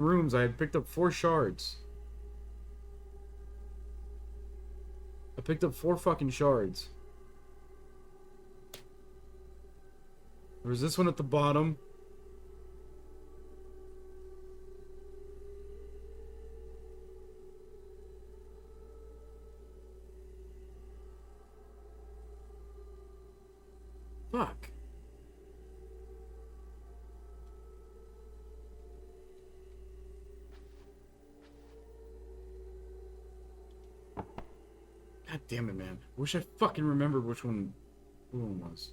rooms. I had picked up 4 shards. I picked up 4 fucking shards. There was this one at the bottom. Fuck. God damn it, man. Wish I fucking remembered which one was.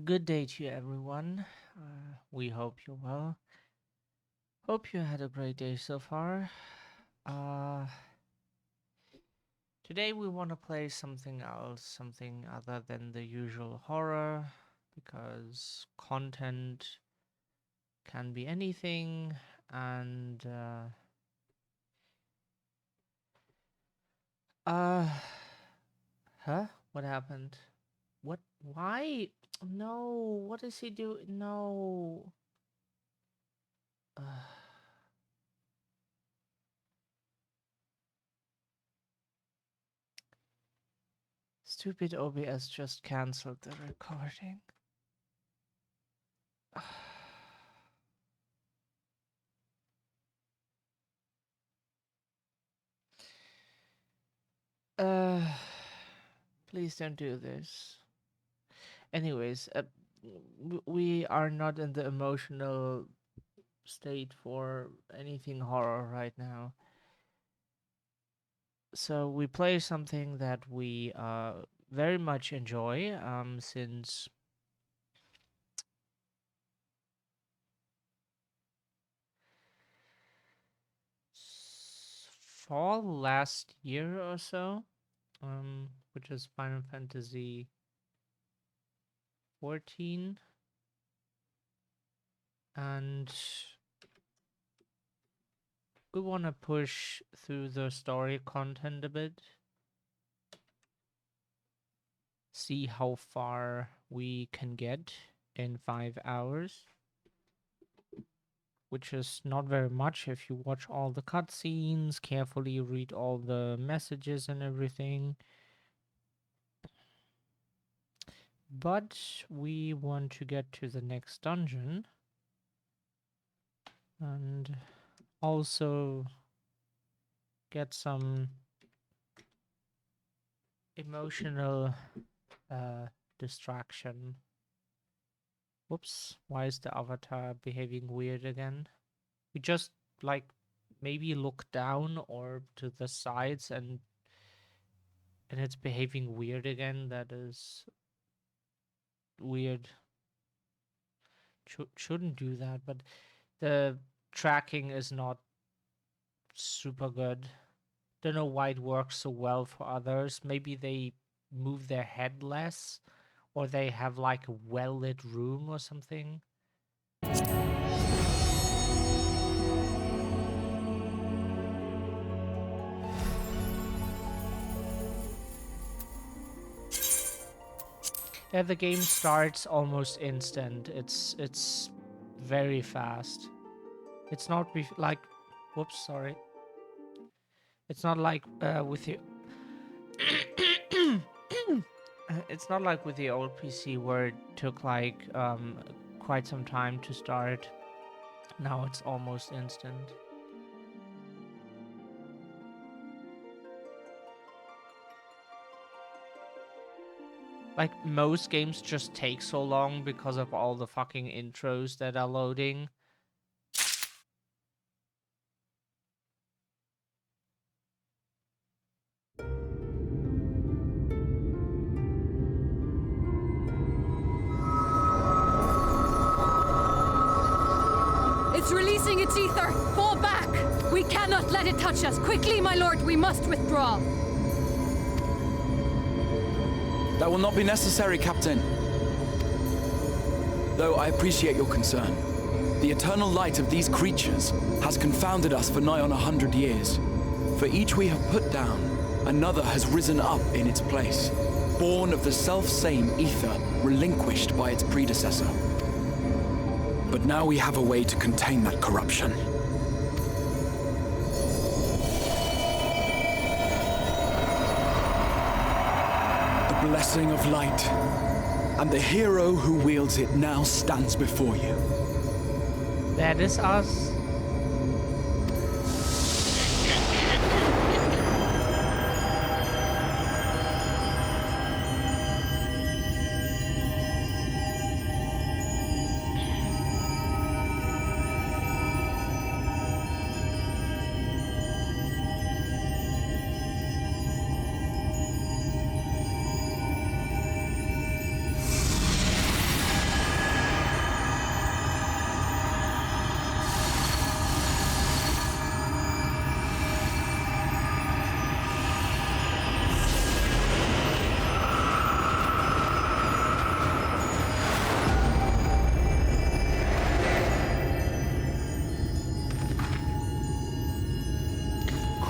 good day to you, everyone. We hope you're well. Hope you had a great day so far. Uh, Today we want to play something else, something other than the usual horror, because content can be anything, and uh, huh? What happened? What? Why? No. What does he do? No. Stupid OBS just cancelled the recording. Uh, Please don't do this. Anyways, we are not in the emotional state for anything horror right now. So we play something that we very much enjoy since fall last year or so, which is Final Fantasy 14, and we want to push through the story content a bit, see how far we can get in 5 hours, which is not very much if you watch all the cutscenes, carefully read all the messages and everything. But we want to get to the next dungeon and also get some emotional distraction. Whoops, why is the avatar behaving weird again? We just like maybe look down or to the sides and it's behaving weird again. That is weird. Shouldn't do that, but the tracking is not super good. Don't know why it works so well for others. Maybe they move their head less, or they have like a well-lit room or something. Yeah, the game starts almost instant. It's very fast. It's not like, whoops, sorry. It's not like with the it's not like with the old PC where it took like quite some time to start. Now it's almost instant. Like most games just take so long because of all the fucking intros that are loading. It's releasing its ether! Fall back! We cannot let it touch us! Quickly, my lord, we must withdraw! That will not be necessary, Captain. Though I appreciate your concern. The eternal light of these creatures has confounded us for nigh on 100 years. For each we have put down, another has risen up in its place, born of the self-same ether relinquished by its predecessor. But now we have a way to contain that corruption. The blessing of light, and the hero who wields it now stands before you. That is us.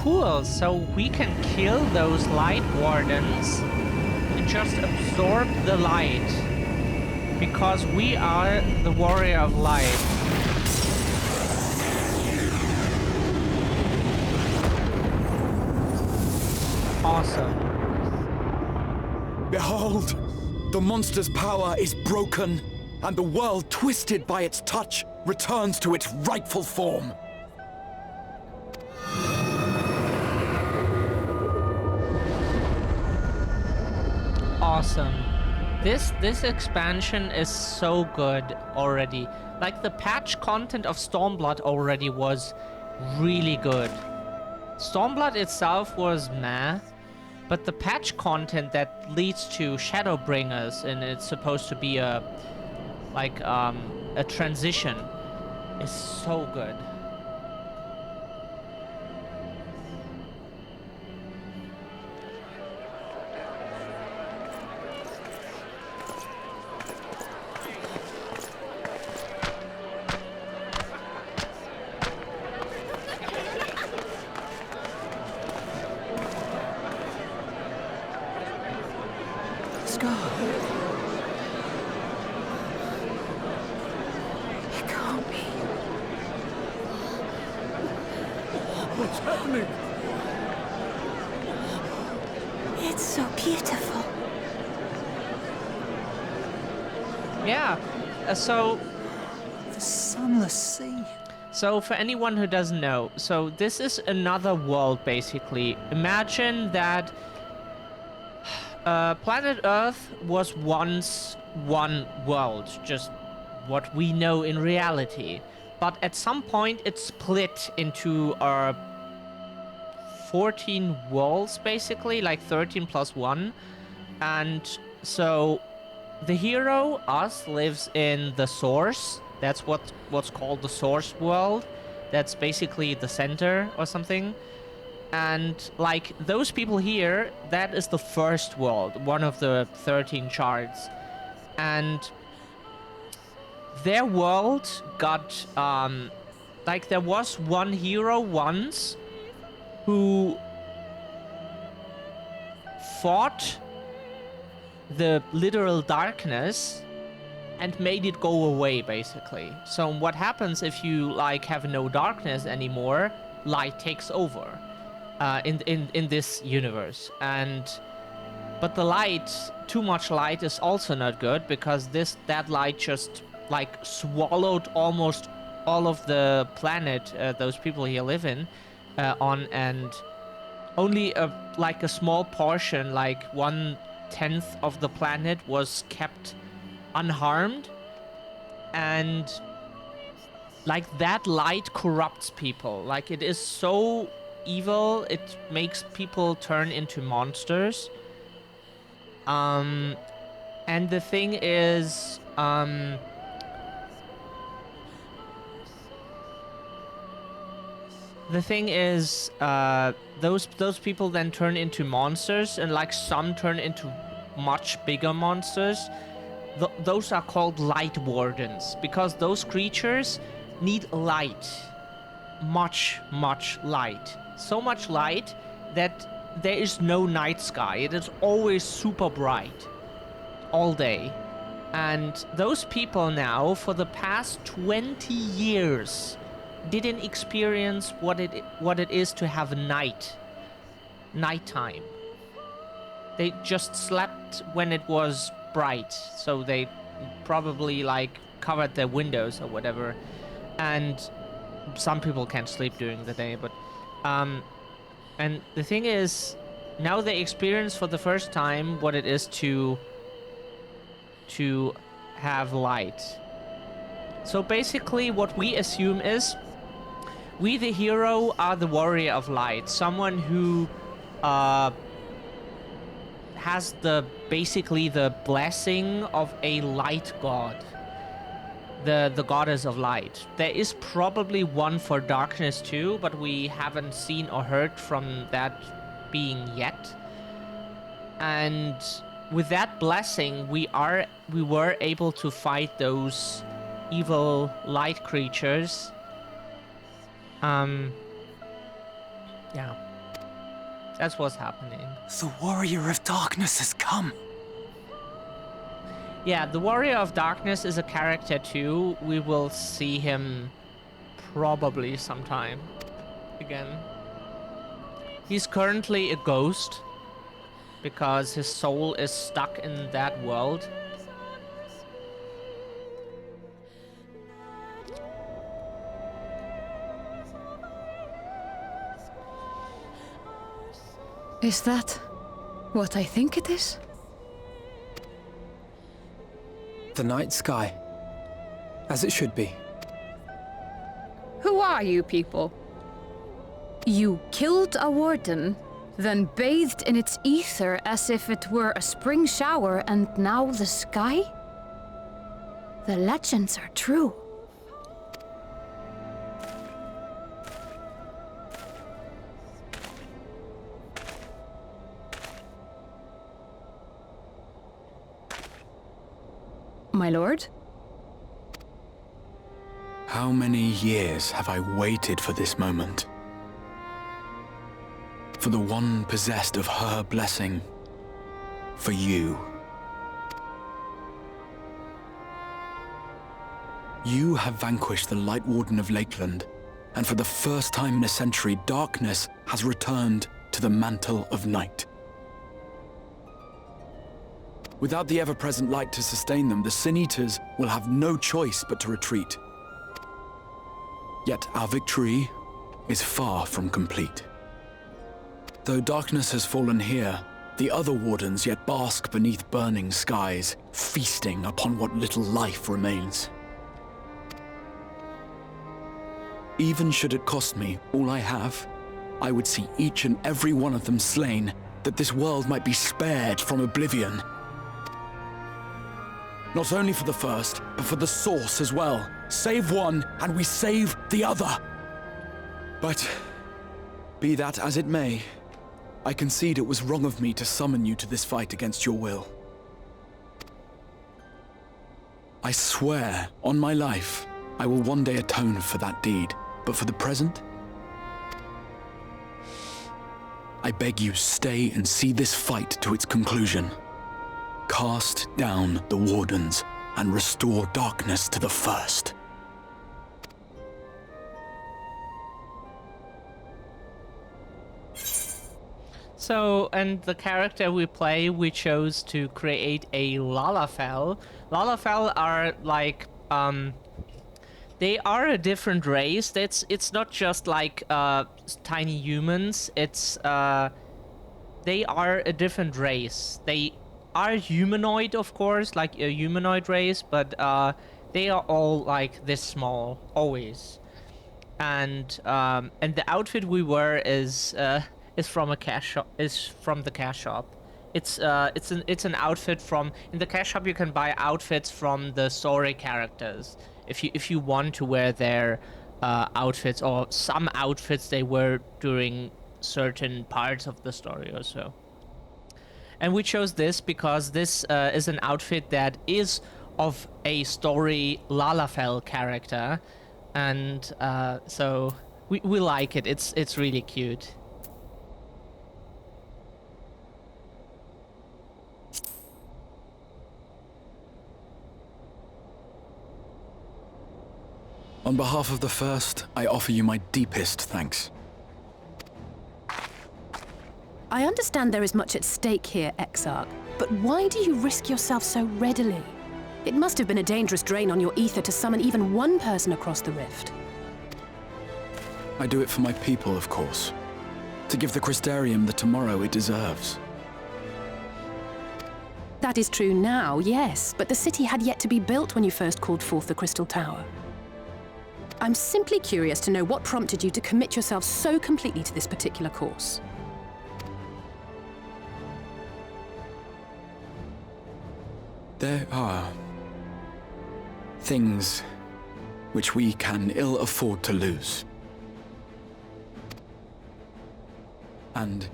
cool. So we can kill those light wardens and just absorb the light. Because we are the warrior of light. Awesome. Behold! The monster's power is broken, and the world, twisted by its touch, returns to its rightful form. Awesome. This expansion is so good already. Like, the patch content of Stormblood already was really good. Stormblood itself was meh, but the patch content that leads to Shadowbringers, and it's supposed to be a transition, is so good. It can't be. What's happening? It's so beautiful. Yeah, so The sunless sea. So for anyone who doesn't know, so this is another world basically. Imagine that planet Earth was once one world, just what we know in reality. But at some point it split into 14 worlds basically, like 13 plus 1. And so the hero, us, lives in the source. That's what's called the source world. That's basically the center or something. And like those people here, that is the first world, one of the 13 shards. And their world got like there was one hero once who fought the literal darkness and made it go away basically. So what happens if you like have no darkness anymore? Light takes over in this universe. But the light, too much light is also not good, because that light just like swallowed almost all of the planet those people here live in on, and only like a small portion, like 1/10 of the planet was kept unharmed. And like that light corrupts people. Like it is so evil, it makes people turn into monsters. And the thing is, those people then turn into monsters, and like some turn into much bigger monsters. Those are called light wardens, because those creatures need light. Much light. So much light that there is no night sky. It is always super bright. All day. And those people now, for the past 20 years, didn't experience what it is to have nighttime. They just slept when it was bright, so they probably like covered their windows or whatever. And some people can't sleep during the day, but and the thing is, now they experience for the first time what it is to have light. So basically what we assume is, we the hero are the warrior of light, someone who has basically the blessing of a light god, the goddess of light. There is probably one for darkness too, but we haven't seen or heard from that being yet. And with that blessing, we were able to fight those evil light creatures. Yeah. That's what's happening. The Warrior of Darkness has come. Yeah, the Warrior of Darkness is a character too. We will see him probably sometime again. He's currently a ghost because his soul is stuck in that world. Is that what I think it is? The night sky. As it should be. Who are you people? You killed a warden, then bathed in its ether as if it were a spring shower, and now the sky? The legends are true. My lord? How many years have I waited for this moment? For the one possessed of her blessing. For you. You have vanquished the Light Warden of Lakeland, and for the first time in a century, darkness has returned to the mantle of night. Without the ever-present light to sustain them, the Sin Eaters will have no choice but to retreat. Yet our victory is far from complete. Though darkness has fallen here, the other wardens yet bask beneath burning skies, feasting upon what little life remains. Even should it cost me all I have, I would see each and every one of them slain, that this world might be spared from oblivion. Not only for the first, but for the source as well. Save one, and we save the other. But, be that as it may, I concede it was wrong of me to summon you to this fight against your will. I swear, on my life, I will one day atone for that deed, but for the present, I beg you stay and see this fight to its conclusion. Cast down the wardens and restore darkness to the first. So, and the character we play, we chose to create a Lalafell. Lalafell are like, they are a different race. It's not just like tiny humans. It's they are a different race. They are humanoid, of course, like a humanoid race, but they are all like this small, always. And the outfit we wear is from a cash shop. Is from the cash shop. It's an outfit from, in the cash shop you can buy outfits from the story characters. If you want to wear their outfits, or some outfits they wear during certain parts of the story or so. And we chose this because this is an outfit that is of a story Lalafell character, and so we like it. It's really cute. On behalf of the First, I offer you my deepest thanks. I understand there is much at stake here, Exarch, but why do you risk yourself so readily? It must have been a dangerous drain on your ether to summon even one person across the rift. I do it for my people, of course. To give the Crystarium the tomorrow it deserves. That is true now, yes, but the city had yet to be built when you first called forth the Crystal Tower. I'm simply curious to know what prompted you to commit yourself so completely to this particular course. There are things which we can ill afford to lose. And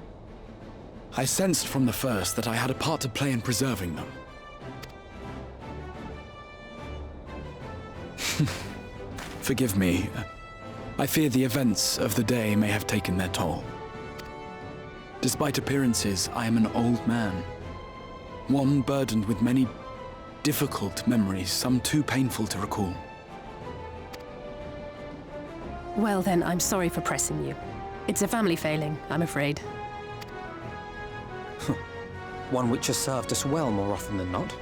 I sensed from the first that I had a part to play in preserving them. Forgive me. I fear the events of the day may have taken their toll. Despite appearances, I am an old man. One burdened with many difficult memories, some too painful to recall. Well then, I'm sorry for pressing you. It's a family failing, I'm afraid. One which has served us well more often than not.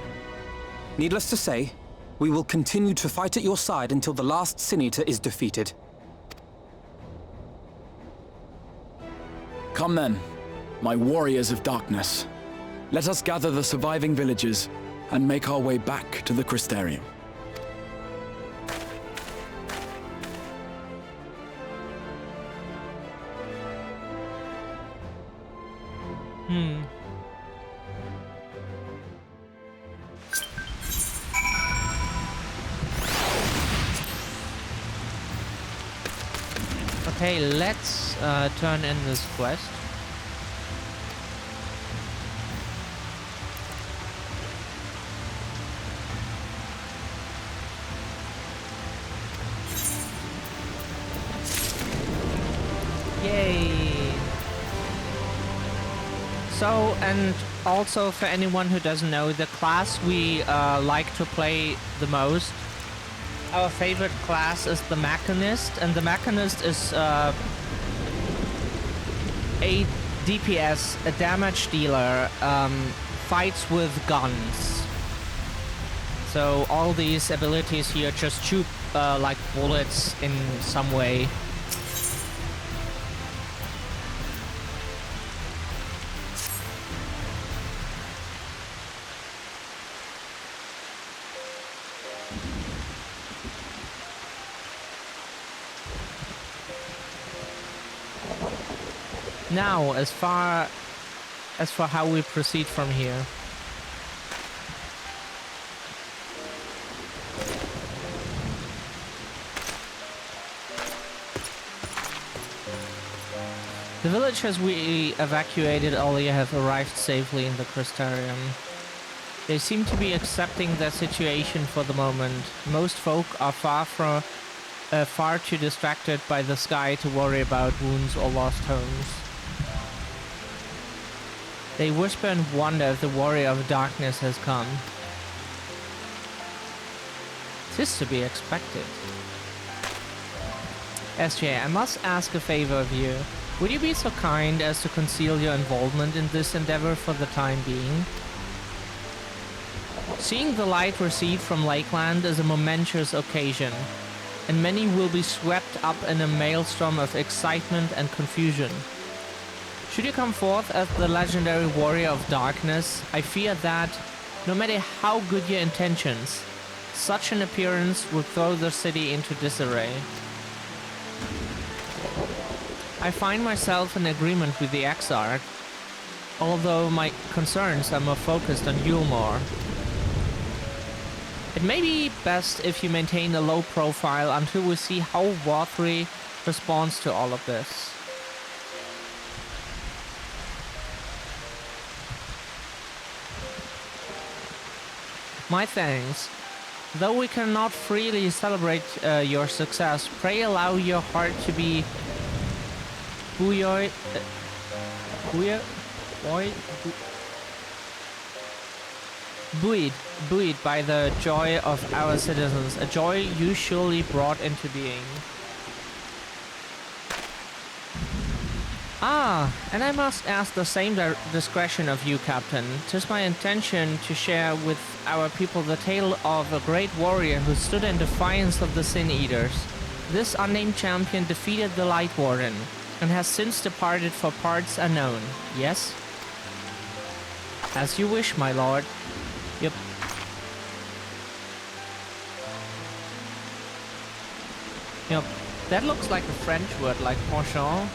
Needless to say, we will continue to fight at your side until the last Sin Eater is defeated. Come then, my warriors of darkness. Let us gather the surviving villagers and make our way back to the Crystarium. Okay, let's turn in this quest. Yay! So, and also for anyone who doesn't know, the class we like to play the most, our favorite class is the Mechanist, and the Mechanist is a DPS, a damage dealer, fights with guns. So all these abilities here just shoot like bullets in some way. Now, as for how we proceed from here. The villagers we evacuated earlier have arrived safely in the Crystarium. They seem to be accepting their situation for the moment. Most folk are far too distracted by the sky to worry about wounds or lost homes. They whisper and wonder if the warrior of darkness has come. Tis to be expected. SJ, I must ask a favor of you. Would you be so kind as to conceal your involvement in this endeavor for the time being? Seeing the light recede from Lakeland is a momentous occasion, and many will be swept up in a maelstrom of excitement and confusion. Should you come forth as the legendary warrior of darkness, I fear that, no matter how good your intentions, such an appearance would throw the city into disarray. I find myself in agreement with the Exarch, although my concerns are more focused on Yulmore. It may be best if you maintain a low profile until we see how VoD responds to all of this. My thanks. Though we cannot freely celebrate your success, pray allow your heart to be buoyed by the joy of our citizens, a joy you surely brought into being. Ah, and I must ask the same discretion of you, Captain. 'Tis my intention to share with our people the tale of a great warrior who stood in defiance of the Sin Eaters. This unnamed champion defeated the Light Warden, and has since departed for parts unknown. Yes? As you wish, my lord. Yep. Yep. That looks like a French word, like penchant.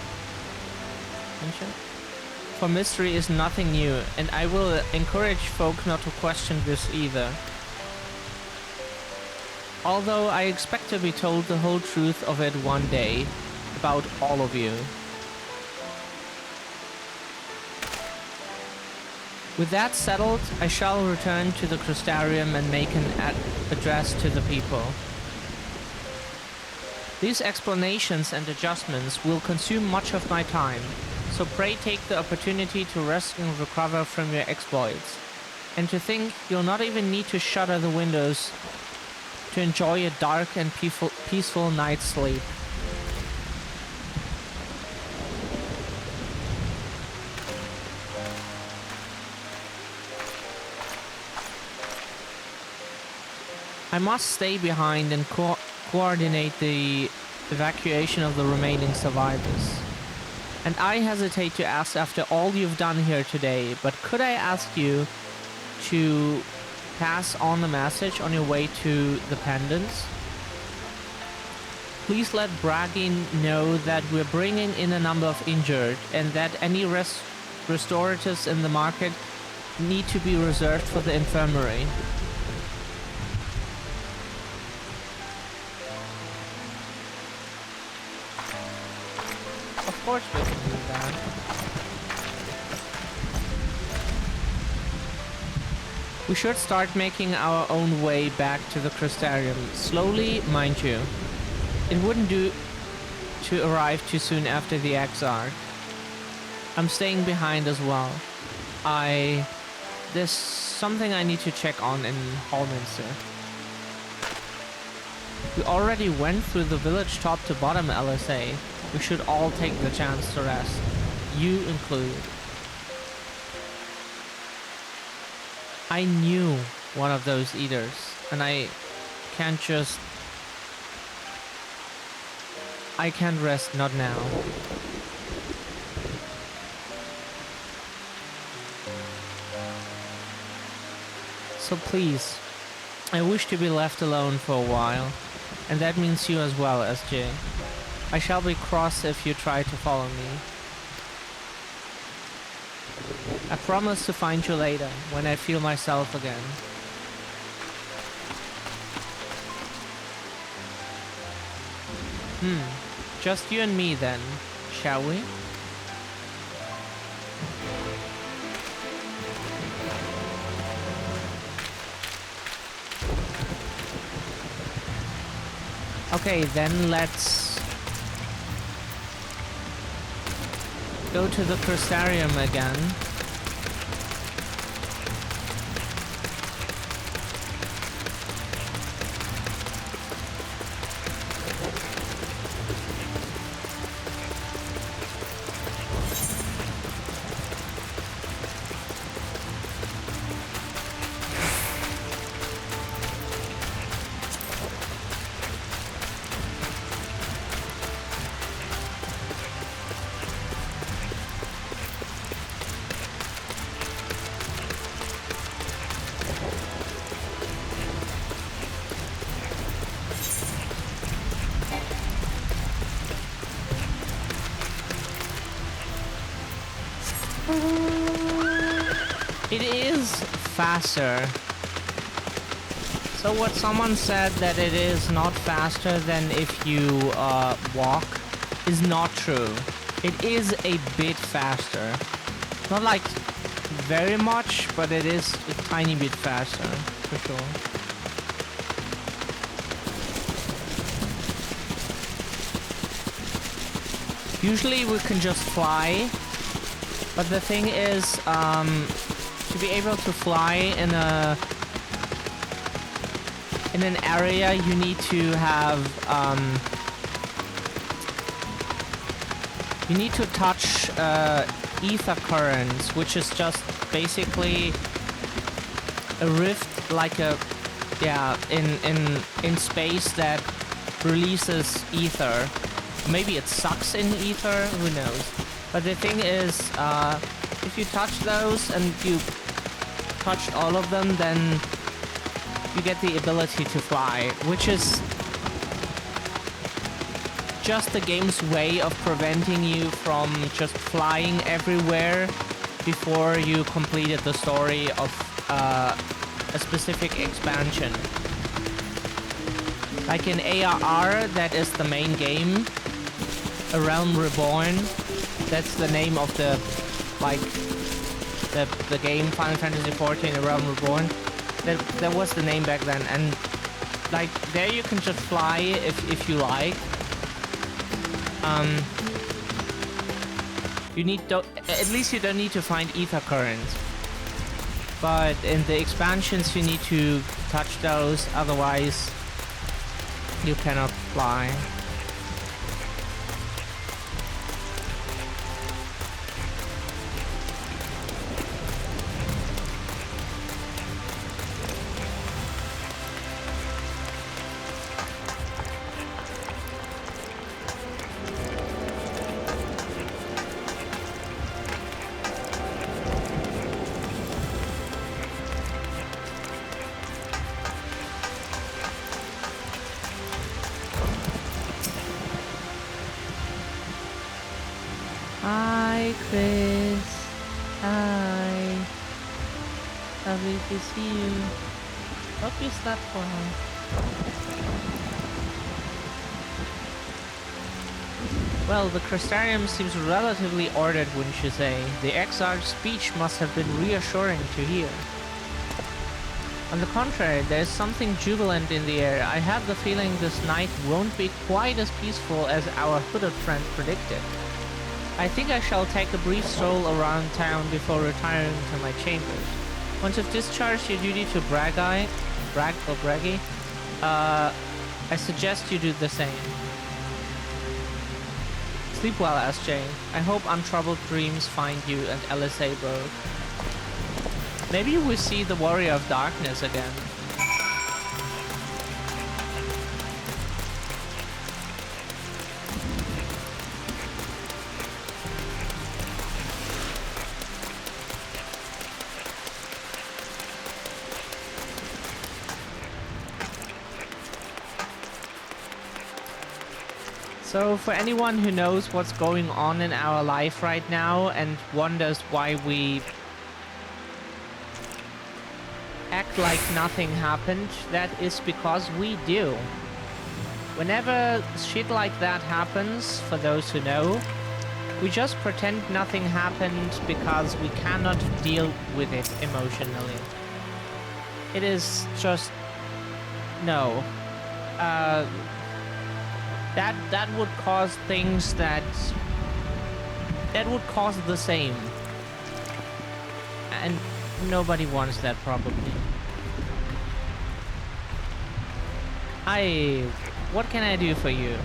For mystery is nothing new, and I will encourage folk not to question this either. Although I expect to be told the whole truth of it one day, about all of you. With that settled, I shall return to the Crystarium and make an address to the people. These explanations and adjustments will consume much of my time, So pray take the opportunity to rest and recover from your exploits. And to think you'll not even need to shutter the windows to enjoy a dark and peaceful night's sleep. I must stay behind and coordinate the evacuation of the remaining survivors. And I hesitate to ask after all you've done here today, but could I ask you to pass on the message on your way to the pendants? Please let Bragi know that we're bringing in a number of injured and that any restoratives in the market need to be reserved for the infirmary. Of course we can do that. We should start making our own way back to the Crystarium. Slowly, mind you. It wouldn't do to arrive too soon after the Exarch. I'm staying behind as well. There's something I need to check on in Hallminster. We already went through the village top to bottom LSA. We should all take the chance to rest. You included. I knew one of those eaters, and I can't rest, not now. So please, I wish to be left alone for a while, and that means you as well, SJ. I shall be cross if you try to follow me. I promise to find you later, when I feel myself again. Just you and me then, shall we? Okay, then let's go to the Crystarium again. It is faster. So what someone said that it is not faster than if you walk is not true. It is a bit faster. Not like very much, but it is a tiny bit faster, for sure. Usually we can just fly, but the thing is, to be able to fly in an area, you need to have, you need to touch ether currents, which is just basically a rift, like a, yeah, in space that releases ether. Maybe it sucks in ether, who knows. But the thing is, if you touch those and you touched all of them, then you get the ability to fly, which is just the game's way of preventing you from just flying everywhere before you completed the story of a specific expansion. Like in ARR, that is the main game, A Realm Reborn. That's the name of the, like, the game Final Fantasy XIV, A Realm Reborn. That was the name back then, and like there you can just fly if you like. You need at least you don't need to find ether currents. But in the expansions you need to touch those, otherwise you cannot fly. Hi, Chris. Hi. Lovely to see you. Hope you slept well. Well, the Crystarium seems relatively ordered, wouldn't you say? The Exarch's speech must have been reassuring to hear. On the contrary, there's something jubilant in the air. I have the feeling this night won't be quite as peaceful as our hooded friend predicted. I think I shall take a brief stroll around town before retiring to my chambers. Once you've discharged your duty to Braggy, I suggest you do the same. Sleep well, SJ. I hope untroubled dreams find you and LSA both. Maybe we see the Warrior of Darkness again. So for anyone who knows what's going on in our life right now and wonders why we act like nothing happened, that is because we do. Whenever shit like that happens, for those who know, we just pretend nothing happened because we cannot deal with it emotionally. It is just... no. That would cause things that would cause the same. And nobody wants that, probably. What can I do for you?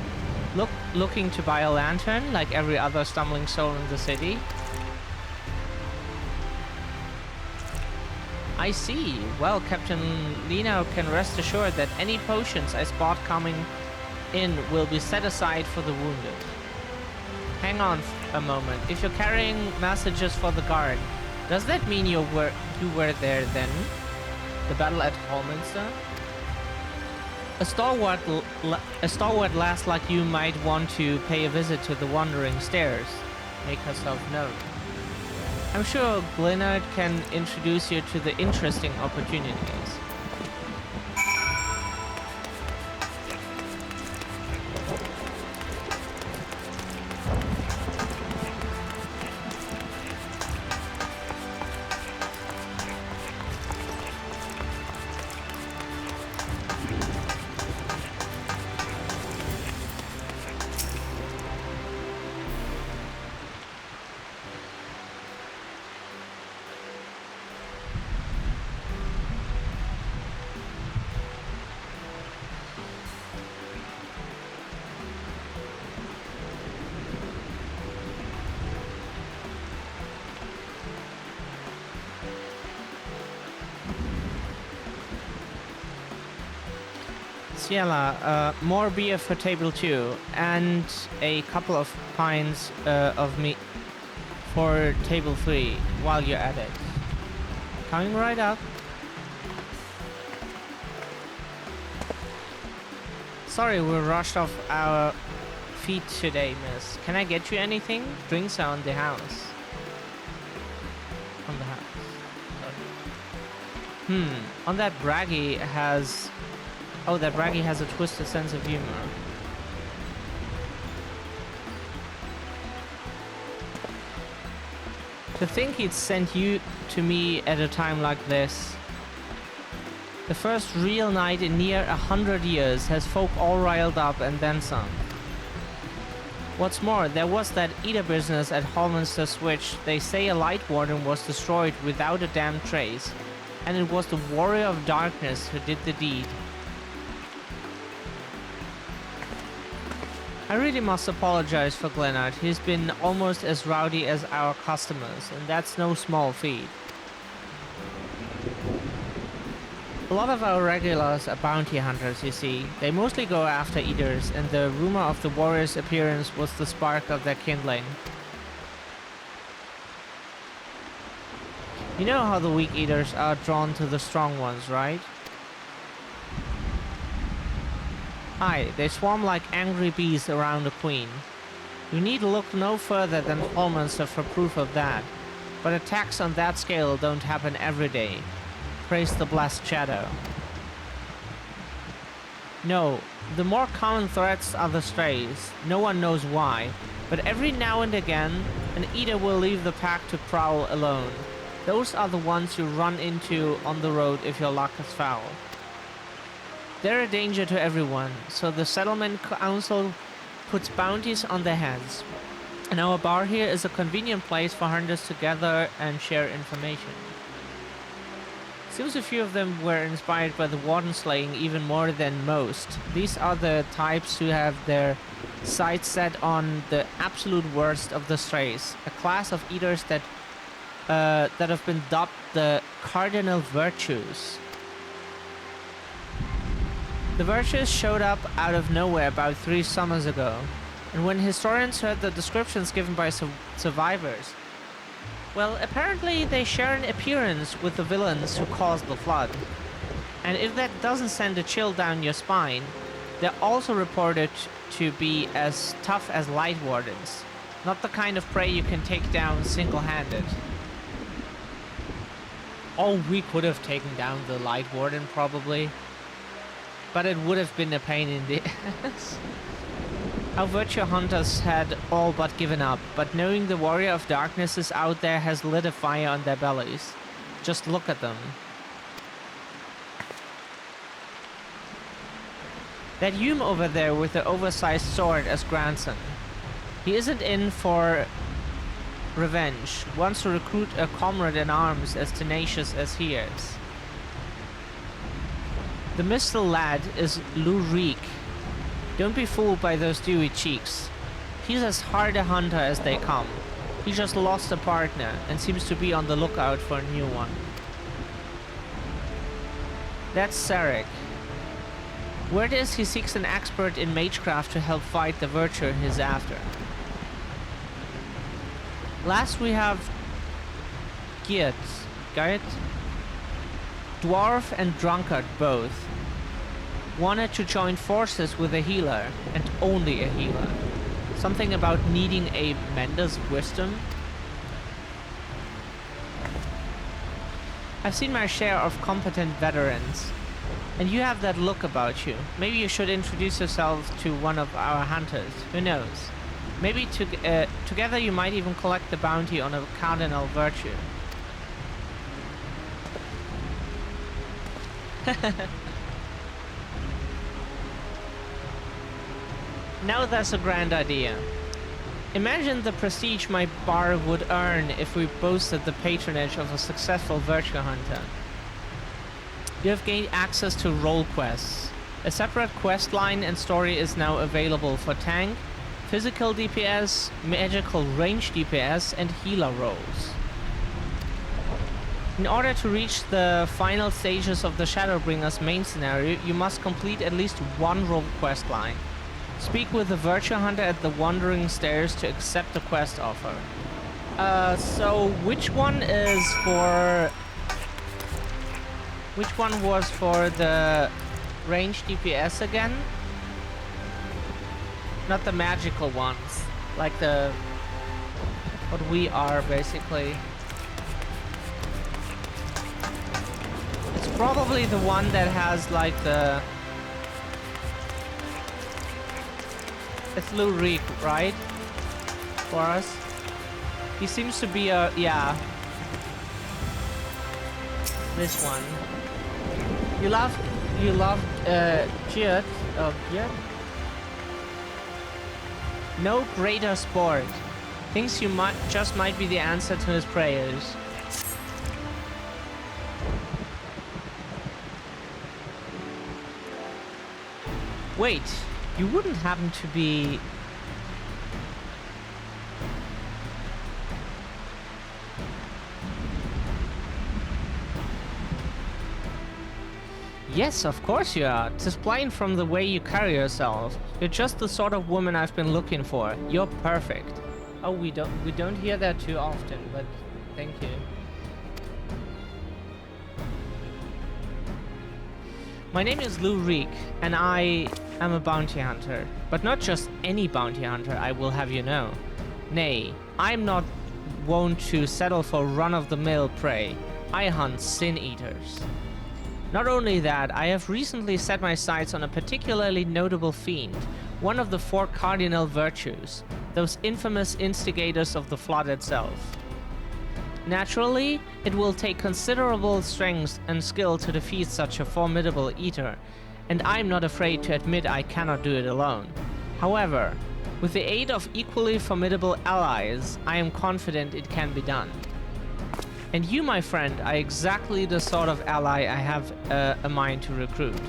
Looking to buy a lantern like every other stumbling soul in the city? I see. Well, Captain Lino can rest assured that any potions I spot coming in will be set aside for the wounded. Hang on a moment. If you're carrying messages for the guard, does that mean you were there then? The battle at Hallminster? A stalwart lass like you might want to pay a visit to the Wandering Stairs. Make herself known. I'm sure Glennard can introduce you to the interesting opportunities. Ciela, more beer for table 2 and a couple of pints of meat for table 3 while you're at it. Coming right up. Sorry, we rushed off our feet today, miss. Can I get you anything? Drinks are on the house. On the house. Sorry. On that Braggy has... Oh, that Braggy has a twisted sense of humor. To think he'd sent you to me at a time like this. The first real night in near 100 years has folk all riled up and then some. What's more, there was that Eater business at Holminster Switch. They say a Light Warden was destroyed without a damn trace. And it was the Warrior of Darkness who did the deed. I really must apologize for Glennard. He's been almost as rowdy as our customers, and that's no small feat. A lot of our regulars are bounty hunters, you see. They mostly go after Eaters, and the rumor of the warrior's appearance was the spark of their kindling. You know how the weak Eaters are drawn to the strong ones, right? Aye, they swarm like angry bees around a queen. You need look no further than Holminster for proof of that. But attacks on that scale don't happen every day. Praise the blessed shadow. No, the more common threats are the strays. No one knows why, but every now and again, an Eater will leave the pack to prowl alone. Those are the ones you run into on the road if your luck is foul. They're a danger to everyone, so the settlement council puts bounties on their heads. And our bar here is a convenient place for hunters to gather and share information. Seems a few of them were inspired by the warden slaying even more than most. These are the types who have their sights set on the absolute worst of the strays, a class of eaters that have been dubbed the cardinal virtues. The virtues showed up out of nowhere about 3 summers ago, and when historians heard the descriptions given by survivors, well, apparently they share an appearance with the villains who caused the flood. And if that doesn't send a chill down your spine, they're also reported to be as tough as Light Wardens, not the kind of prey you can take down single-handed. Oh, we could have taken down the Light Warden probably, but it would have been a pain in the ass. Our virtue hunters had all but given up, but knowing the Warrior of Darkness is out there has lit a fire on their bellies. Just look at them. That Hume over there with the oversized sword as grandson. He isn't in for revenge, wants to recruit a comrade in arms as tenacious as he is. The Mistle lad is Lou Reek. Don't be fooled by those dewy cheeks. He's as hard a hunter as they come. He just lost a partner and seems to be on the lookout for a new one. That's Sarek. Word is he seeks an expert in magecraft to help fight the virtue he's after. Last we have Geert, Dwarf and Drunkard both. Wanted to join forces with a healer, and only a healer. Something about needing a mender's wisdom. I've seen my share of competent veterans, and you have that look about you. Maybe you should introduce yourself to one of our hunters, who knows? Maybe together you might even collect the bounty on a cardinal virtue. Now that's a grand idea. Imagine the prestige my bar would earn if we boasted the patronage of a successful virtue hunter. You have gained access to role quests. A separate quest line and story is now available for tank, physical DPS, magical range DPS, and healer roles. In order to reach the final stages of the Shadowbringers main scenario, you must complete at least one role quest line. Speak with the Virtue Hunter at the Wandering Stairs to accept the quest offer. So which one is for... Which one was for the range DPS again? Not the magical ones. Like the... what we are, basically. It's probably the one that has, like, the... It's Lou Reek, right? For us. He seems to be a... yeah. This one. You love Geert? Oh, Geert? No greater sport. Thinks you might be the answer to his prayers. Wait, you wouldn't happen to be... Yes, of course you are. Tis plain from the way you carry yourself. You're just the sort of woman I've been looking for. You're perfect. Oh, we don't hear that too often, but thank you. My name is Lou Reek, and I am a bounty hunter. But not just any bounty hunter, I will have you know. Nay, I'm not wont to settle for run-of-the-mill prey. I hunt sin-eaters. Not only that, I have recently set my sights on a particularly notable fiend, one of the 4 cardinal virtues, those infamous instigators of the flood itself. Naturally, it will take considerable strength and skill to defeat such a formidable eater, and I'm not afraid to admit I cannot do it alone. However, with the aid of equally formidable allies, I am confident it can be done. And you, my friend, are exactly the sort of ally I have a mind to recruit.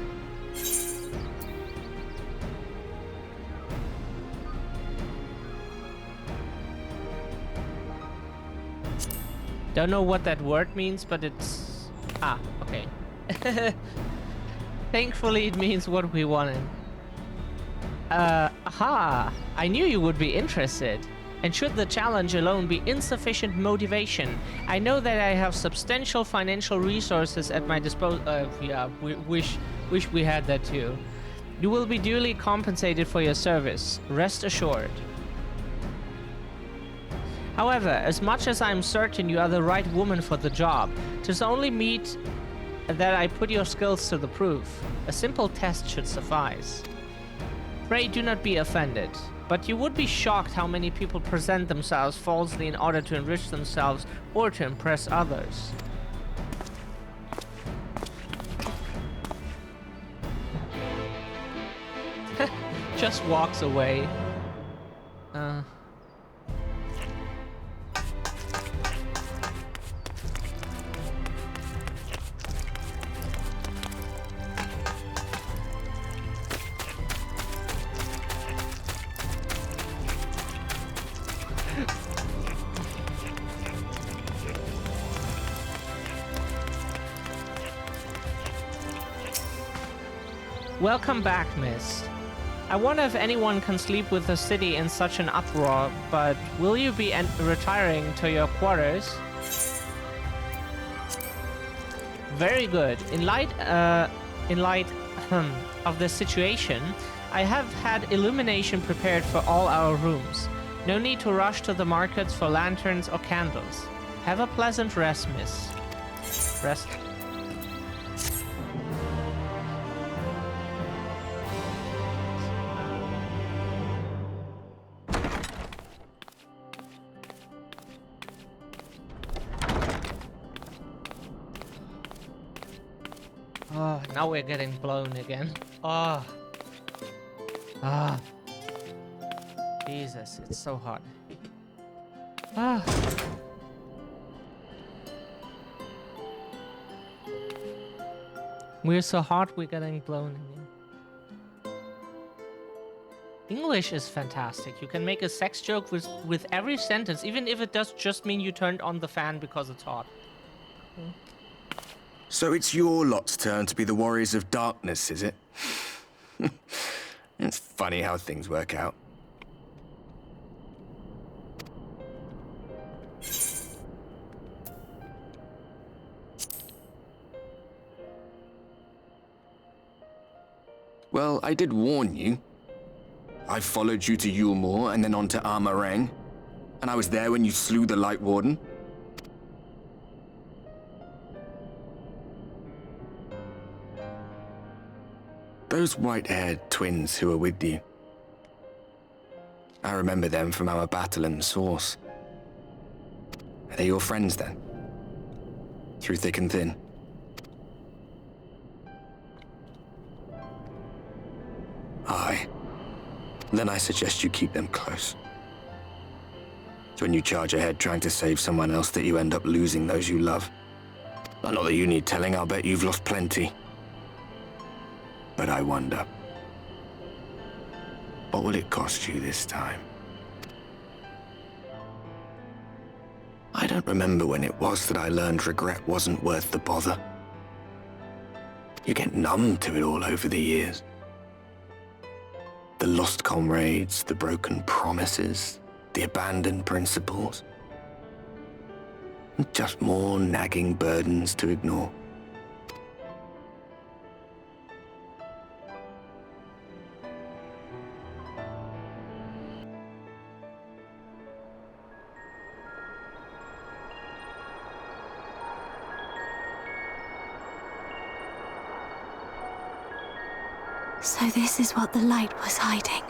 Don't know what that word means, but it's... Ah, okay. Thankfully, it means what we wanted. Aha! I knew you would be interested. And should the challenge alone be insufficient motivation, I know that I have substantial financial resources at my disposal. Yeah, wish we had that too. You will be duly compensated for your service, rest assured. However, as much as I'm certain you are the right woman for the job, 'tis only meet that I put your skills to the proof. A simple test should suffice. Pray do not be offended, but you would be shocked how many people present themselves falsely in order to enrich themselves or to impress others. Just walks away. Welcome back, miss. I wonder if anyone can sleep with the city in such an uproar, but will you be retiring to your quarters? Very good. In light of the situation, I have had illumination prepared for all our rooms. No need to rush to the markets for lanterns or candles. Have a pleasant rest, miss. Rest. Oh, now we're getting blown again. Oh. Ah. Jesus, it's so hot. Ah. We're so hot, we're getting blown again. English is fantastic. You can make a sex joke with every sentence, even if it does just mean you turned on the fan because it's hot. So it's your lot's turn to be the warriors of darkness, is it? It's funny how things work out. Well, I did warn you. I followed you to Yulmore and then on to Armarang, and I was there when you slew the Light Warden. Those white-haired twins who were with you. I remember them from our battle in the Source. Are they your friends then? Through thick and thin? Aye. then I suggest you keep them close. It's when you charge ahead trying to save someone else that you end up losing those you love. Not that you need telling, I'll bet you've lost plenty. But I wonder, what will it cost you this time? I don't remember when it was that I learned regret wasn't worth the bother. You get numb to it all over the years. The lost comrades, the broken promises, the abandoned principles. Just more nagging burdens to ignore. So this is what the light was hiding.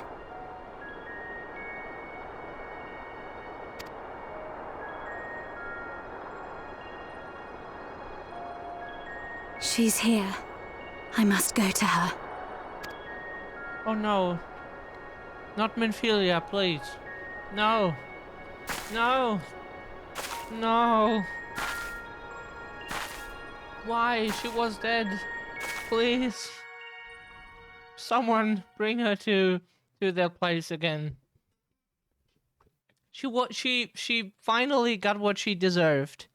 She's here. I must go to her. Oh no. Not Minfilia, please. No. No. No. Why? She was dead. Please. Someone bring her to that place again. She finally got what she deserved.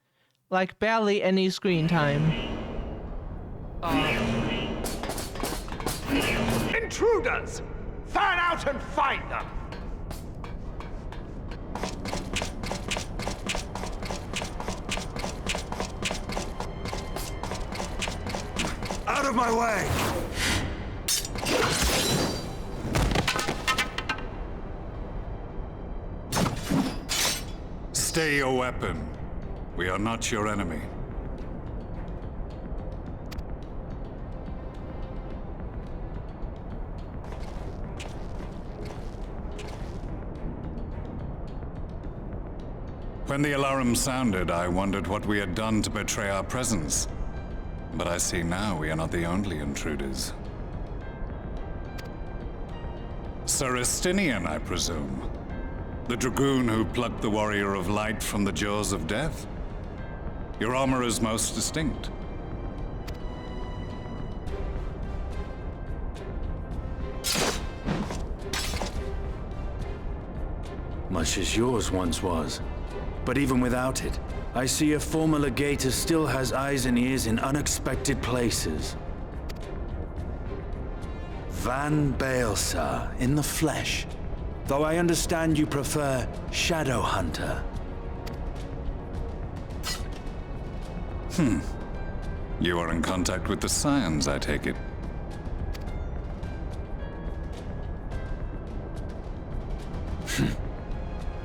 Like barely any screen time. Intruders! Fan out and find them! Out of my way! Stay your weapon. We are not your enemy. When the alarm sounded, I wondered what we had done to betray our presence. But I see now we are not the only intruders. Sir Estinian, I presume. The dragoon who plucked the Warrior of Light from the jaws of death? Your armor is most distinct. Much as yours once was. But even without it, I see a former legator still has eyes and ears in unexpected places. Van Baelsar, in the flesh. Though I understand you prefer Shadow Hunter. You are in contact with the Scions, I take it.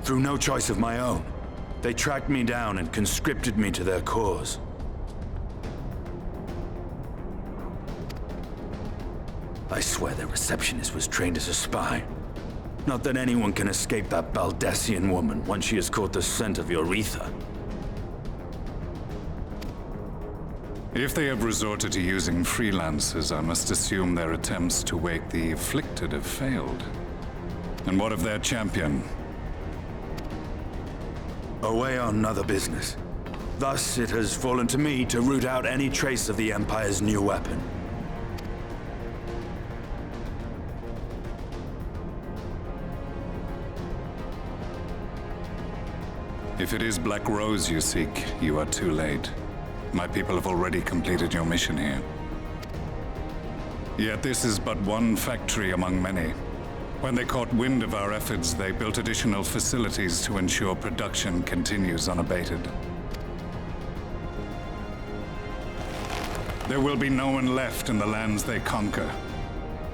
Through no choice of my own. They tracked me down and conscripted me to their cause. I swear their receptionist was trained as a spy. Not that anyone can escape that Baldessian woman once she has caught the scent of your ether. If they have resorted to using freelancers, I must assume their attempts to wake the afflicted have failed. And what of their champion? Away on other business. Thus, it has fallen to me to root out any trace of the Empire's new weapon. If it is Black Rose you seek, you are too late. My people have already completed your mission here. Yet this is but one factory among many. When they caught wind of our efforts, they built additional facilities to ensure production continues unabated. There will be no one left in the lands they conquer.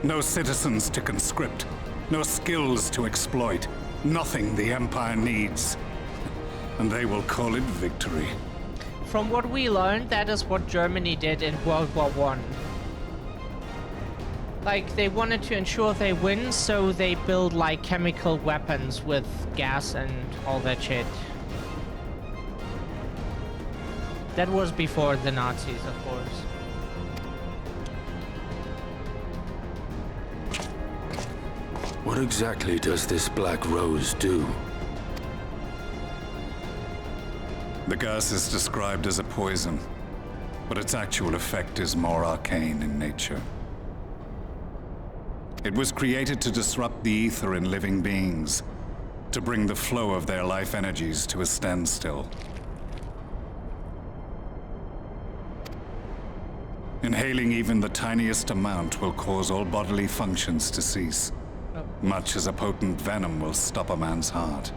No citizens to conscript. No skills to exploit. Nothing the Empire needs. And they will call it victory. From what we learned, that is what Germany did in World War I. Like, they wanted to ensure they win, so they build, like, chemical weapons with gas and all that shit. That was before the Nazis, of course. What exactly does this black rose do? The gas is described as a poison, but its actual effect is more arcane in nature. It was created to disrupt the ether in living beings, to bring the flow of their life energies to a standstill. Inhaling even the tiniest amount will cause all bodily functions to cease, much as a potent venom will stop a man's heart.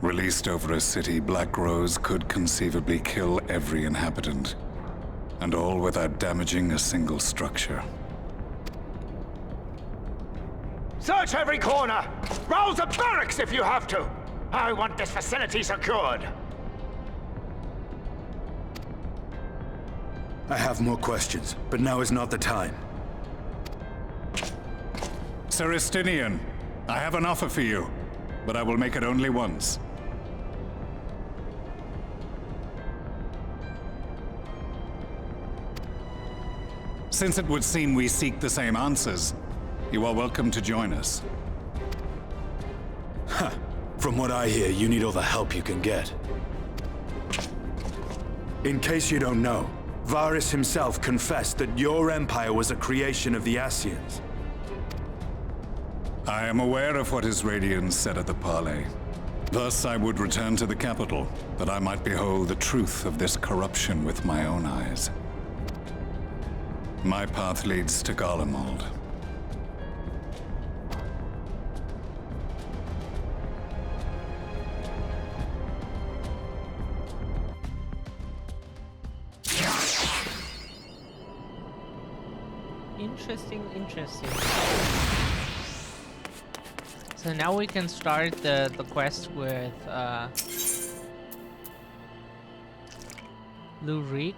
Released over a city, Black Rose could conceivably kill every inhabitant, and all without damaging a single structure. Search every corner! Rouse the barracks if you have to! I want this facility secured! I have more questions, but now is not the time. Sir Estinian, I have an offer for you, but I will make it only once. Since it would seem we seek the same answers, you are welcome to join us. Ha! From what I hear, you need all the help you can get. In case you don't know, Varys himself confessed that your empire was a creation of the Ascians. I am aware of what his Radiance said at the parley. Thus I would return to the capital, that I might behold the truth of this corruption with my own eyes. My path leads to Garlemald. Interesting. So now we can start the quest with Lurik.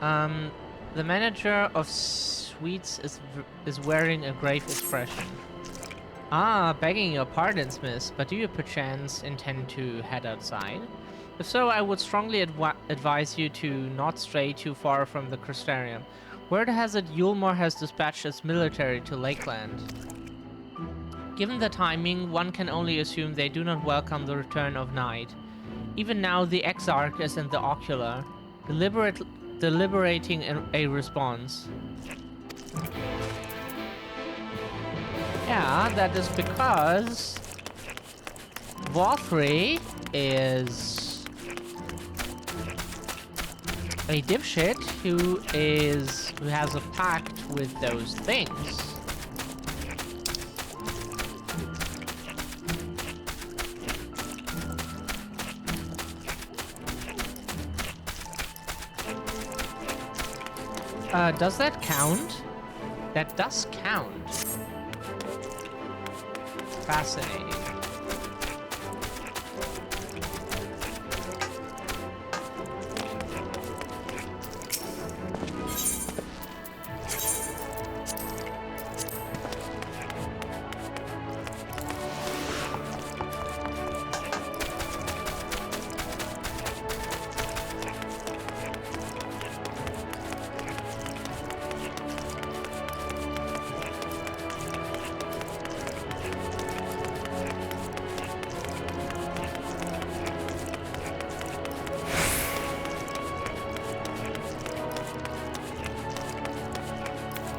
The manager of Sweets is wearing a grave expression. Ah, begging your pardons, miss, but do you perchance intend to head outside? If so, I would strongly advise you to not stray too far from the Crystarium. Word has it Yulmore has dispatched its military to Lakeland. Given the timing, one can only assume they do not welcome the return of night. Even now, the Exarch is in the Ocular, deliberating a response. Yeah, that is because Vothri is a dipshit who has a pact with those things. Does that count? That does count. Fascinating.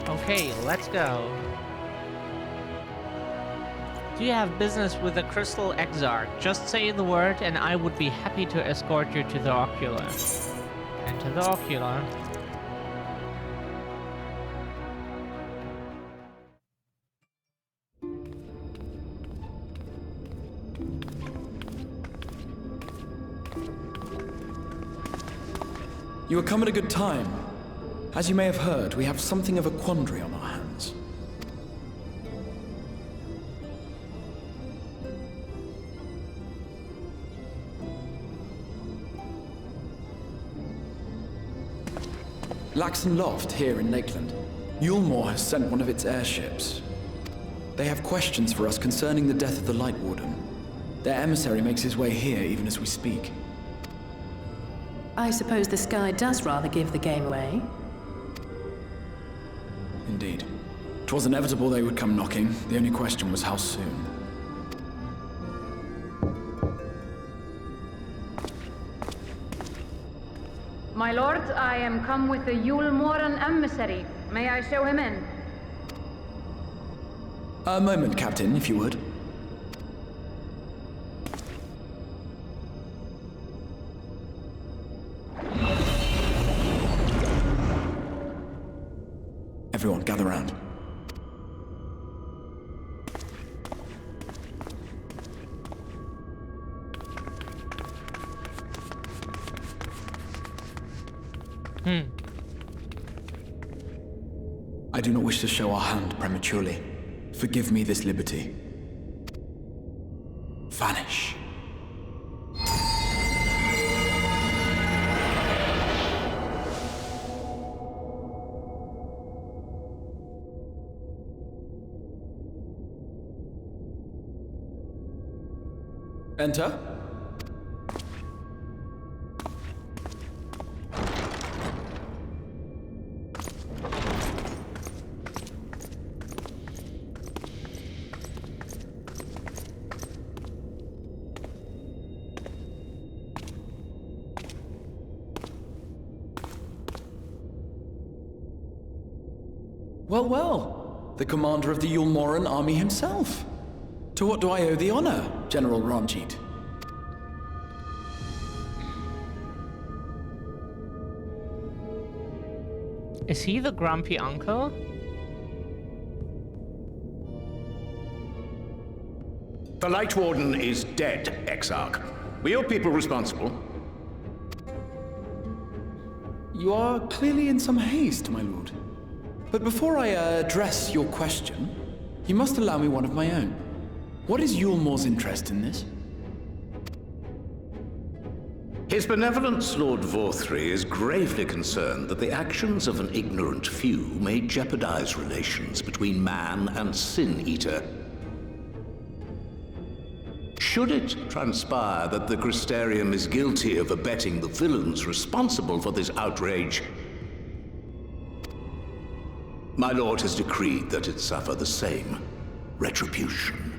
Okay, let's go. Do you have business with the Crystal Exarch? Just say the word and I would be happy to escort you to the Ocular. And to the Ocular. You have come at a good time. As you may have heard, we have something of a quandary on our hands. Laxon Loft here in Lakeland. Yulmore has sent one of its airships. They have questions for us concerning the death of the Light Warden. Their emissary makes his way here even as we speak. I suppose the sky does rather give the game away. 'Twas inevitable they would come knocking. The only question was how soon. My lord, I am come with the Yule Moran emissary. May I show him in? A moment, Captain, if you would. Everyone, gather round. I do not wish to show our hand prematurely. Forgive me this liberty. Vanish. Enter. Well, well. The commander of the Yule Moran army himself. To what do I owe the honor, General Ranjit? Is he the grumpy uncle? The Light Warden is dead, Exarch. Were your people responsible? You are clearly in some haste, my lord. But before I address your question, you must allow me one of my own. What is Yulmore's interest in this? His benevolence, Lord Vorthry, is gravely concerned that the actions of an ignorant few may jeopardize relations between man and Sin-Eater. Should it transpire that the Crystarium is guilty of abetting the villains responsible for this outrage, my lord has decreed that it suffer the same retribution.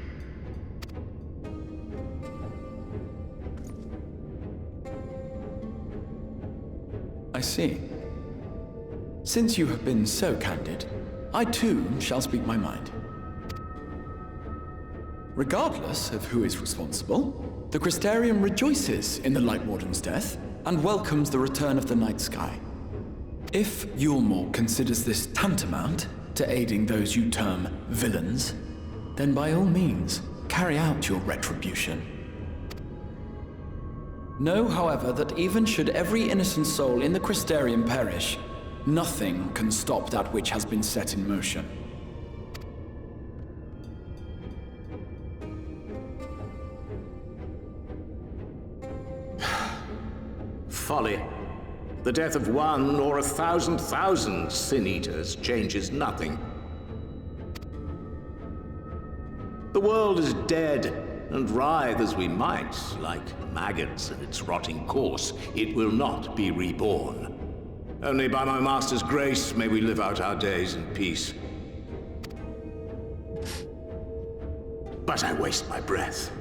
I see. Since you have been so candid, I too shall speak my mind. Regardless of who is responsible, the Crystarium rejoices in the Light Warden's death and welcomes the return of the night sky. If Yulmore considers this tantamount to aiding those you term villains, then by all means, carry out your retribution. Know, however, that even should every innocent soul in the Crystarium perish, nothing can stop that which has been set in motion. Folly. The death of one or 1,000,000 Sin-Eaters changes nothing. The world is dead, and writhe as we might, like maggots in its rotting course, it will not be reborn. Only by my master's grace may we live out our days in peace. But I waste my breath.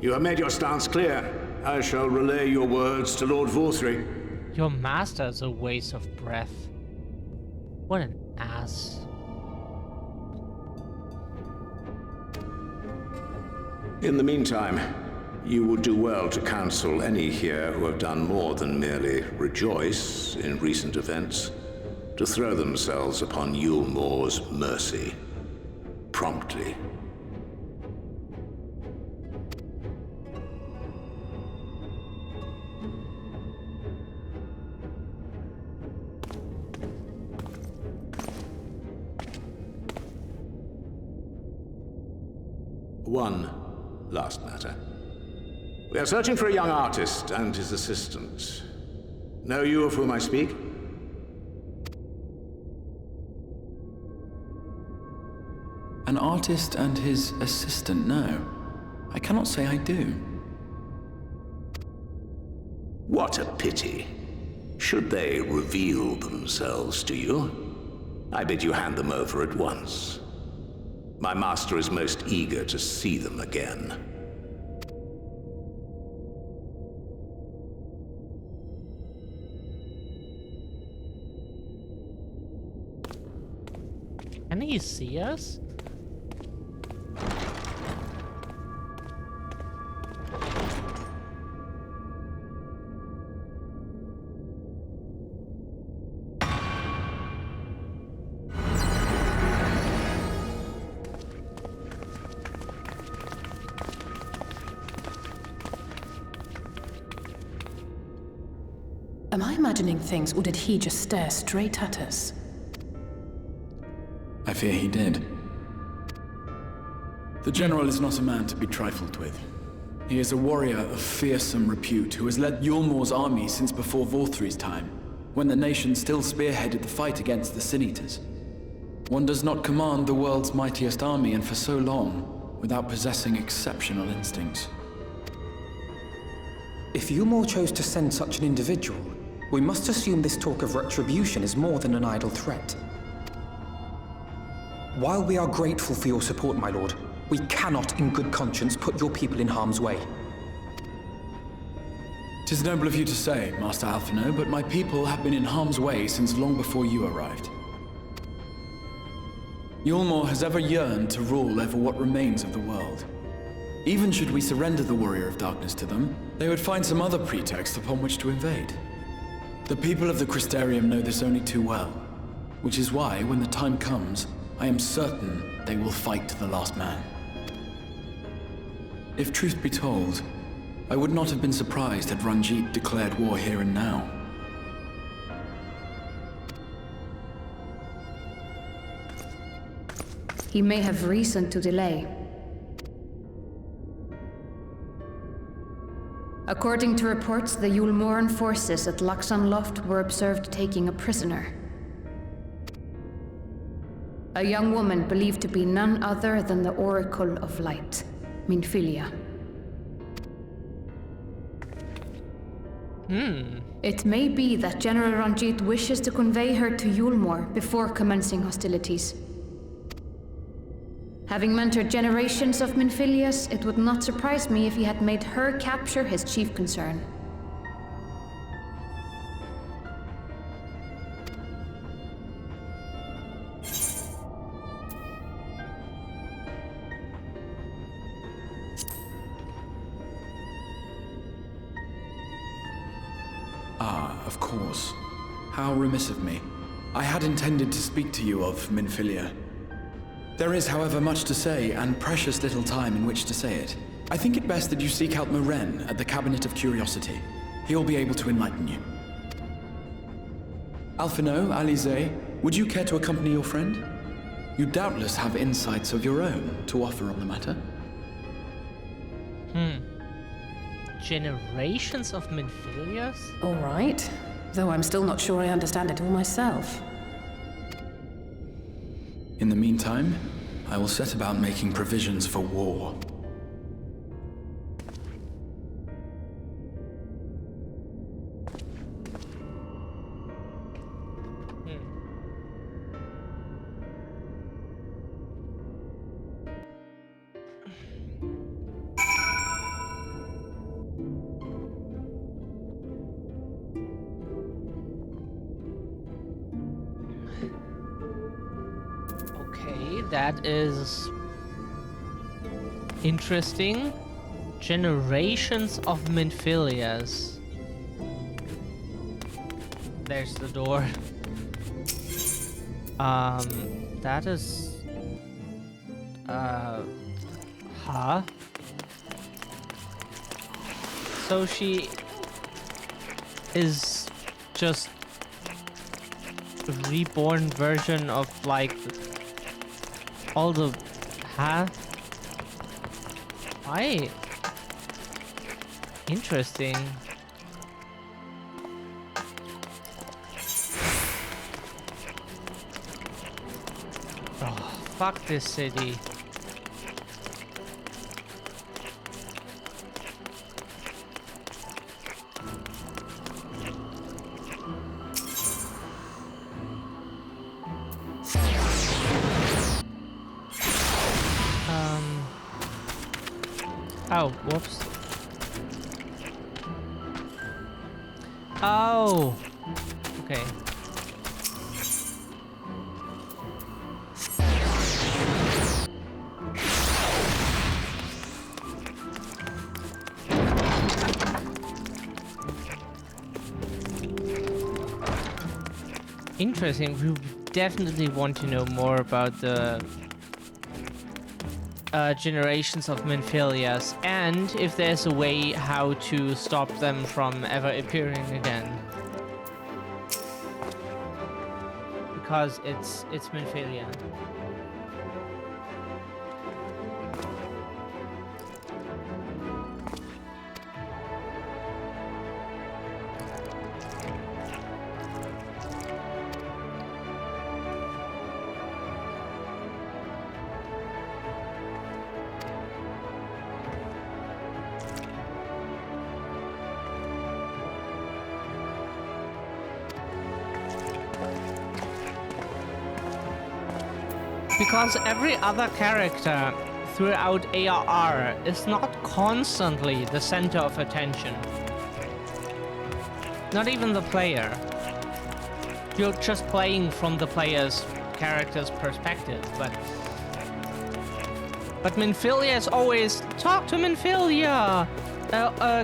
You have made your stance clear. I shall relay your words to Lord Vorthry. Your master is a waste of breath. What an ass. In the meantime, you would do well to counsel any here who have done more than merely rejoice in recent events, to throw themselves upon Yulmore's mercy, promptly. One last matter. We are searching for a young artist and his assistant. Know you of whom I speak? An artist and his assistant, no. I cannot say I do. What a pity. Should they reveal themselves to you, I bid you hand them over at once. My master is most eager to see them again. Can he see us? Am I imagining things, or did he just stare straight at us? I fear he did. The General is not a man to be trifled with. He is a warrior of fearsome repute who has led Yulmor's army since before Vorthri's time, when the nation still spearheaded the fight against the Sin-Eaters. One does not command the world's mightiest army, and for so long, without possessing exceptional instincts. If Yulmor chose to send such an individual, we must assume this talk of retribution is more than an idle threat. While we are grateful for your support, my lord, we cannot in good conscience put your people in harm's way. 'Tis noble of you to say, Master Alphino, but my people have been in harm's way since long before you arrived. Yulmor has ever yearned to rule over what remains of the world. Even should we surrender the Warrior of Darkness to them, they would find some other pretext upon which to invade. The people of the Crystarium know this only too well, which is why, when the time comes, I am certain they will fight to the last man. If truth be told, I would not have been surprised had Ranjit declared war here and now. He may have reason to delay. According to reports, the Yulmoran forces at Laxan Loft were observed taking a prisoner. A young woman believed to be none other than the Oracle of Light, Minfilia. It may be that General Ranjit wishes to convey her to Yulmor before commencing hostilities. Having mentored generations of Minfilias, it would not surprise me if he had made her capture his chief concern. Of course. How remiss of me. I had intended to speak to you of Minfilia. There is, however, much to say, and precious little time in which to say it. I think it best that you seek out Moren at the Cabinet of Curiosity. He'll be able to enlighten you. Alphino, Alize, would you care to accompany your friend? You doubtless have insights of your own to offer on the matter. Generations of Minfilias? All right, though I'm still not sure I understand it all myself. In the meantime, I will set about making provisions for war. That is interesting. Generations of Minfilias. There's the door. That is huh? So she is just a reborn version of like all the why? Interesting. Oh, fuck this city. Oh, whoops. Oh. Okay. Interesting. We definitely want to know more about the generations of Minphilias, and if there's a way how to stop them from ever appearing again. Because it's Minphilia. Because every other character throughout ARR is not constantly the center of attention. Not even the player. You're just playing from the player's character's perspective, but Minphilia is always, talk to Minphilia!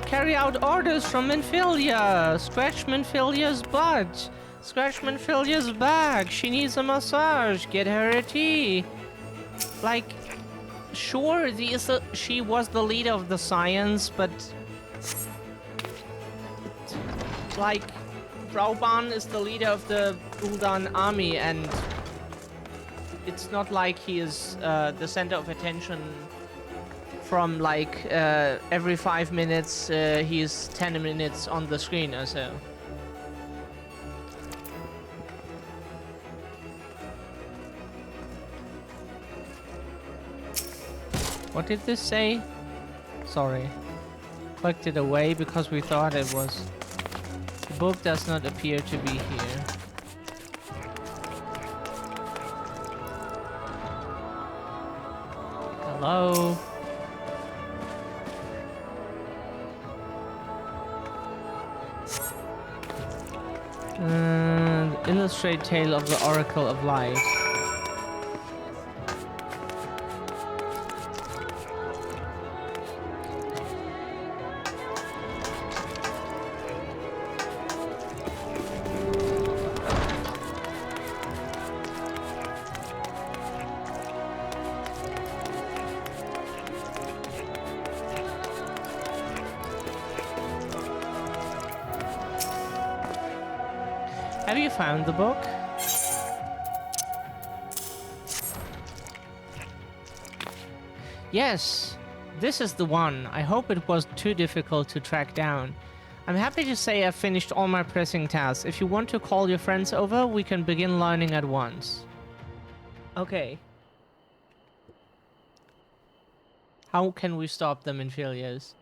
Carry out orders from Minphilia! Scratch Minphilia's butt! Scratch Minphilia's back! She needs a massage! Get her a tea! Like, sure, she was the leader of the science, but... like, Brauban is the leader of the Uldan army, and... it's not like he is the center of attention from, like, every 5 minutes, he's 10 minutes on the screen or so. What did this say? Sorry. Clicked it away because we thought it was... The book does not appear to be here. Hello? Illustrate Tale of the Oracle of Light. Have you found the book? Yes, this is the one. I hope it was too difficult to track down. I'm happy to say I've finished all my pressing tasks. If you want to call your friends over, we can begin learning at once. Okay. How can we stop them in failures?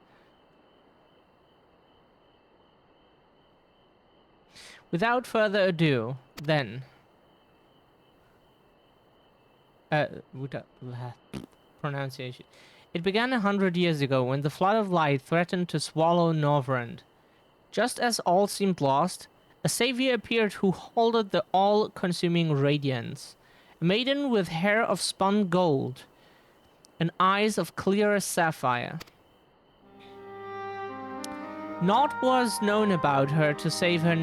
Without further ado, then... pronunciation. It began 100 years ago when the flood of light threatened to swallow Norvrend. Just as all seemed lost, a savior appeared who holded the all-consuming radiance. A maiden with hair of spun gold and eyes of clearest sapphire. Naught was known about her to save that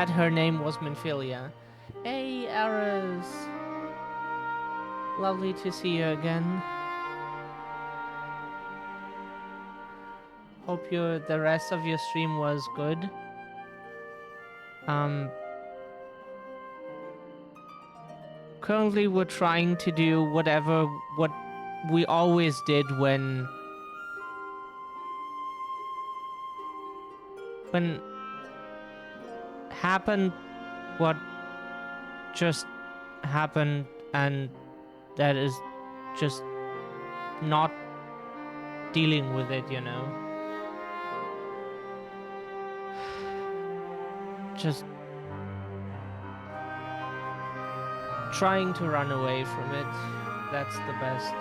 her name was Minphilia. Hey, Ares. Lovely to see you again. Hope the rest of your stream was good. Currently we're trying to do what we always did when happened what just happened, and that is just not dealing with it, you know. Just trying to run away from it. That's the best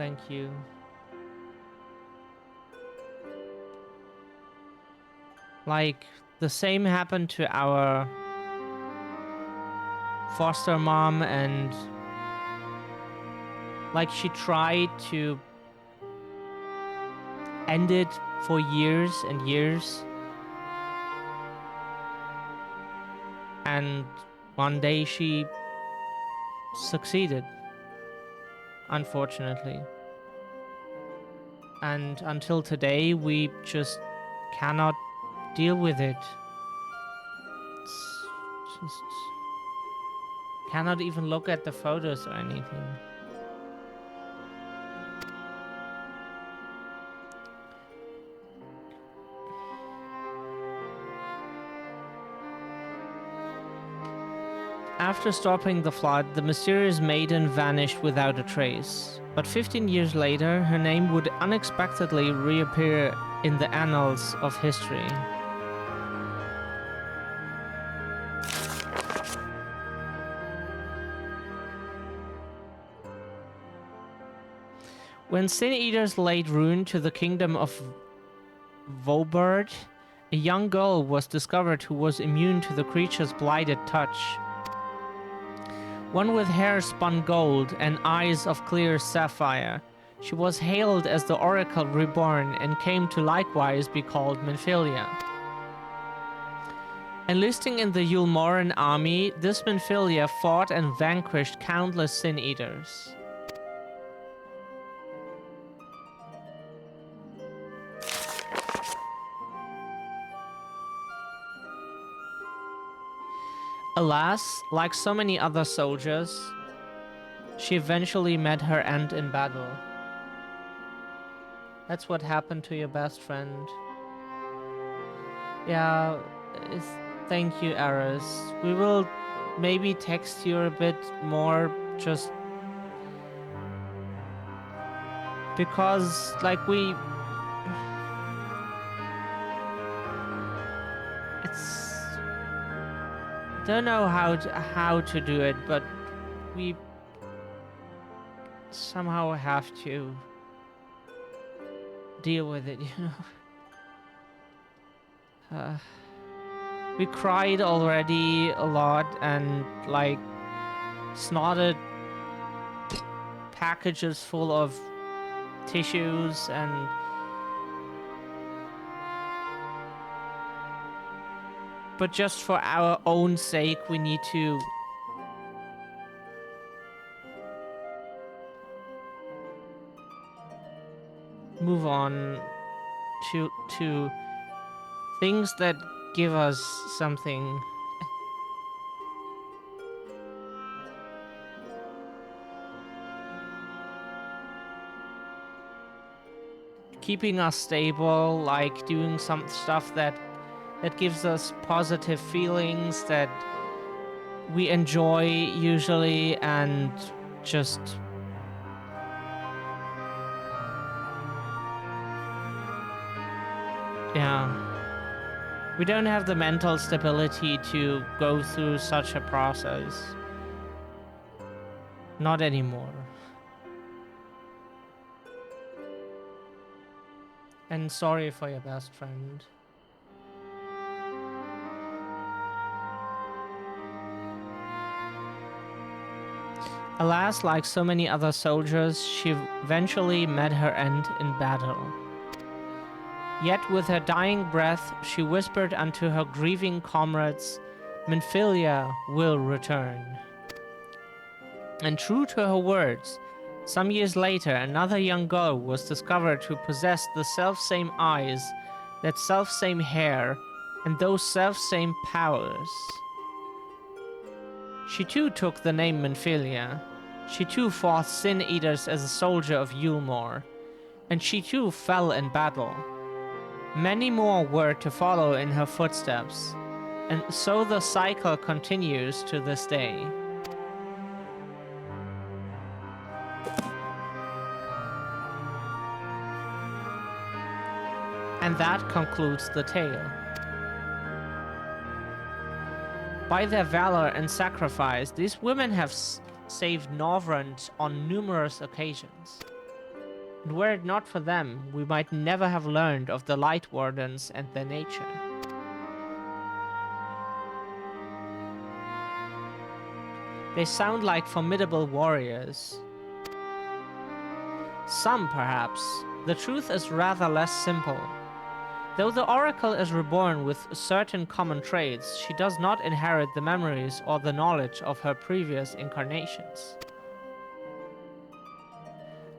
thank you. Like, the same happened to our foster mom, and like she tried to end it for years and years. And one day she succeeded, unfortunately. And until today, we just cannot deal with it. It's just cannot even look at the photos or anything. After stopping the flood, the mysterious maiden vanished without a trace. But 15 years later, her name would unexpectedly reappear in the annals of history. When Sin Eaters laid ruin to the kingdom of VoD, a young girl was discovered who was immune to the creature's blighted touch. One with hair spun gold and eyes of clear sapphire. She was hailed as the Oracle Reborn and came to likewise be called Minfilia. Enlisting in the Yulmoran army, this Minfilia fought and vanquished countless Sin Eaters. Alas, like so many other soldiers, she eventually met her end in battle. That's what happened to your best friend. Yeah, thank you, Aris. We will maybe text you a bit more, just because, like, it's... don't know how to do it, but we somehow have to deal with it, you know. We cried already a lot and like snotted packages full of tissues, and but just for our own sake, we need to move on to things that give us something. Keeping us stable, like doing some stuff that gives us positive feelings that we enjoy usually, and just yeah. We don't have the mental stability to go through such a process. Not anymore. And sorry for your best friend. Alas, like so many other soldiers, she eventually met her end in battle. Yet with her dying breath, she whispered unto her grieving comrades, Minfilia will return. And true to her words, some years later, another young girl was discovered who possessed the self-same eyes, that self-same hair, and those self-same powers. She too took the name Minfilia. She too fought Sin Eaters as a soldier of Yulmore, and she too fell in battle. Many more were to follow in her footsteps, and so the cycle continues to this day. And that concludes the tale. By their valor and sacrifice, these women have saved Norvrand on numerous occasions. And were it not for them, we might never have learned of the Light Wardens and their nature. They sound like formidable warriors. Some, perhaps. The truth is rather less simple. Though the Oracle is reborn with certain common traits, she does not inherit the memories or the knowledge of her previous incarnations.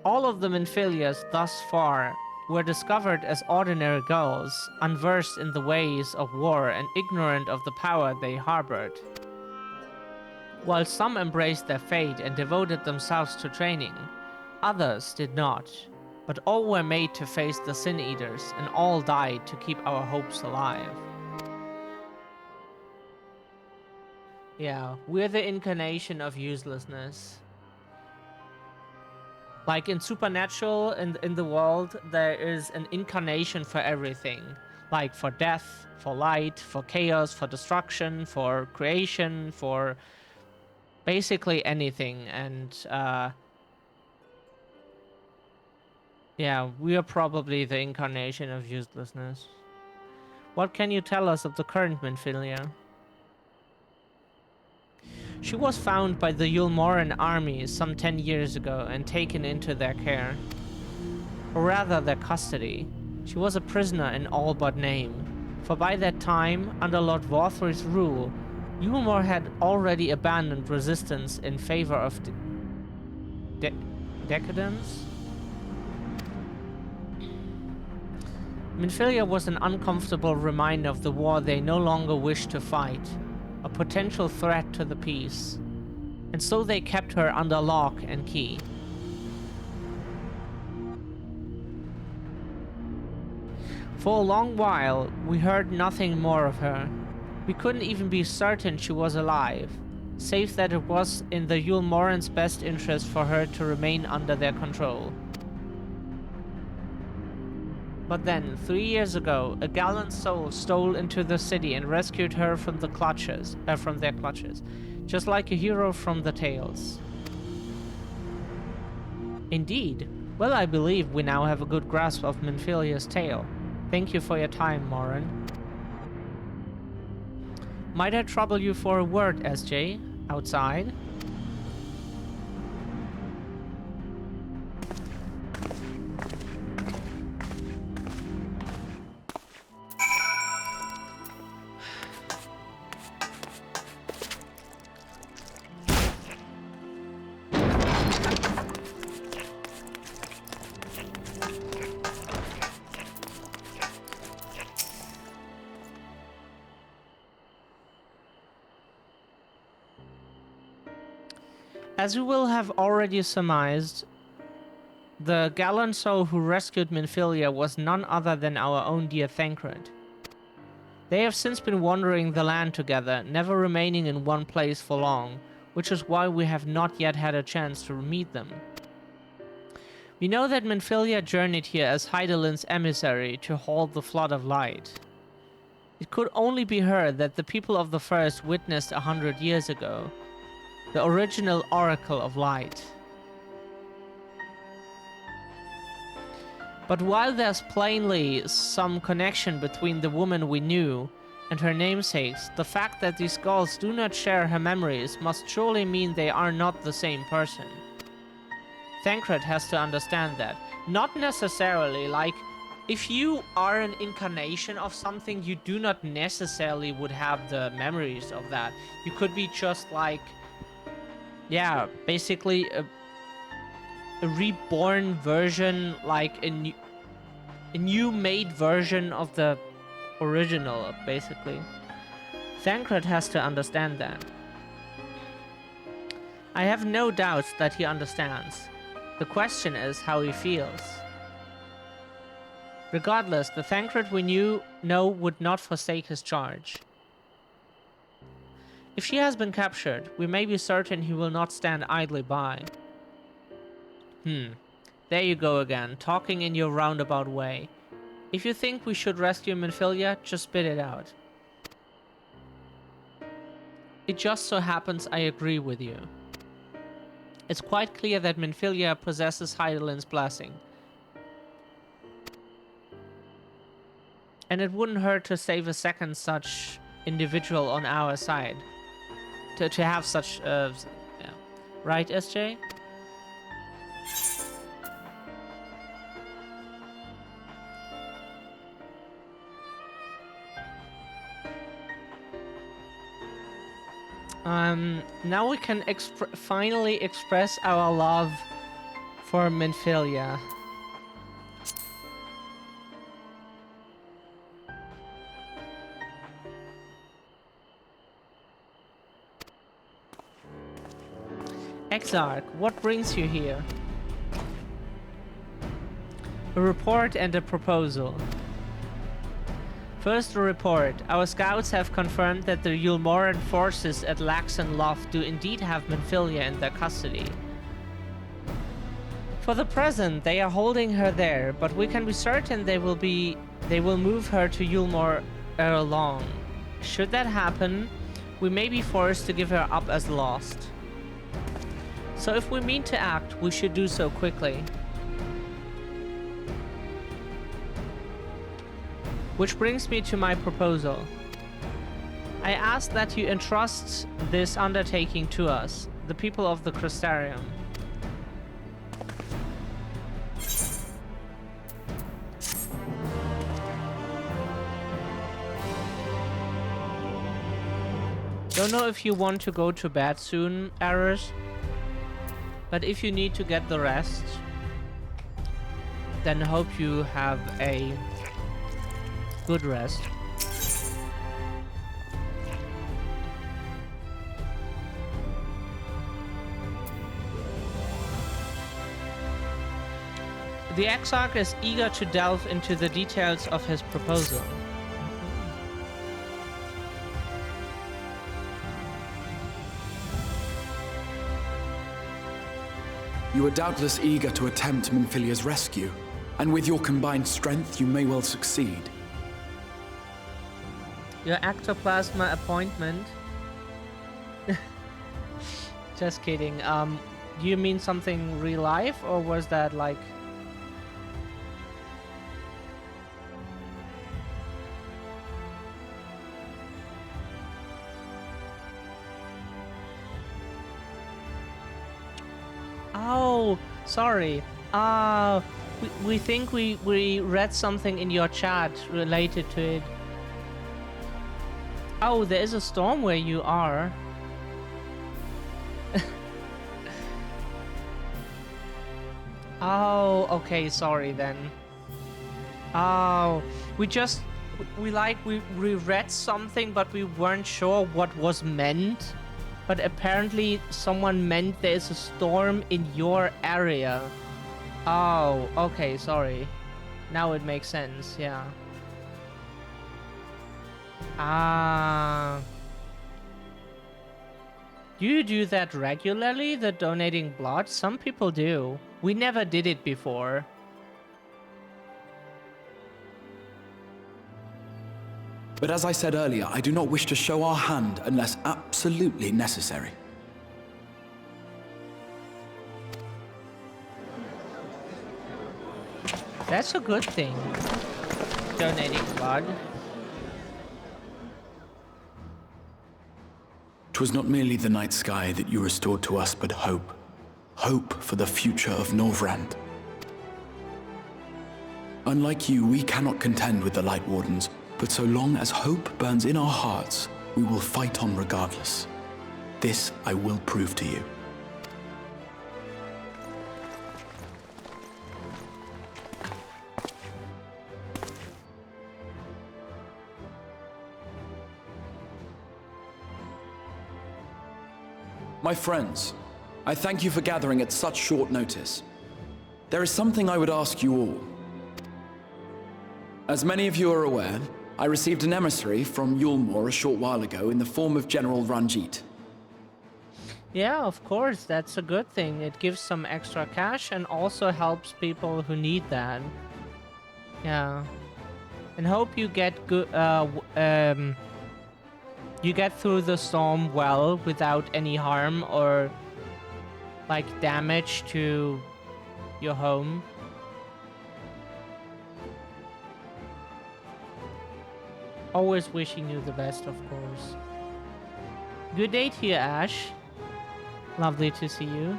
All of the Minfilias thus far were discovered as ordinary girls, unversed in the ways of war and ignorant of the power they harbored. While some embraced their fate and devoted themselves to training, others did not, but all were made to face the Sin Eaters, and all died to keep our hopes alive. Yeah, we're the incarnation of uselessness. Like in Supernatural, in the world, there is an incarnation for everything. Like for death, for light, for chaos, for destruction, for creation, for basically anything. And yeah, we are probably the incarnation of uselessness. What can you tell us of the current Minfilia? She was found by the Yulmoran army some 10 years ago and taken into their care. Or rather, their custody. She was a prisoner in all but name, for by that time, under Lord Vorthry's rule, Yulmor had already abandoned resistance in favor of decadence? Minfilia was an uncomfortable reminder of the war they no longer wished to fight, a potential threat to the peace, and so they kept her under lock and key. For a long while, we heard nothing more of her. We couldn't even be certain she was alive, save that it was in the Yulmorans' best interest for her to remain under their control. But then, 3 years ago, a gallant soul stole into the city and rescued her from their clutches, just like a hero from the tales. Indeed. Well, I believe we now have a good grasp of Minfilia's tale. Thank you for your time, Morin. Might I trouble you for a word, SJ? Outside? As you will have already surmised, the gallant soul who rescued Minfilia was none other than our own dear Thancred. They have since been wandering the land together, never remaining in one place for long, which is why we have not yet had a chance to meet them. We know that Minfilia journeyed here as Hydalin's emissary to halt the flood of light. It could only be her that the people of the First witnessed 100 years ago, the original Oracle of Light. But while there's plainly some connection between the woman we knew and her namesakes, the fact that these skulls do not share her memories must surely mean they are not the same person. Thancred has to understand that. Not necessarily, like, if you are an incarnation of something, you do not necessarily would have the memories of that. You could be just like, yeah, basically a reborn version, like a new made version of the original, basically. Thancred has to understand that. I have no doubts that he understands. The question is how he feels. Regardless, the Thancred we know would not forsake his charge. If she has been captured, we may be certain he will not stand idly by. There you go again, talking in your roundabout way. If you think we should rescue Minfilia, just spit it out. It just so happens I agree with you. It's quite clear that Minfilia possesses Hydalin's blessing, And it wouldn't hurt to save a second such individual on our side. To have such, yeah. Right, SJ? Now we can finally express our love for Minfilia. Exarch, what brings you here? A report and a proposal. First, a report. Our scouts have confirmed that the Yulmoran forces at Laxon Loft do indeed have Minfilia in their custody. For the present, they are holding her there, but we can be certain they will move her to Yulmor ere long. Should that happen, we may be forced to give her up as lost. So if we mean to act, we should do so quickly. Which brings me to my proposal. I ask that you entrust this undertaking to us, the people of the Crystarium. Don't know if you want to go to bed soon, Errors, but if you need to get the rest, then hope you have a good rest. The Exarch is eager to delve into the details of his proposal. You are doubtless eager to attempt Minfilia's rescue, and with your combined strength, you may well succeed. Your ectoplasma appointment? Just kidding. Do you mean something real life, or was that like... Oh, sorry. We think we read something in your chat related to it. Oh, there is a storm where you are. Oh, okay, sorry then. Oh, we read something, but we weren't sure what was meant. But apparently someone meant there's a storm in your area. Oh, okay, sorry. Now it makes sense, yeah. Ah. Do you do that regularly, the donating blood? Some people do. We never did it before. But as I said earlier, I do not wish to show our hand unless absolutely necessary. That's a good thing. Donating blood. 'Twas not merely the night sky that you restored to us, but hope. Hope for the future of Norvrand. Unlike you, we cannot contend with the Light Wardens, but so long as hope burns in our hearts, we will fight on regardless. This I will prove to you. My friends, I thank you for gathering at such short notice. There is something I would ask you all. As many of you are aware, I received an emissary from Yulmor a short while ago in the form of General Ranjit. Yeah, of course, that's a good thing. It gives some extra cash and also helps people who need that. Yeah. And hope you get good, you get through the storm well without any harm or like damage to your home. Always wishing you the best, of course. Good day to you, Ash. Lovely to see you.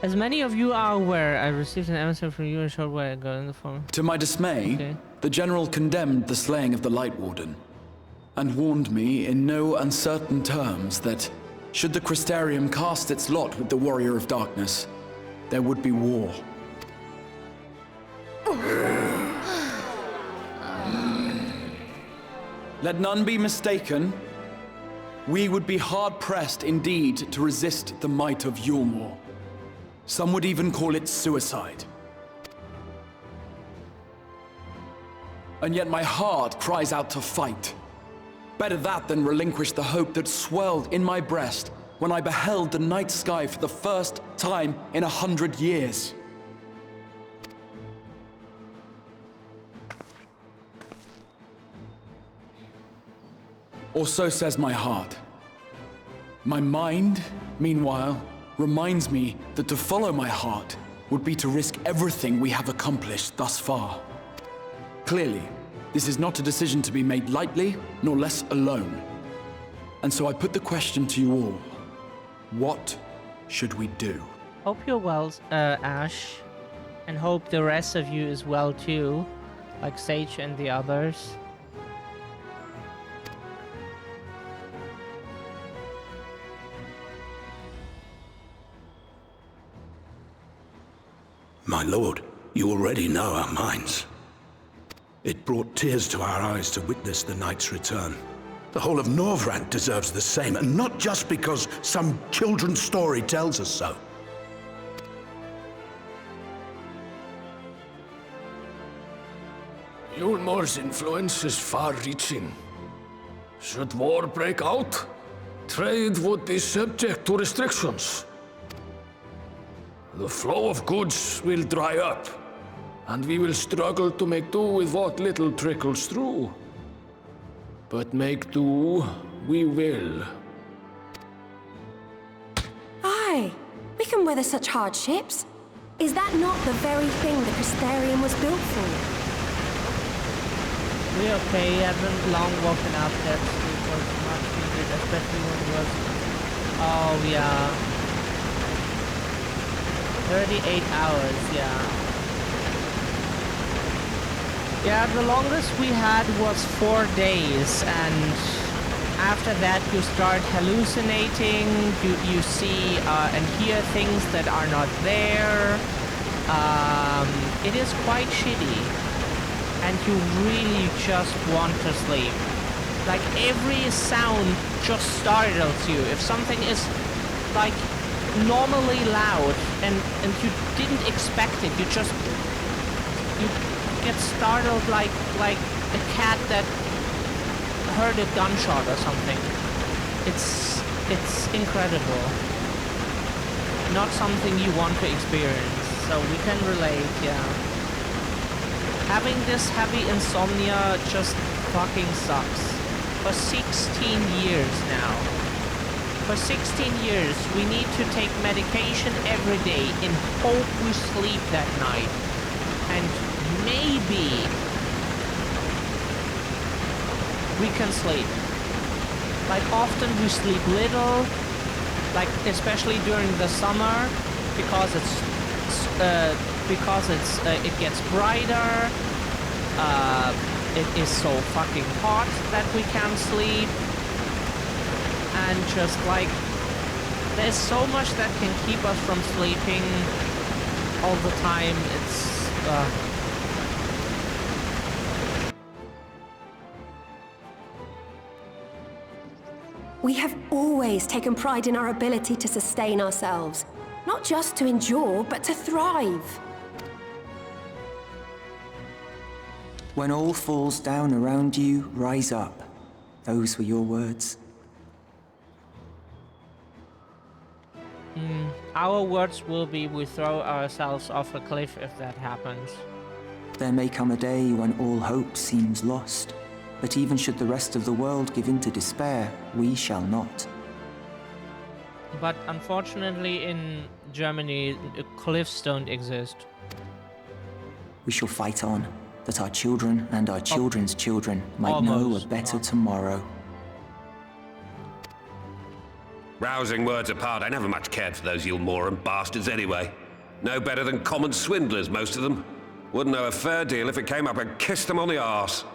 As many of you are aware, I received an emissary from you a short while ago in the form. To my dismay, the general condemned the slaying of the Light Warden, and warned me in no uncertain terms that, should the Crystarium cast its lot with the Warrior of Darkness, there would be war. Let none be mistaken. We would be hard-pressed indeed to resist the might of Yulmore. Some would even call it suicide. And yet my heart cries out to fight. Better that than relinquish the hope that swelled in my breast when I beheld the night sky for the first time in 100 years. Or so says my heart. My mind, meanwhile, reminds me that to follow my heart would be to risk everything we have accomplished thus far. Clearly, this is not a decision to be made lightly, nor less alone. And so I put the question to you all. What should we do? Hope you're well, Ash. And hope the rest of you is well too. Like Sage and the others. My lord, you already know our minds. It brought tears to our eyes to witness the knight's return. The whole of Norvrant deserves the same, and not just because some children's story tells us so. Yulmore's influence is far-reaching. Should war break out, trade would be subject to restrictions. The flow of goods will dry up, and we will struggle to make do with what little trickles through. But make do, we will. Aye, we can weather such hardships. Is that not the very thing the Crystarium was built for? We're okay. I've been long walking up that street was much needed, especially when it was... Oh, yeah. 38 hours, yeah. Yeah, the longest we had was 4 days, and after that you start hallucinating, you see and hear things that are not there. It is quite shitty, and you really just want to sleep. Like, every sound just startles you. If something is, like, normally loud and you didn't expect it, you get startled like a cat that heard a gunshot or something. It's incredible. Not something you want to experience, so we can relate, yeah. Having this heavy insomnia just fucking sucks. For 16 years now. For 16 years, we need to take medication every day in hope we sleep that night. And maybe we can sleep. Like, often we sleep little, like especially during the summer, because it gets brighter. It is so fucking hot that we can't sleep. And just like, there's so much that can keep us from sleeping all the time. It's We have always taken pride in our ability to sustain ourselves. Not just to endure, but to thrive. When all falls down around you, rise up. Those were your words. Our words will be we throw ourselves off a cliff if that happens. There may come a day when all hope seems lost, but even should the rest of the world give in to despair, we shall not. But unfortunately in Germany, cliffs don't exist. We shall fight on, that our children and our children's children might know a Almost. better tomorrow. Rousing words apart, I never much cared for those Yulmoran bastards anyway. No better than common swindlers, most of them. Wouldn't know a fair deal if it came up and kissed them on the arse.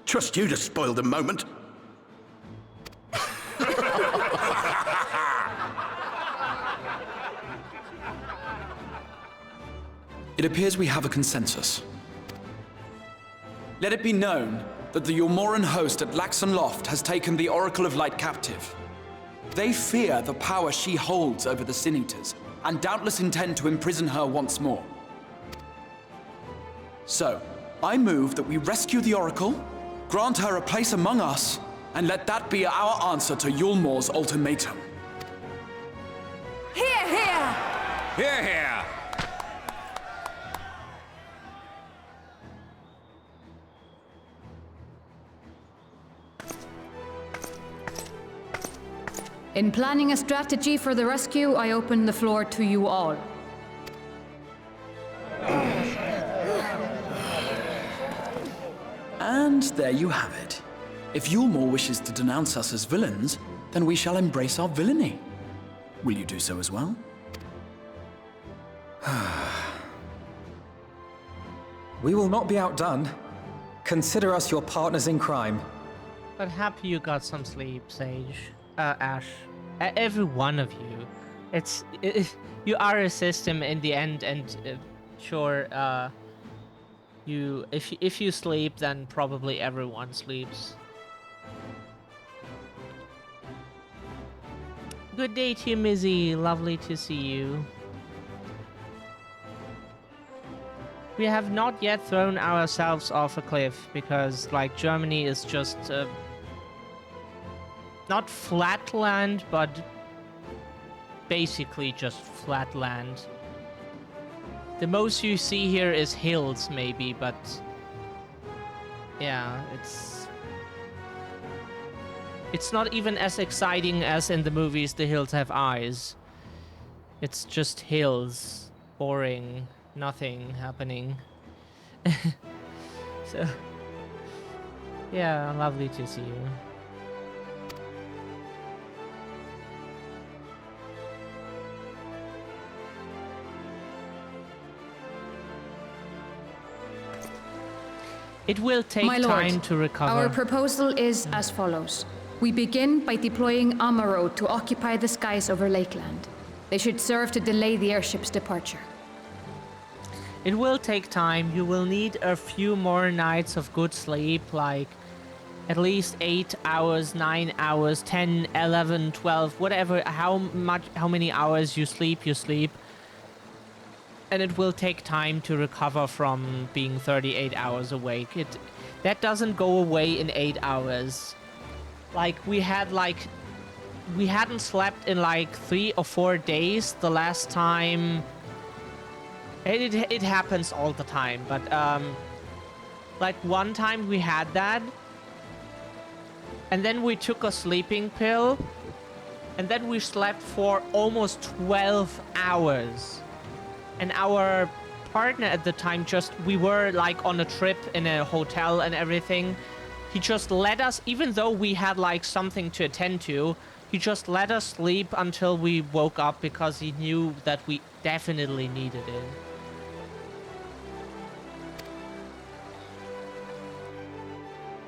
Trust you to spoil the moment. It appears we have a consensus. Let it be known that the Yulmoran host at Laxon Loft has taken the Oracle of Light captive. They fear the power she holds over the Sin Eaters, and doubtless intend to imprison her once more. So, I move that we rescue the Oracle, grant her a place among us, and let that be our answer to Yulmor's ultimatum. Hear, hear! Hear, hear! In planning a strategy for the rescue, I open the floor to you all. And there you have it. If Yulmor wishes to denounce us as villains, then we shall embrace our villainy. Will you do so as well? We will not be outdone. Consider us your partners in crime. But happy you got some sleep, Sage. Ash. Every one of you. You are a system in the end, and sure, if you sleep, then probably everyone sleeps. Good day to you, Mizzy. Lovely to see you. We have not yet thrown ourselves off a cliff because, like, Germany is just not flat land, but basically just flat land. The most you see here is hills, maybe, but yeah, it's not even as exciting as in the movies The Hills Have Eyes. It's just hills, boring, nothing happening. So, yeah, lovely to see you. It will take My lord, time to recover. Our proposal is as follows. We begin by deploying Amaro to occupy the skies over Lakeland. They should serve to delay the airship's departure. It will take time. You will need a few more nights of good sleep, like at least 8 hours, 9 hours, 10, 11, 12, whatever, how many hours you sleep. And it will take time to recover from being 38 hours awake. That doesn't go away in 8 hours. Like, we hadn't slept in like 3 or 4 days the last time. It happens all the time, but like one time we had that, and then we took a sleeping pill, and then we slept for almost 12 hours. And our partner at the time, we were like on a trip in a hotel and everything. He just let us, even though we had like something to attend to, he just let us sleep until we woke up because he knew that we definitely needed it.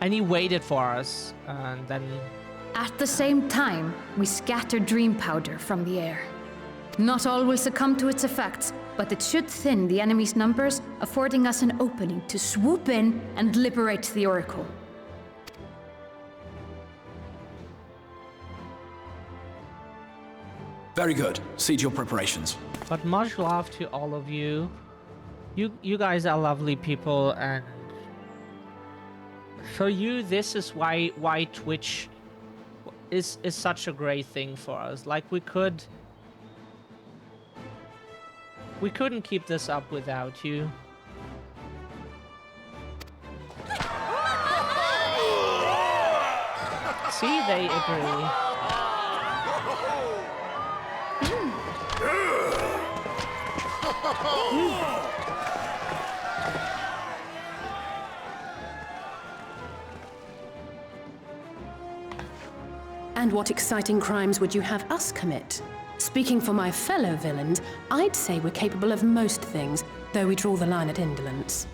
And he waited for us, and then... At the same time, we scatter dream powder from the air. Not all will succumb to its effects, but it should thin the enemy's numbers, affording us an opening to swoop in and liberate the Oracle. Very good. See to your preparations. But much love to all of you. You guys are lovely people, and for you, this is why Twitch is such a great thing for us. Like, we couldn't keep this up without you. See, they agree. And what exciting crimes would you have us commit? Speaking for my fellow villains, I'd say we're capable of most things, though we draw the line at indolence.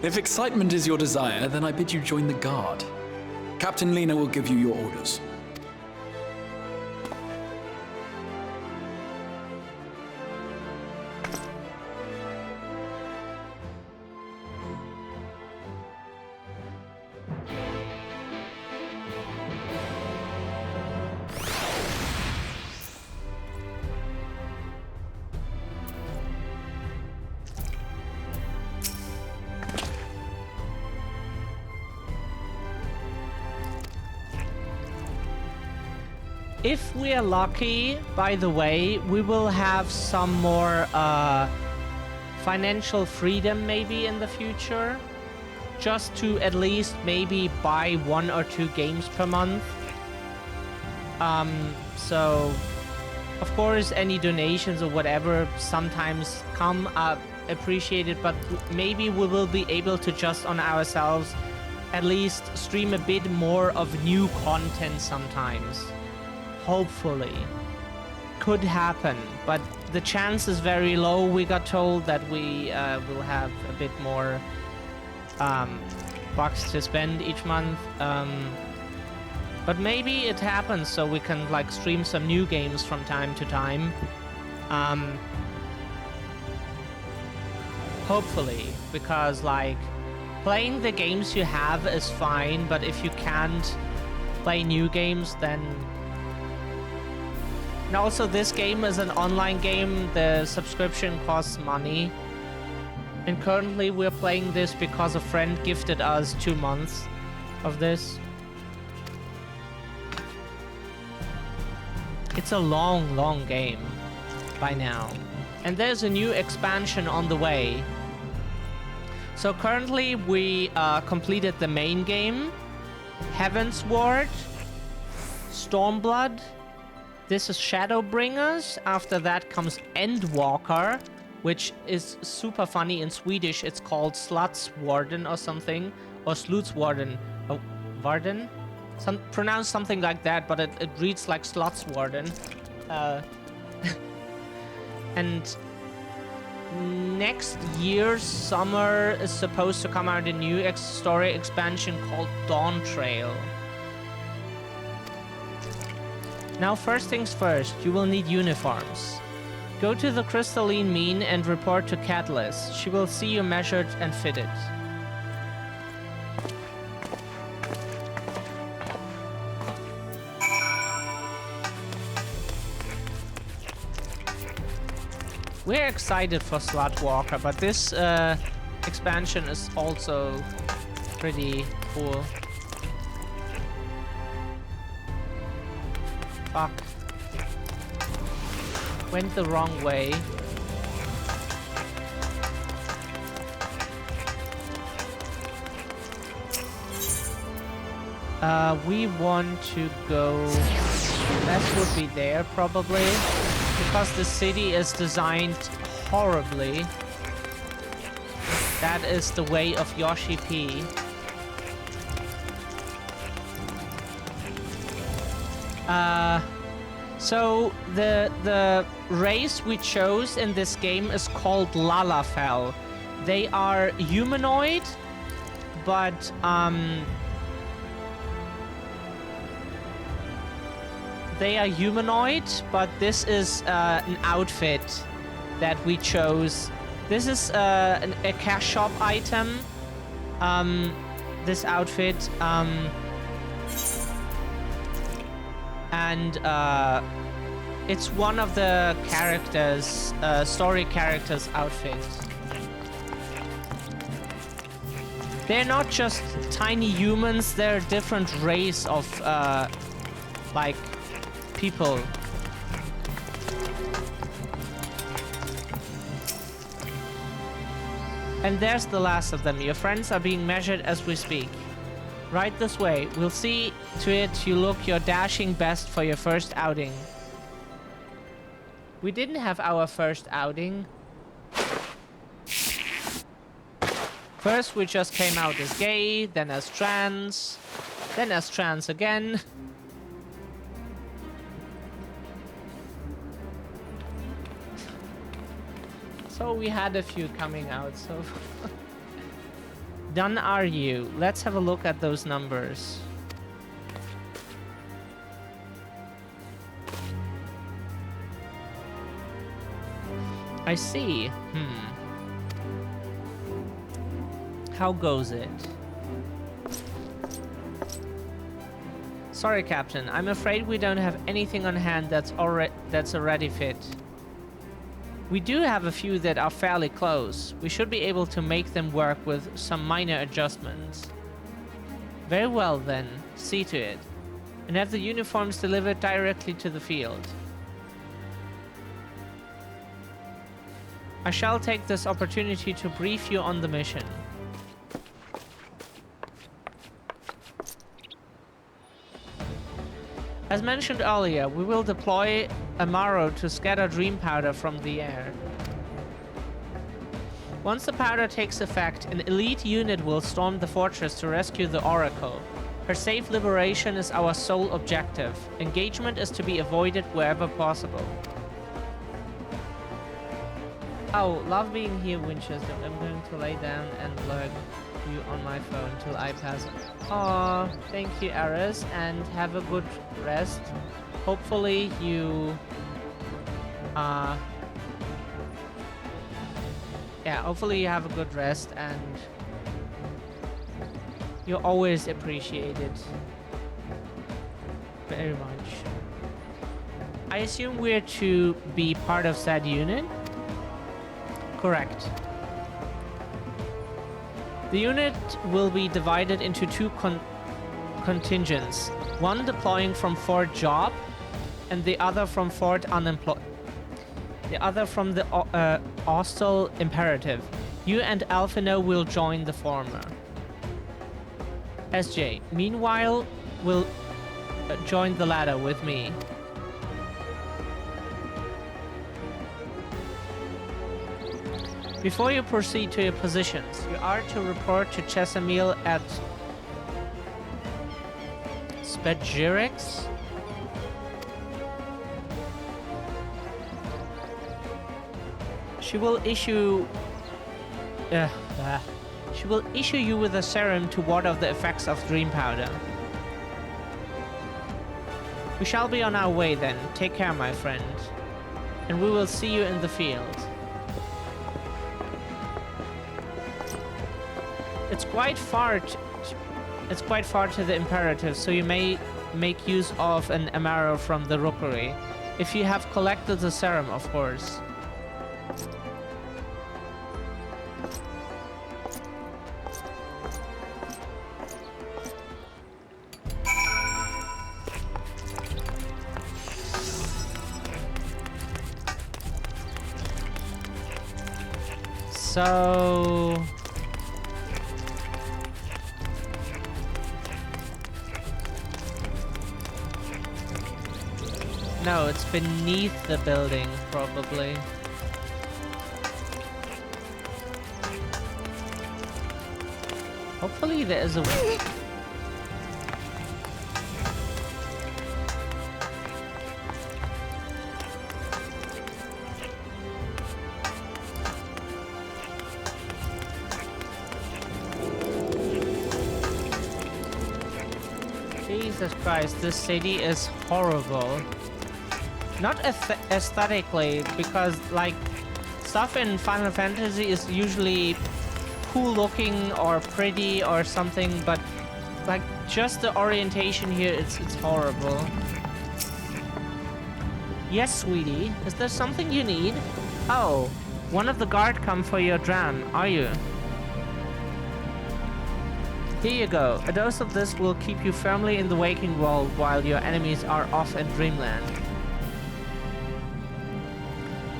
If excitement is your desire, then I bid you join the guard. Captain Lena will give you your orders. If we are lucky, by the way, we will have some more financial freedom maybe in the future. Just to at least maybe buy 1 or 2 games per month. So, of course, any donations or whatever sometimes come up appreciated, but maybe we will be able to just on ourselves at least stream a bit more of new content sometimes. Hopefully. Could happen, but the chance is very low. We got told that we will have a bit more bucks to spend each month. But maybe it happens so we can like stream some new games from time to time. Hopefully, because like playing the games you have is fine, but if you can't play new games, then... And also this game is an online game, the subscription costs money. And currently we're playing this because a friend gifted us 2 months of this. It's a long, long game by now. And there's a new expansion on the way. So currently we completed the main game, Heaven's Ward, Stormblood. This is Shadowbringers. After that comes Endwalker, which is super funny in Swedish. It's called Slutswarden or something, or Slutswarden. Oh, Varden? Pronounced something like that, but it reads like Slutswarden. And next year's summer is supposed to come out a new story expansion called Dawn Trail. Now, first things first, you will need uniforms. Go to the Crystalline Mine and report to Catalyst. She will see you measured and fitted. We're excited for Slutwalker, but this expansion is also pretty cool. Fuck. Went the wrong way. We want to go... That would be there, probably. Because the city is designed horribly. That is the way of Yoshi P. So the race we chose in this game is called Lalafell. They are humanoid, but this is an outfit that we chose. This is a cash shop item. This outfit. And it's one of the characters, story characters' outfits. They're not just tiny humans, they're a different race of, like, people. And there's the last of them. Your friends are being measured as we speak. Right this way. We'll see to it you look your dashing best for your first outing. We didn't have our first outing. First, we just came out as gay, then as trans again. So we had a few coming out, so... Done are you? Let's have a look at those numbers. I see. How goes it? Sorry, Captain. I'm afraid we don't have anything on hand that's already fit. We do have a few that are fairly close. We should be able to make them work with some minor adjustments. Very well then, see to it. And have the uniforms delivered directly to the field. I shall take this opportunity to brief you on the mission. As mentioned earlier, we will deploy Amaro to scatter dream powder from the air. Once the powder takes effect, an elite unit will storm the fortress to rescue the Oracle. Her safe liberation is our sole objective. Engagement is to be avoided wherever possible. Oh, love being here, Winchester. I'm going to lay down and lurk you on my phone till I pass. Aw, thank you, Aris, and have a good rest. Hopefully you... yeah, hopefully you have a good rest, and you're always appreciated. Very much. I assume we're to be part of said unit? Correct. The unit will be divided into two contingents. One deploying from Fort Job, and the other from Fort Unemployed. The other from the Hostile Imperative. You and Alphino will join the former. SJ, meanwhile, will join the latter with me. Before you proceed to your positions, you are to report to Chesamil at Spedjirix. She will issue you with a serum to ward off the effects of dream powder. We shall be on our way then. Take care, my friend. And we will see you in the field. It's quite far to the Imperative, so you may make use of an Amaro from the Rookery. If you have collected the serum, of course. So... no, it's beneath the building, probably. Hopefully there is a way. Jesus Christ, this city is horrible. Not aesthetically, because like stuff in Final Fantasy is usually cool looking or pretty or something, but like just the orientation here, it's horrible. Yes, sweetie. Is there something you need? Oh, one of the guard come for your dram, are you? Here you go. A dose of this will keep you firmly in the waking world while your enemies are off in Dreamland.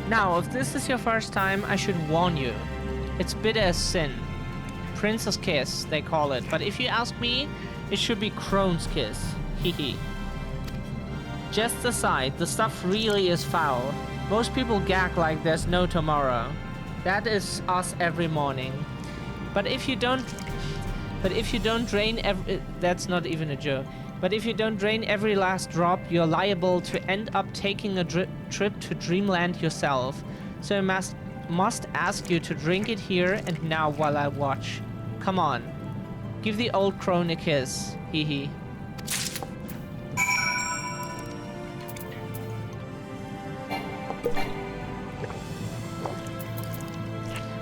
Now, if this is your first time, I should warn you. It's bitter as sin. Prince's Kiss, they call it. But if you ask me, it should be Crone's Kiss. Hehe. Just aside, the stuff really is foul. Most people gag like there's no tomorrow. That is us every morning. But if you don't drain every... That's not even a joke. But if you don't drain every last drop, you're liable to end up taking a trip to Dreamland yourself. So I must ask you to drink it here and now while I watch. Come on. Give the old crone a kiss. Hee hee.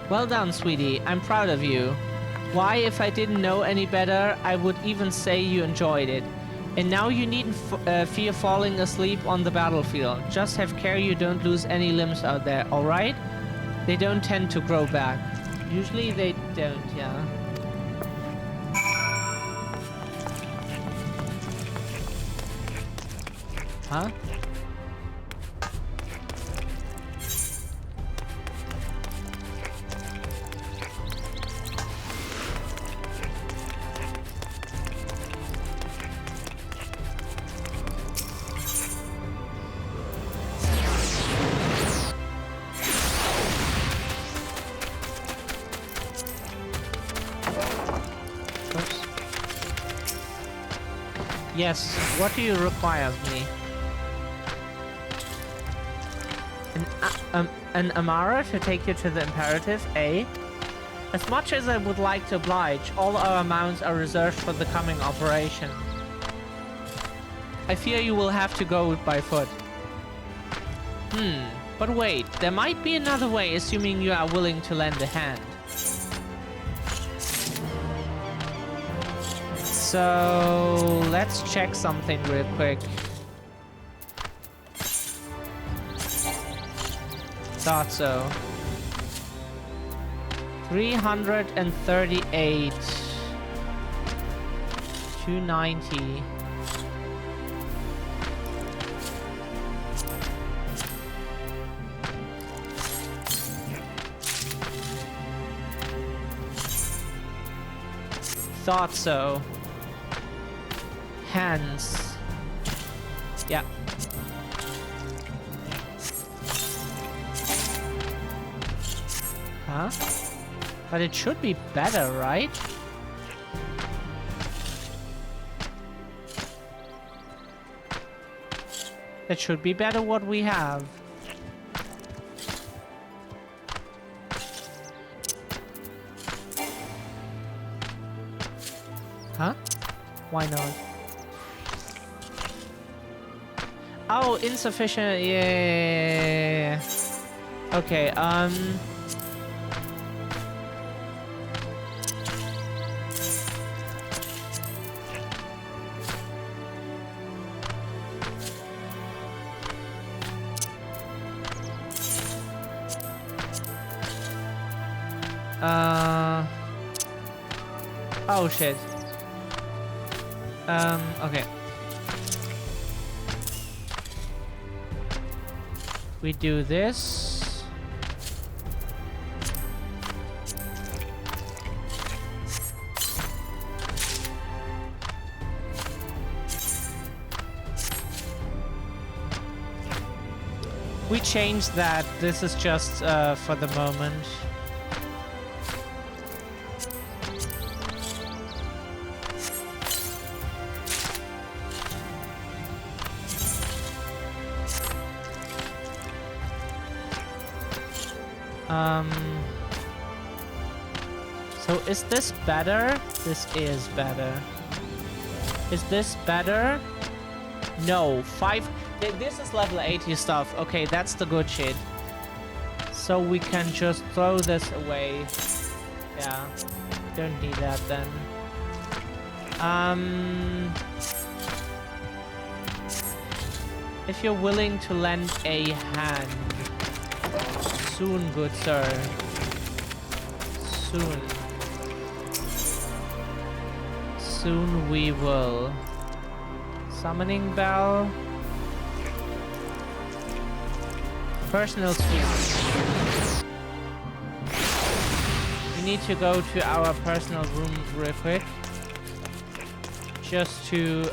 Well done, sweetie. I'm proud of you. Why, if I didn't know any better, I would even say you enjoyed it. And now you needn't fear falling asleep on the battlefield. Just have care you don't lose any limbs out there, alright? They don't tend to grow back. Usually they don't, yeah. Huh? Yes, what do you require of me? An Amara to take you to the Imperative, eh? As much as I would like to oblige, all our mounts are reserved for the coming operation. I fear you will have to go by foot. But wait, there might be another way, assuming you are willing to lend a hand. So, let's check something real quick. Thought so. 338. 290. Thought so. Hands. Yeah. Huh? But it should be better, right? It should be better what we have. Huh? Why not? Oh, insufficient. Yeah. Okay, oh shit. Okay. We do this. We changed that. This is just for the moment. So is this better? This is better. Is this better? No, 5. This is level 80 stuff. Okay, that's the good shit. So we can just throw this away. Yeah, don't need that then. If you're willing to lend a hand. Soon, good sir. Soon. Soon we will. Summoning bell. Personal suite. We need to go to our personal room real quick. Just to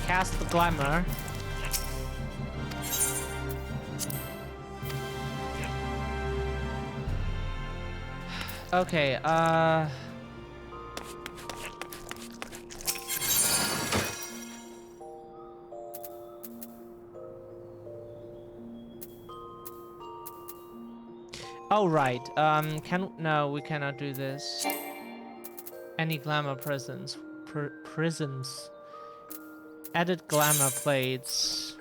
cast the glamour. Okay, oh, right. No, we cannot do this. Any glamour prisons. Prisons. Added glamour plates.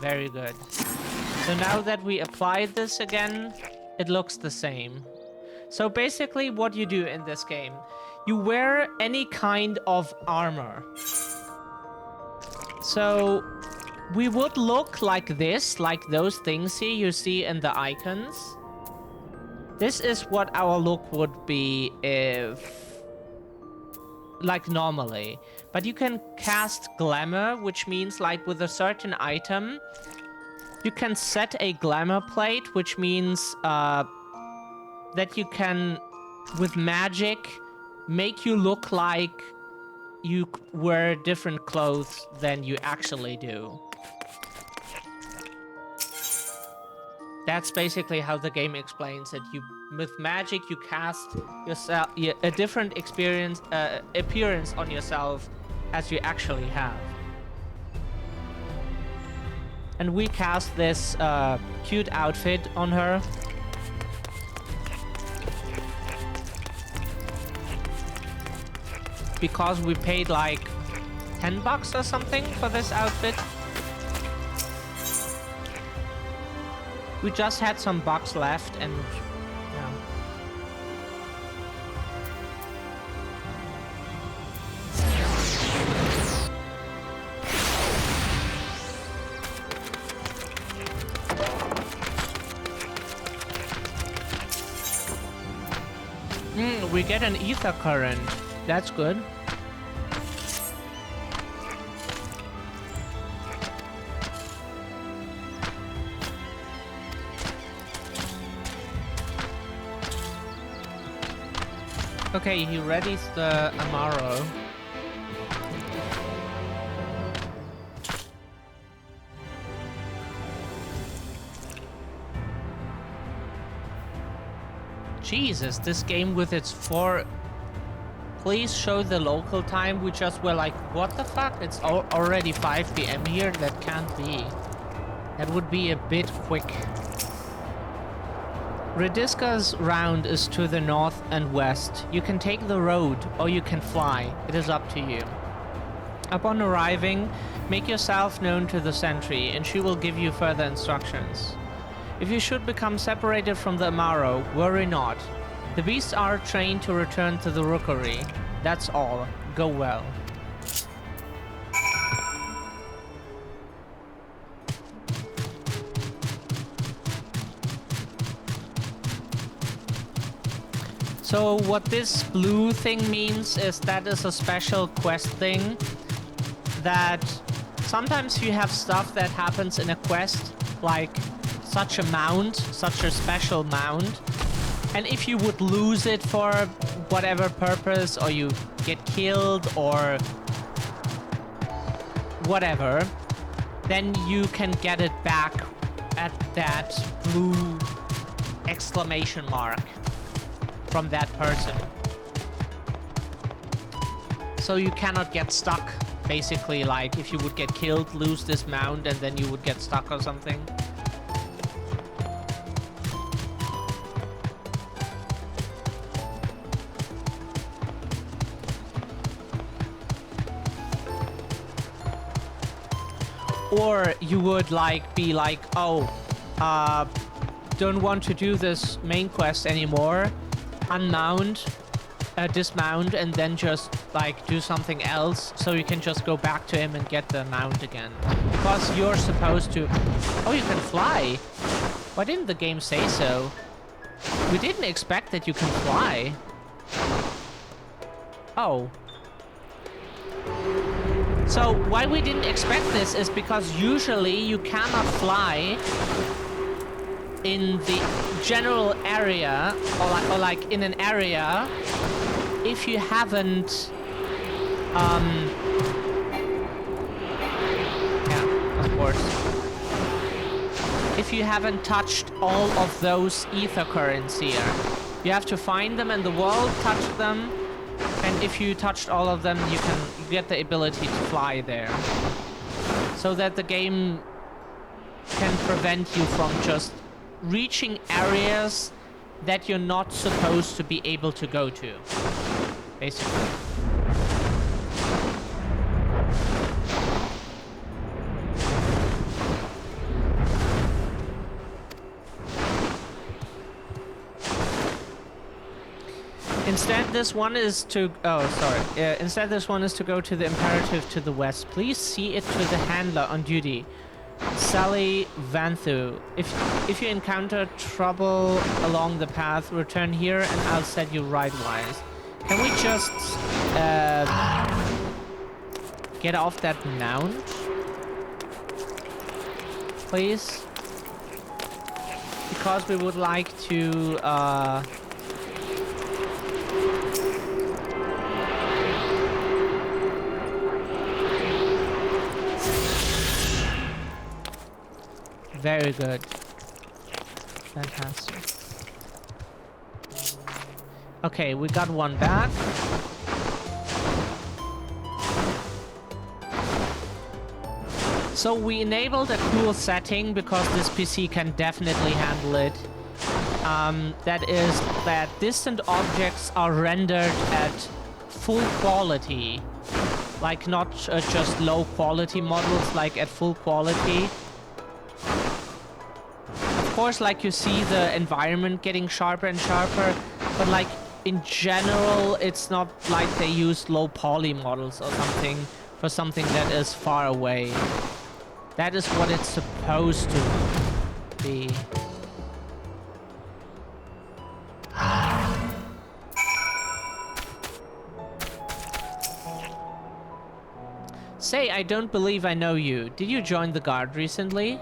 Very good. So now that we applied this again, it looks the same. So basically what you do in this game, you wear any kind of armor. So we would look like this, like those things here you see in the icons. This is what our look would be if, like normally. But you can cast glamour, which means like with a certain item, you can set a glamour plate, which means that you can, with magic, make you look like you wear different clothes than you actually do. That's basically how the game explains it. With magic, you cast yourself a different appearance on yourself as you actually have. And we cast this cute outfit on her. Because we paid like $10 or something for this outfit. We just had some bucks left and yeah. We get an ether current. That's good. Okay, he readies the Amaro. Jesus, this game with its 4... Please show the local time. We just were like, what the fuck? It's already 5 PM here? That can't be. That would be a bit quick. Rediska's round is to the north and west. You can take the road or you can fly. It is up to you. Upon arriving, make yourself known to the sentry and she will give you further instructions. If you should become separated from the Amaro, worry not. The beasts are trained to return to the rookery. That's all. Go well. So what this blue thing means is that is a special quest thing that sometimes you have stuff that happens in a quest, like such a mount, such a special mount. And if you would lose it for whatever purpose, or you get killed or whatever, then you can get it back at that blue exclamation mark from that person. So you cannot get stuck, basically, like if you would get killed, lose this mount, and then you would get stuck or something. Or you would like be like, oh, don't want to do this main quest anymore, unmount, dismount, and then just like do something else, so you can just go back to him and get the mount again. Because you're supposed to... Oh, you can fly! Why didn't the game say so? We didn't expect that you can fly. Oh. So why we didn't expect this is because usually you cannot fly in the general area, or like in an area, if you haven't yeah, of course. you haven't touched all of those ether currents here. You have to find them in the world, touch them, and if you touched all of them, you get the ability to fly there. So that the game can prevent you from just reaching areas that you're not supposed to be able to go to, basically. Instead, this one is to... Oh, sorry. Instead, this one is to go to the Imperative to the west. Please see it to the handler on duty, Sally Vanthu. If you encounter trouble along the path, return here and I'll set you right-wise. Can we just... get off that mount? Please? Because we would like to... Very good. Fantastic. Okay, we got one back. So we enabled a cool setting because this PC can definitely handle it. That is that distant objects are rendered at full quality. Like not just low quality models, like at full quality. Of course, like you see the environment getting sharper and sharper, but like in general, it's not like they use low poly models or something for something that is far away. That is what it's supposed to be. Say, I don't believe I know you. Did you join the guard recently?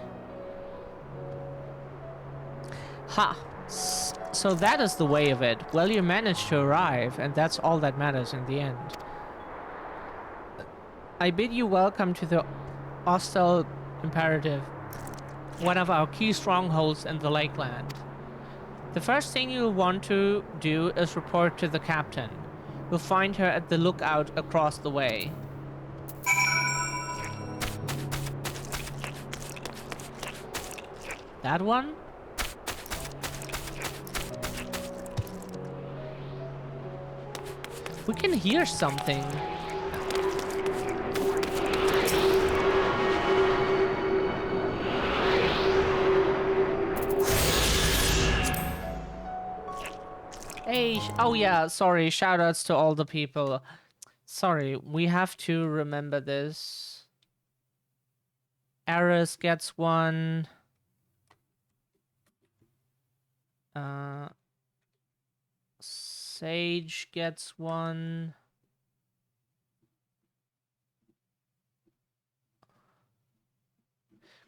Ha! So that is the way of it. Well, you managed to arrive, and that's all that matters in the end. I bid you welcome to the Hostile Imperative, one of our key strongholds in the Lakeland. The first thing you'll want to do is report to the captain. You'll find her at the lookout across the way. That one? We can hear something. Hey, oh yeah, sorry, shoutouts to all the people. Sorry, we have to remember this. Aris gets one. Sage gets one.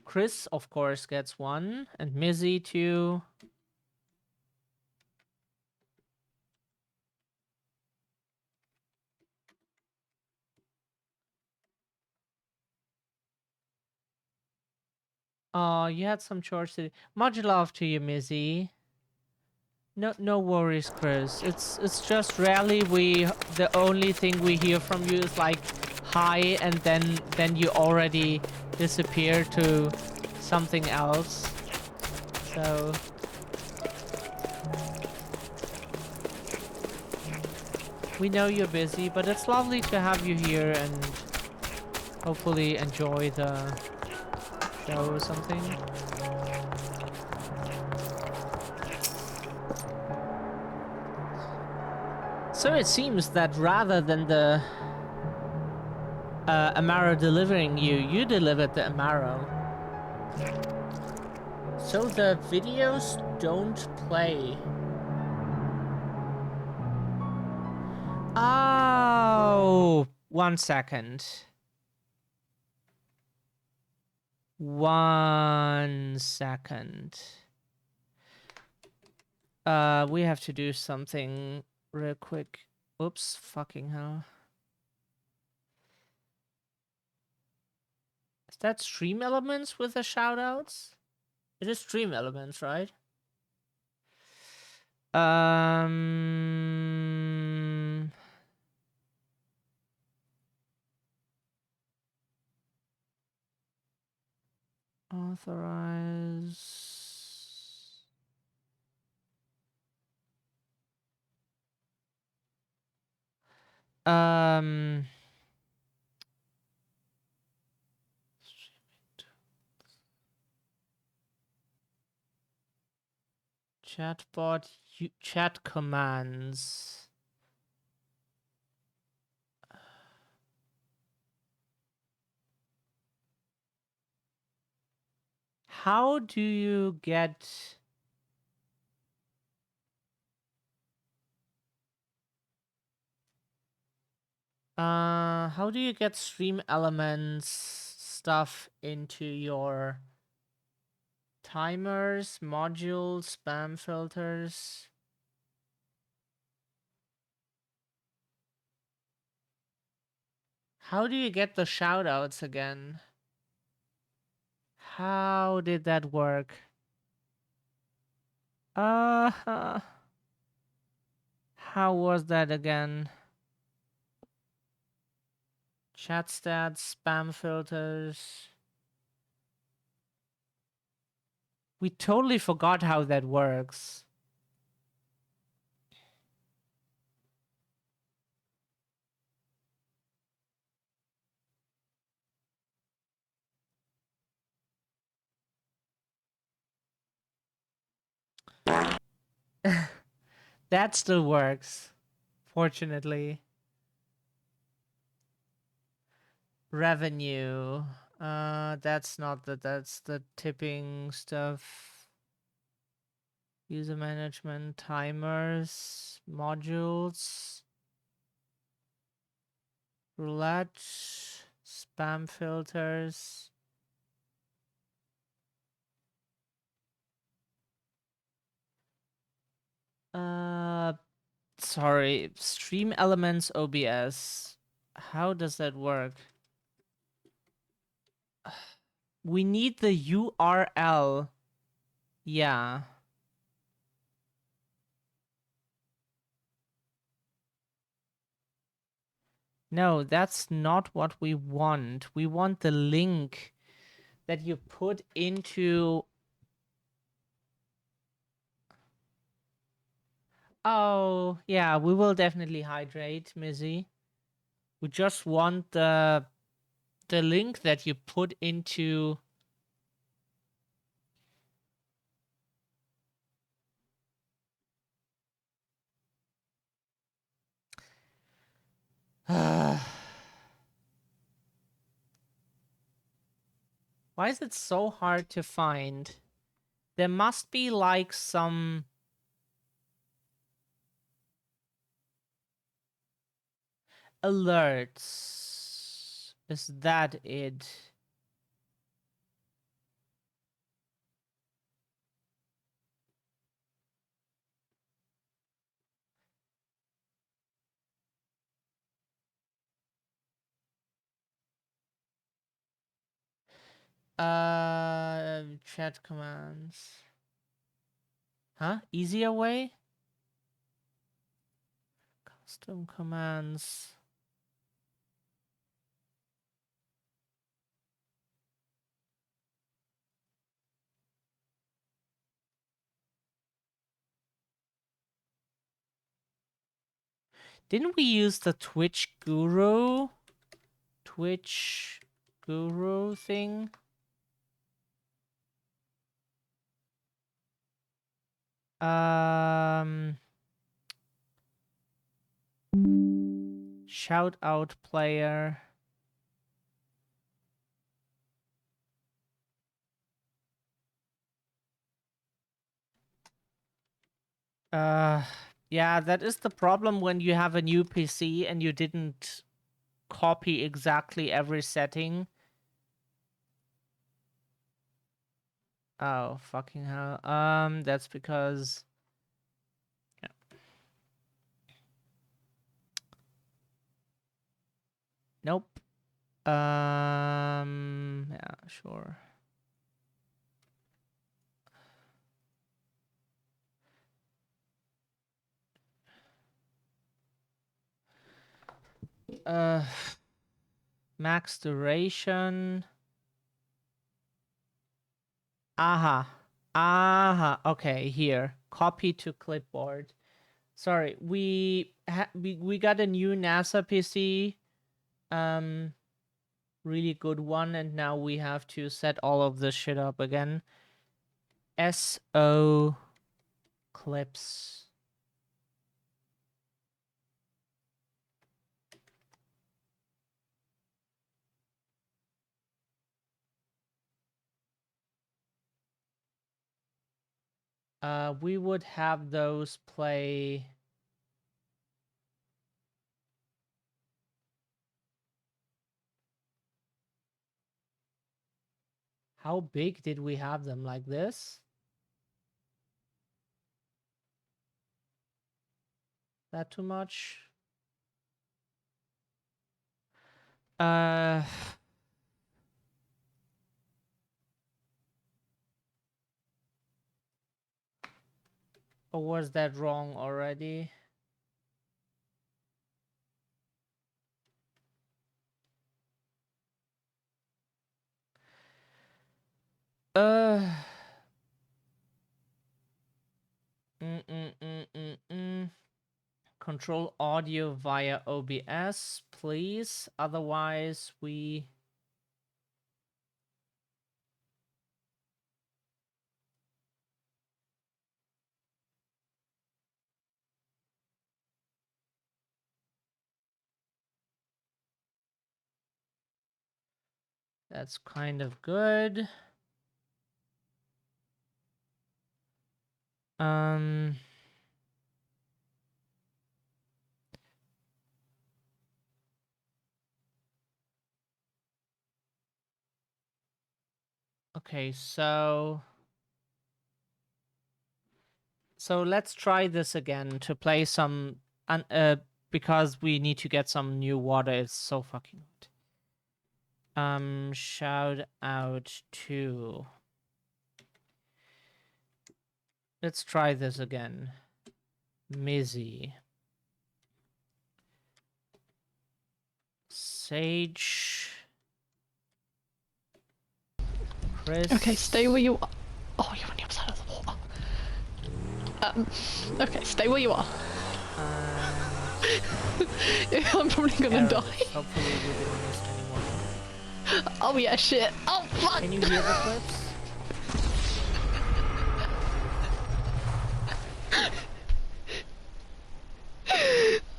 Chris, of course, gets one. And Mizzy, too. Oh, you had some chores to do. Much love to you, Mizzy. No worries, Chris. It's just rarely the only thing we hear from you is like hi, and then you already disappear to something else. So we know you're busy, but it's lovely to have you here and hopefully enjoy the show or something. So it seems that rather than the Amaro delivering you, you delivered the Amaro. So the videos don't play. Oh, 1 second. 1 second. We have to do something real quick. Oops, fucking hell. Is that Stream Elements with the shoutouts? It is stream elements, right? Authorize. Chatbot, chat commands. How do you get... how do you get stream elements stuff into your timers, modules, spam filters? How do you get the shoutouts again? How did that work? How was that again? Chat stats, spam filters. We totally forgot how that works. That still works, fortunately. Revenue. That's not that's the tipping stuff. User management, timers, modules, roulette, spam filters. Sorry, stream elements OBS. How does that work? We need the URL. Yeah. No, that's not what we want. We want the link that you put into... Oh, yeah, we will definitely hydrate, Mizzy. We just want the link that you put into... Why is it so hard to find? There must be like some... alerts. Is that it? Chat commands. Huh? Easier way? Custom commands. Didn't we use the Twitch Guru thing? Shout out player. Yeah, that is the problem when you have a new PC and you didn't copy exactly every setting. Oh, fucking hell. That's because... Yeah. Nope. Yeah, sure. Max duration. Aha. Okay, here. Copy to clipboard. Sorry, we got a new NASA PC. Really good one, and now we have to set all of this shit up again. SO clips. We would have those play. How big did we have them? Like this? That too much? Or was that wrong already? Control audio via OBS, please. Otherwise, we... That's kind of good. Okay, so let's try this again to play some, because we need to get some new water. It's so fucking hot. Shout out to... Let's try this again. Mizzy. Sage. Chris. Okay, stay where you are. Oh, you're on the other side of the water. Okay, stay where you are. I'm probably gonna die. Hopefully we didn't miss anyone. Oh yeah, shit. Oh fuck! Can you hear the clips?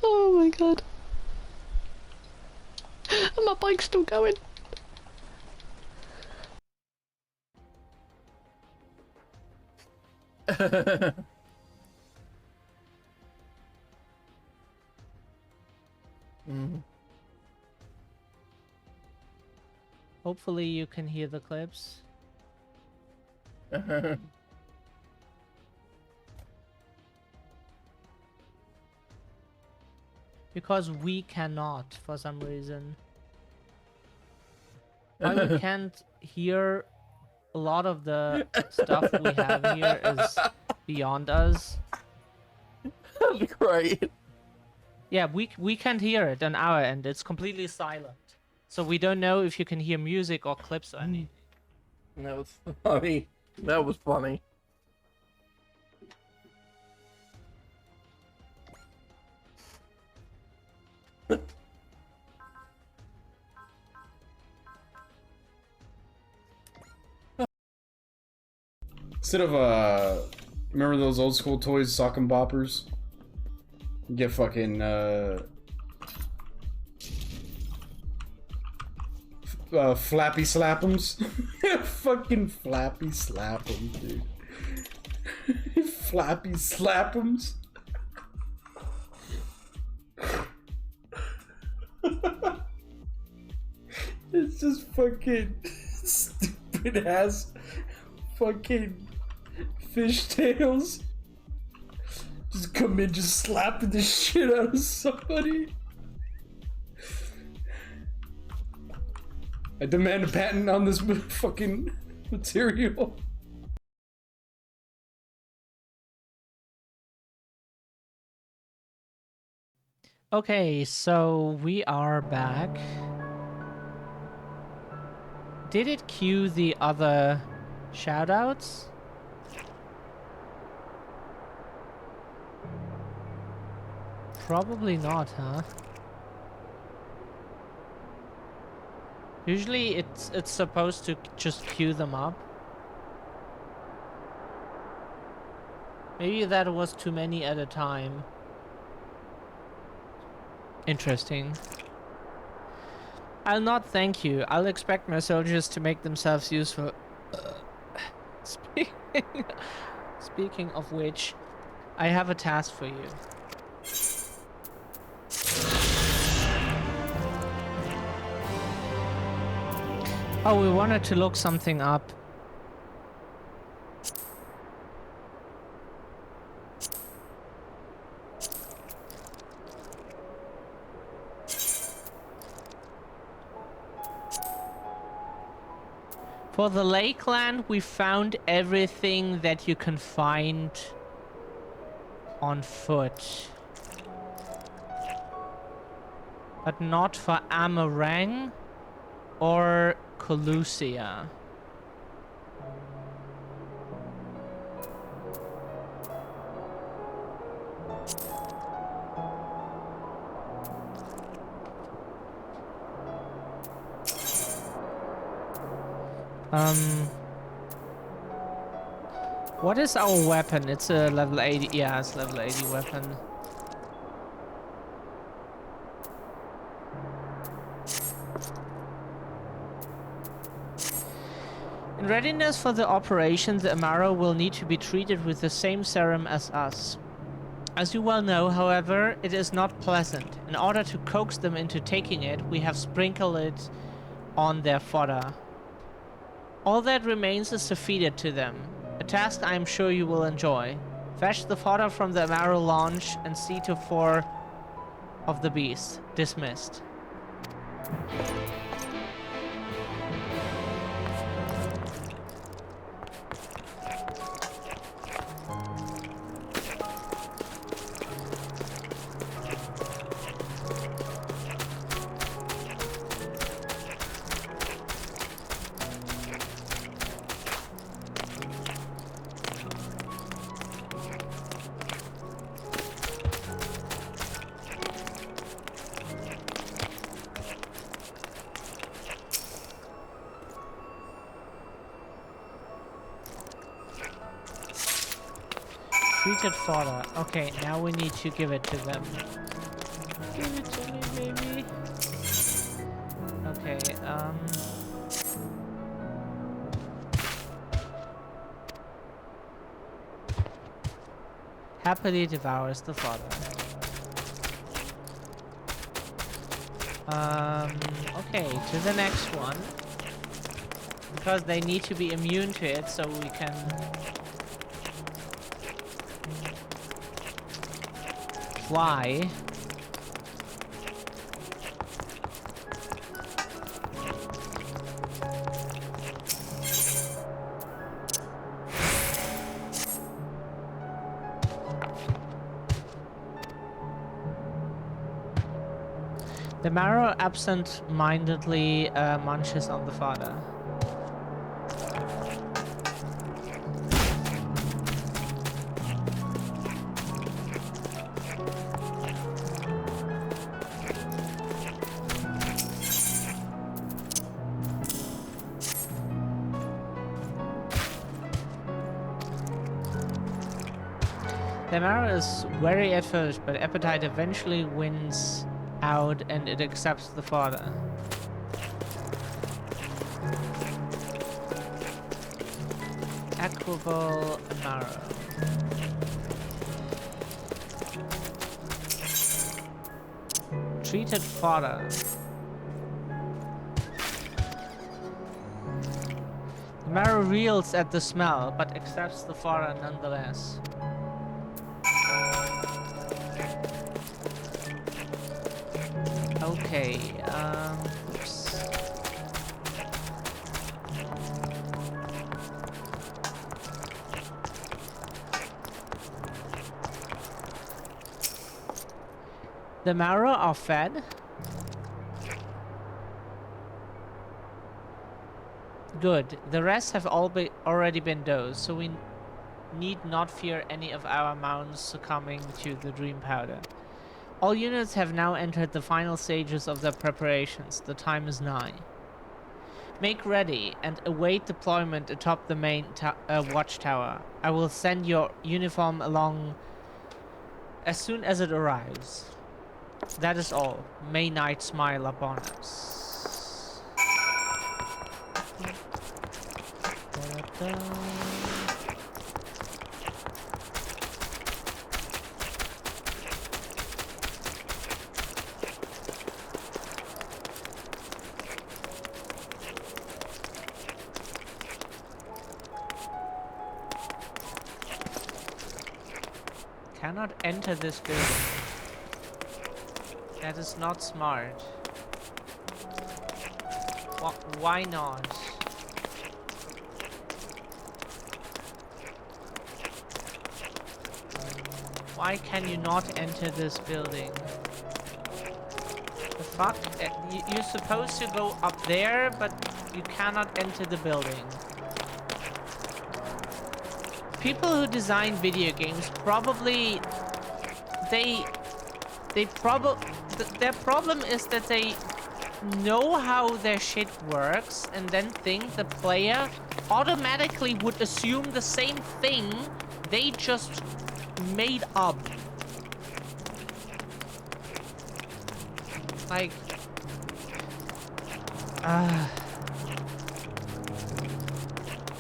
Oh my god. And my bike's still going. Hopefully you can hear the clips. Because we cannot, for some reason. Why we can't hear a lot of the stuff we have here is beyond us. That'd be great. Yeah, we can't hear it on our end. It's completely silent. So we don't know if you can hear music or clips or anything. That was funny. That was funny. Instead of remember those old school toys, sock and boppers? You get fucking flappy slap'ems. Fucking flappy slap'ems, dude. Flappy slap'ems. It's just fucking stupid ass fucking fishtails. Just come in, just slapping the shit out of somebody. I demand a patent on this fucking material. Okay, so we are back. Did it cue the other shoutouts? Probably not, huh? Usually it's supposed to just queue them up. Maybe that was too many at a time. Interesting. I'll not thank you. I'll expect my soldiers to make themselves useful. Speaking of which, I have a task for you. Oh, we wanted to look something up. For the Lakeland, we found everything that you can find on foot. But not for Amarang or Colusia. What is our weapon? It's a level 80. Yeah, it's level 80 weapon. In readiness for the operation, the Amaro will need to be treated with the same serum as us. As you well know, however, it is not pleasant. In order to coax them into taking it, we have sprinkled it on their fodder. All that remains is to feed it to them. A task I am sure you will enjoy. Fetch the fodder from the Amaro launch and see to 4 of the beast. Dismissed. Treated fodder. Okay, now we need to give it to them. Give it to me, baby. Okay, happily devours the fodder. Okay, to the next one. Because they need to be immune to it, so we can... fly. The marrow absent-mindedly munches on the fodder. The marrow is wary at first, but appetite eventually wins out and it accepts the fodder. Equable marrow. Treated fodder. The marrow reels at the smell, but accepts the fodder nonetheless. Okay, oops. The Mara are fed. Good. The rest have already been dosed, so we need not fear any of our mounts succumbing to the dream powder. All units have now entered the final stages of their preparations. The time is nigh. Make ready and await deployment atop the main watchtower. I will send your uniform along as soon as it arrives. That is all. May night smile upon us. Da-da-da. Cannot enter this building. That is not smart. Why not? Why can you not enter this building? The fuck? You're supposed to go up there, but you cannot enter the building. People who design video games probably... their problem is that they know how their shit works and then think the player automatically would assume the same thing they just made up. Like...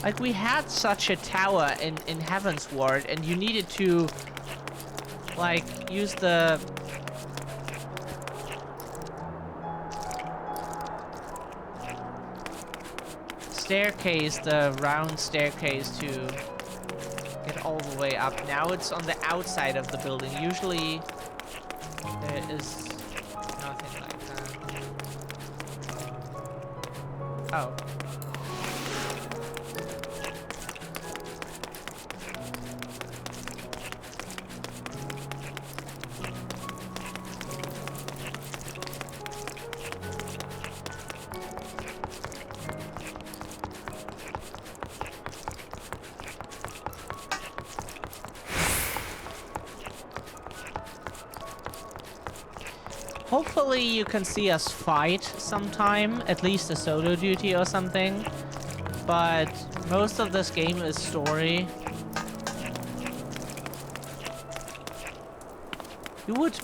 Like, we had such a tower in Heavensward, and you needed to, like, use the... staircase, the round staircase, to get all the way up. Now it's on the outside of the building. Usually, there is nothing like that. Oh. Hopefully you can see us fight sometime, at least a solo duty or something. But most of this game is story. You would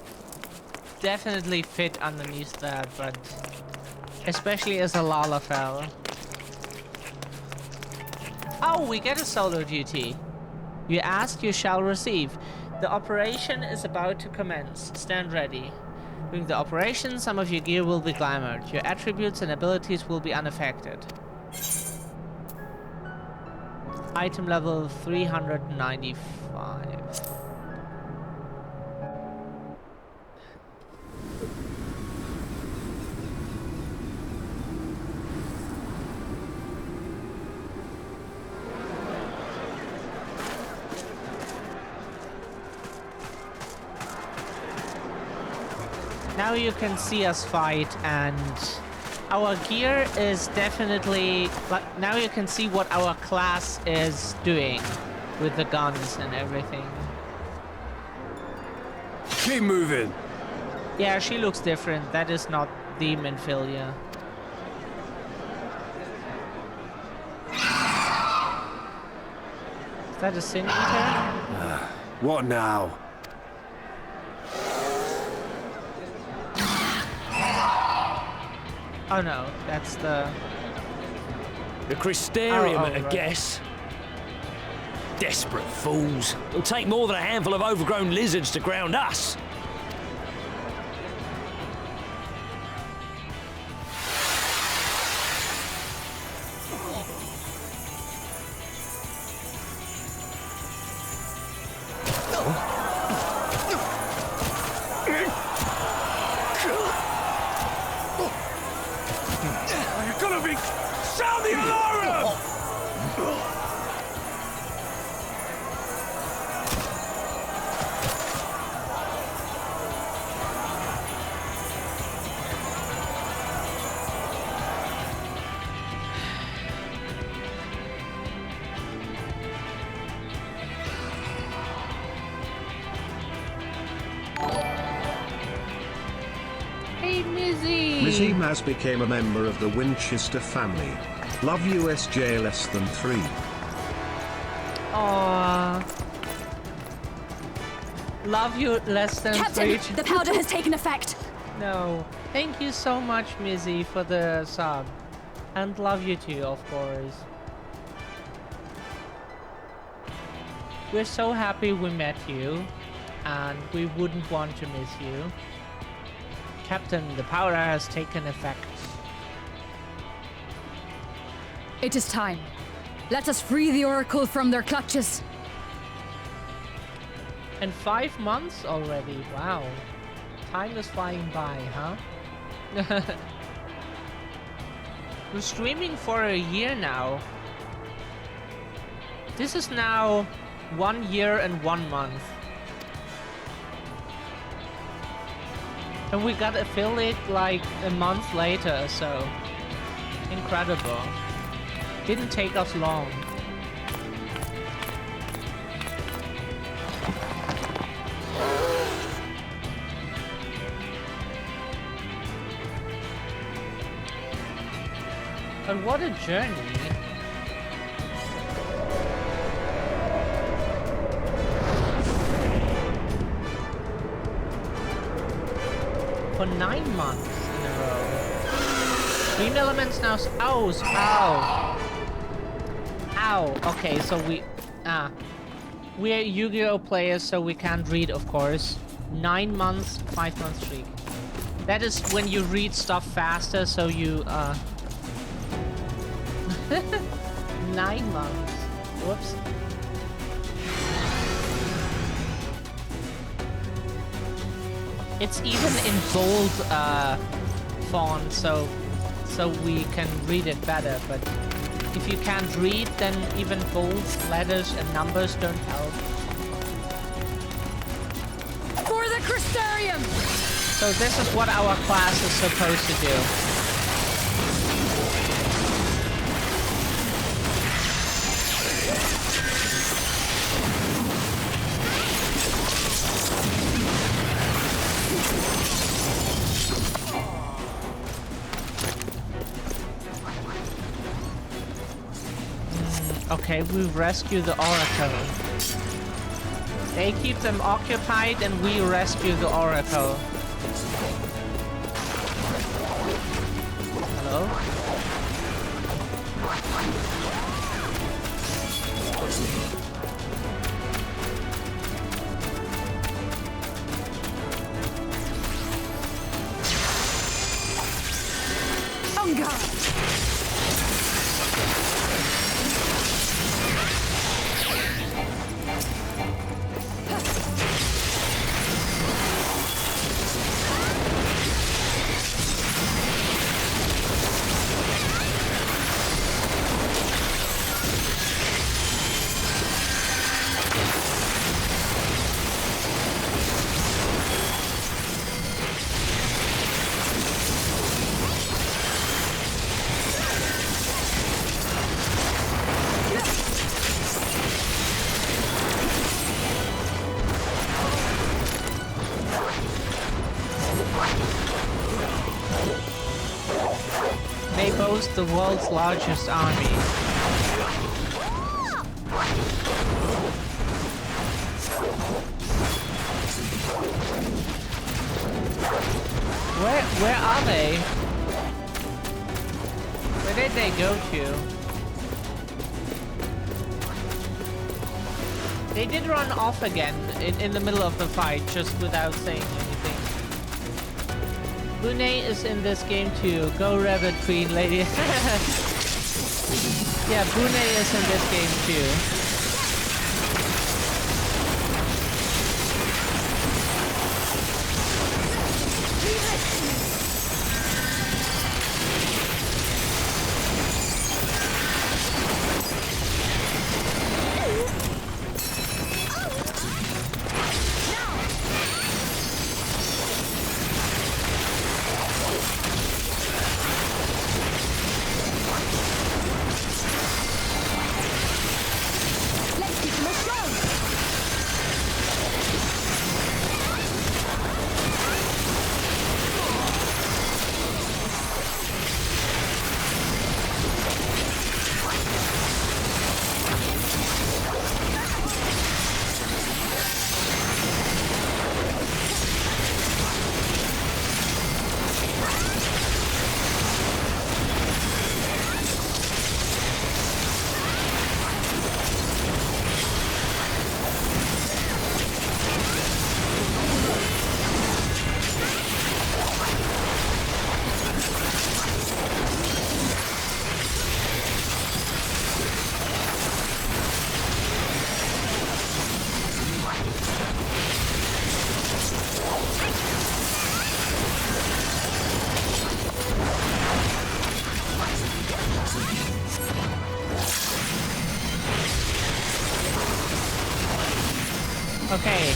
definitely fit underneath that, but especially as a Lalafell. Oh, we get a solo duty. You ask, you shall receive. The operation is about to commence. Stand ready. During the operation, some of your gear will be glamored. Your attributes and abilities will be unaffected. Item level 395. Now you can see us fight, and our gear is definitely... Like, now you can see what our class is doing with the guns and everything. Keep moving. Yeah, she looks different. That is not the Minfilia. Is that a Sin Eater? What now? Oh no, that's the Crystarium, I right. guess. Desperate fools. It'll take more than a handful of overgrown lizards to ground us. Sound the alarm! Mas became a member of the Winchester family. Love USJ less than 3. Aww. Love you less than Captain, 3. the powder has taken effect. No. Thank you so much, Mizzy, for the sub. And love you too, of course. We're so happy we met you, and we wouldn't want to miss you. Captain, the powder has taken effect. It is time. Let us free the Oracle from their clutches. And 5 months already, wow. Time is flying by, huh? We're streaming for a year now. This is now 1 year and 1 month. And we got affiliate like a month later, so incredible. Didn't take us long. But what a journey. For 9 months in a row. Green elements now. Ow! Ow! Ow! Okay, so we're Yu-Gi-Oh players, so we can't read, of course. 9 months, 5 month streak. That is when you read stuff faster, so you 9 months. Whoops. It's even in bold font, so we can read it better. But if you can't read, then even bold letters and numbers don't help. For the Crystarium! So this is what our class is supposed to do. Okay, we rescue the Oracle. They keep them occupied and we rescue the Oracle. Hello? They boast the world's largest army. Where are they? Where did they go to? They did run off again in the middle of the fight, just without saying anything. Bunei is in this game too. Go Rabbit Queen Lady. Yeah, Bunei is in this game too. Okay.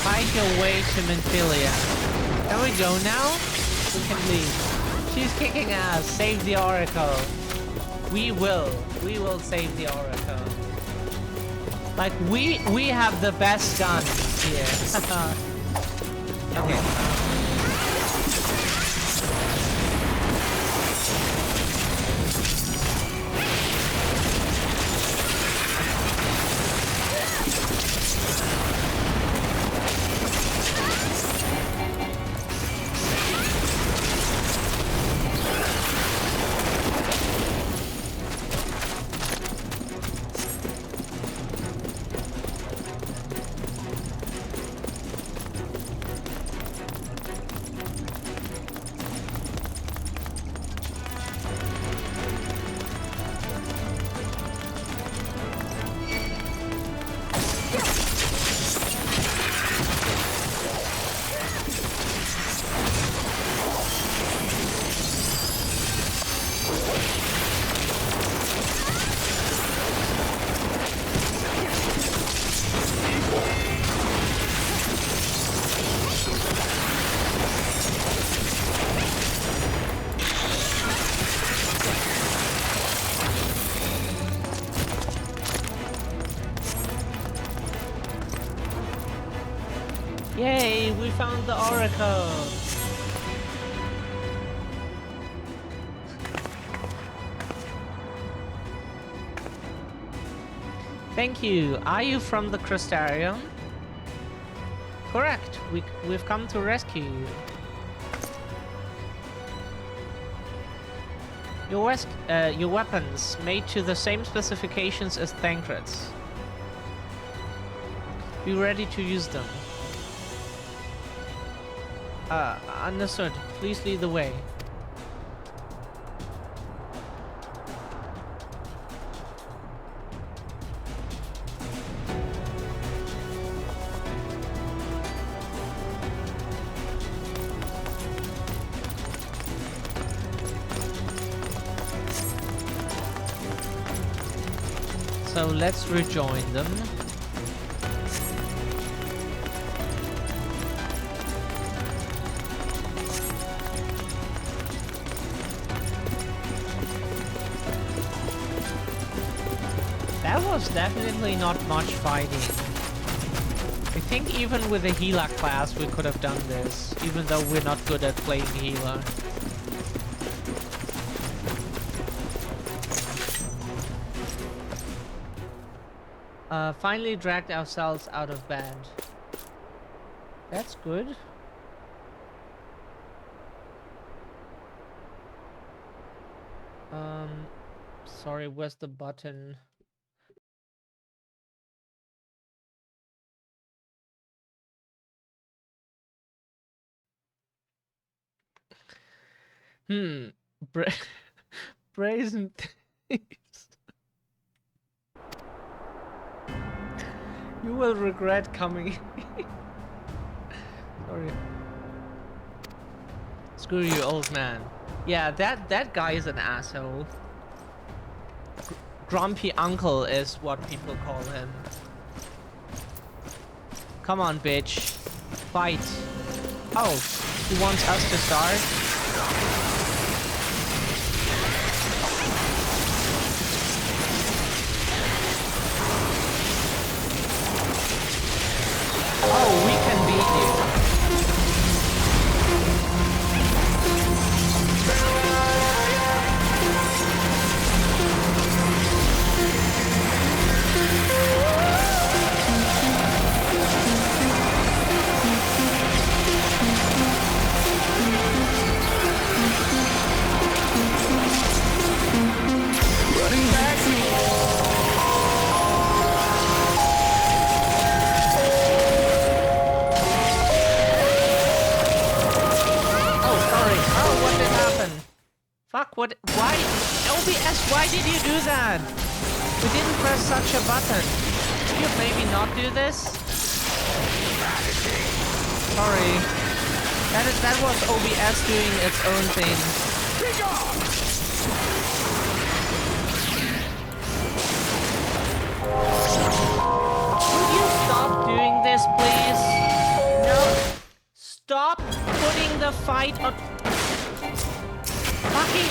Find your way to Menthilia. Can we go now? We can leave. She's kicking ass. Save the Oracle. We will. We will save the Oracle. Like, we have the best gun here. Okay. Yay, we found the Oracle! Thank you. Are you from the Crystarium? Correct. We've come to rescue you. Your weapons made to the same specifications as Thancred's. Be ready to use them. Understood. Please lead the way. So let's rejoin them. That was definitely not much fighting. I think even with a healer class we could have done this, even though we're not good at playing healer. Finally dragged ourselves out of bed. That's good. Sorry, where's the button? Brazen thieves. You will regret coming. Sorry. Screw you, old man. Yeah, that guy is an asshole. Grumpy uncle is what people call him. Come on, bitch. Fight. Oh, he wants us to start? Oh, we can beat you. Running back. Fuck, what? Why? OBS, why did you do that? We didn't press such a button. Could you maybe not do this? Sorry. That was OBS doing its own thing. Would you stop doing this, please? No. Stop putting the fight on... Fucking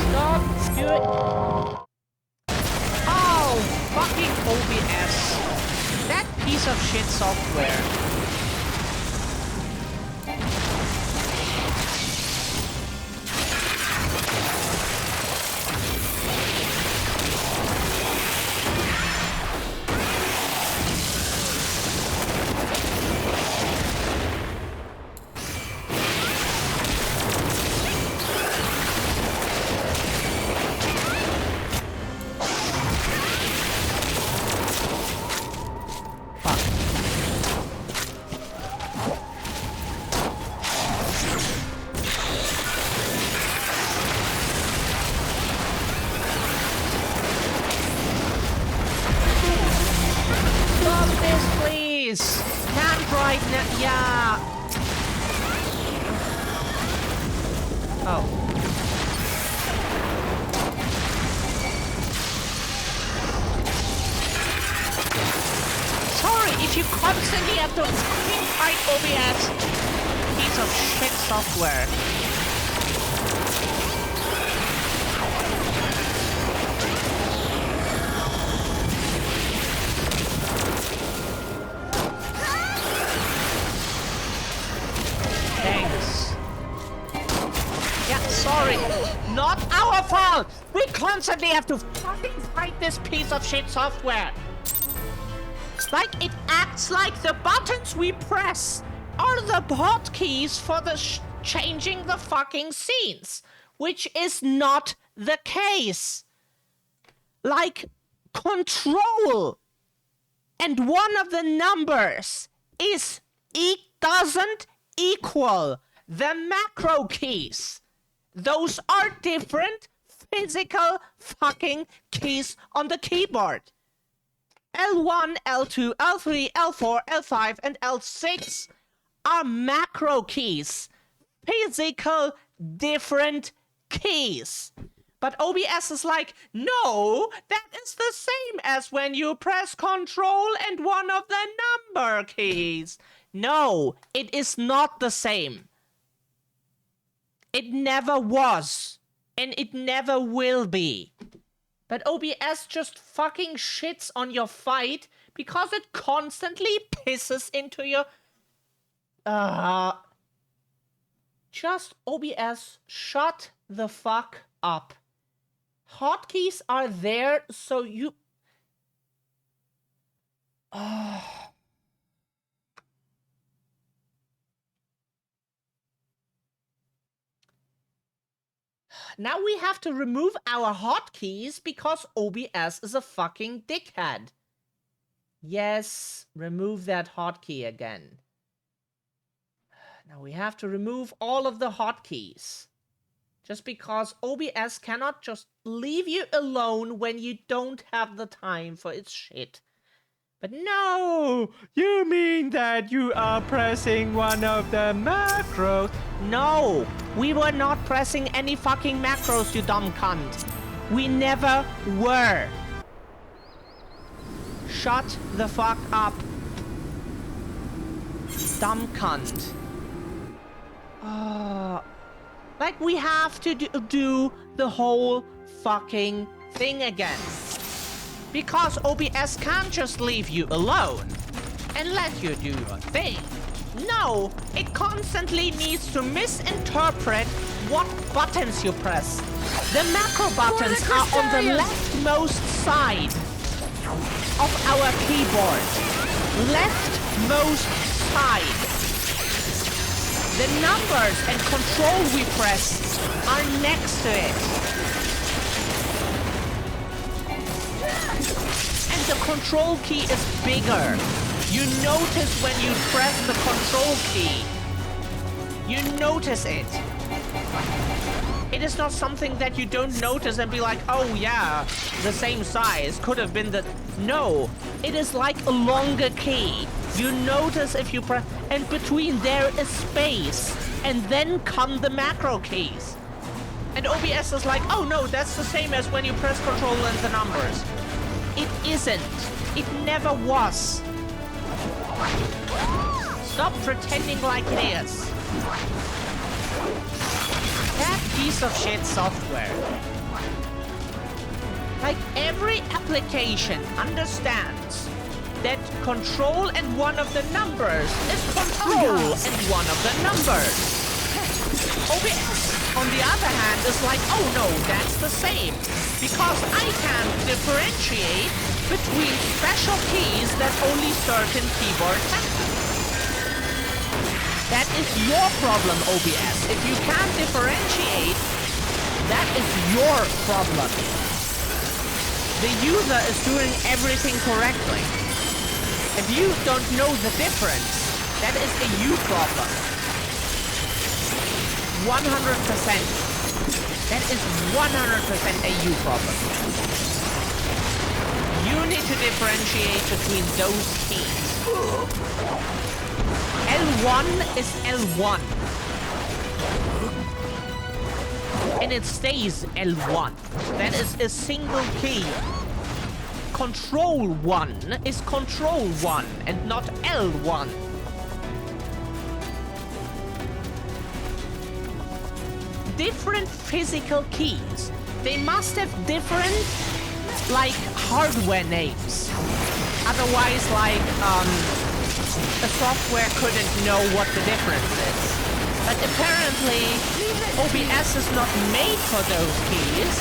Stop doing... Oh, fucking OBS. That piece of shit software. Constantly have to fucking fight this piece of shit software. Like, it acts like the buttons we press are the hotkeys for the changing the fucking scenes, which is not the case. Like, control and one of the numbers doesn't equal the macro keys. Those are different physical fucking keys on the keyboard. L1, L2, L3, L4, L5, and L6 are macro keys. Physical different keys. But OBS is like, no, that is the same as when you press Control and one of the number keys. No, it is not the same. It never was. And it never will be. But OBS just fucking shits on your fight because it constantly pisses into your... Just OBS, shut the fuck up. Hotkeys are there so you... Now we have to remove our hotkeys because OBS is a fucking dickhead. Yes, remove that hotkey again. Now we have to remove all of the hotkeys. Just because OBS cannot just leave you alone when you don't have the time for its shit. But no! You mean that you are pressing one of the macros? No! We were not pressing any fucking macros, you dumb cunt. We never were. Shut the fuck up. Dumb cunt. Like we have to do the whole fucking thing again. Because OBS can't just leave you alone and let you do your thing. No, it constantly needs to misinterpret what buttons you press. The macro buttons are on the leftmost side of our keyboard. Leftmost side. The numbers and control we press are next to it. And the control key is bigger. You notice when you press the control key. You notice it. It is not something that you don't notice and be like, oh yeah, the same size, could have been the... No, it is like a longer key. You notice if you press, and between there is space, and then come the macro keys. And OBS is like, oh no, that's the same as when you press control and the numbers. It isn't. It never was. Stop pretending like it is. That piece of shit software. Like, every application understands that control and one of the numbers is control and one of the numbers. OBS, on the other hand, is like, oh no, that's the same. Because I can differentiate between special keys that only certain keyboards have. That is your problem, OBS. If you can't differentiate, that is your problem. The user is doing everything correctly. If you don't know the difference, that is a you problem. 100%. That is 100% a you problem. You need to differentiate between those keys. L1 is L1. And it stays L1. That is a single key. Control 1 is Control 1 and not L1. Different physical keys. They must have different, like, hardware names. Otherwise, like, a software couldn't know what the difference is. But apparently, OBS is not made for those keys,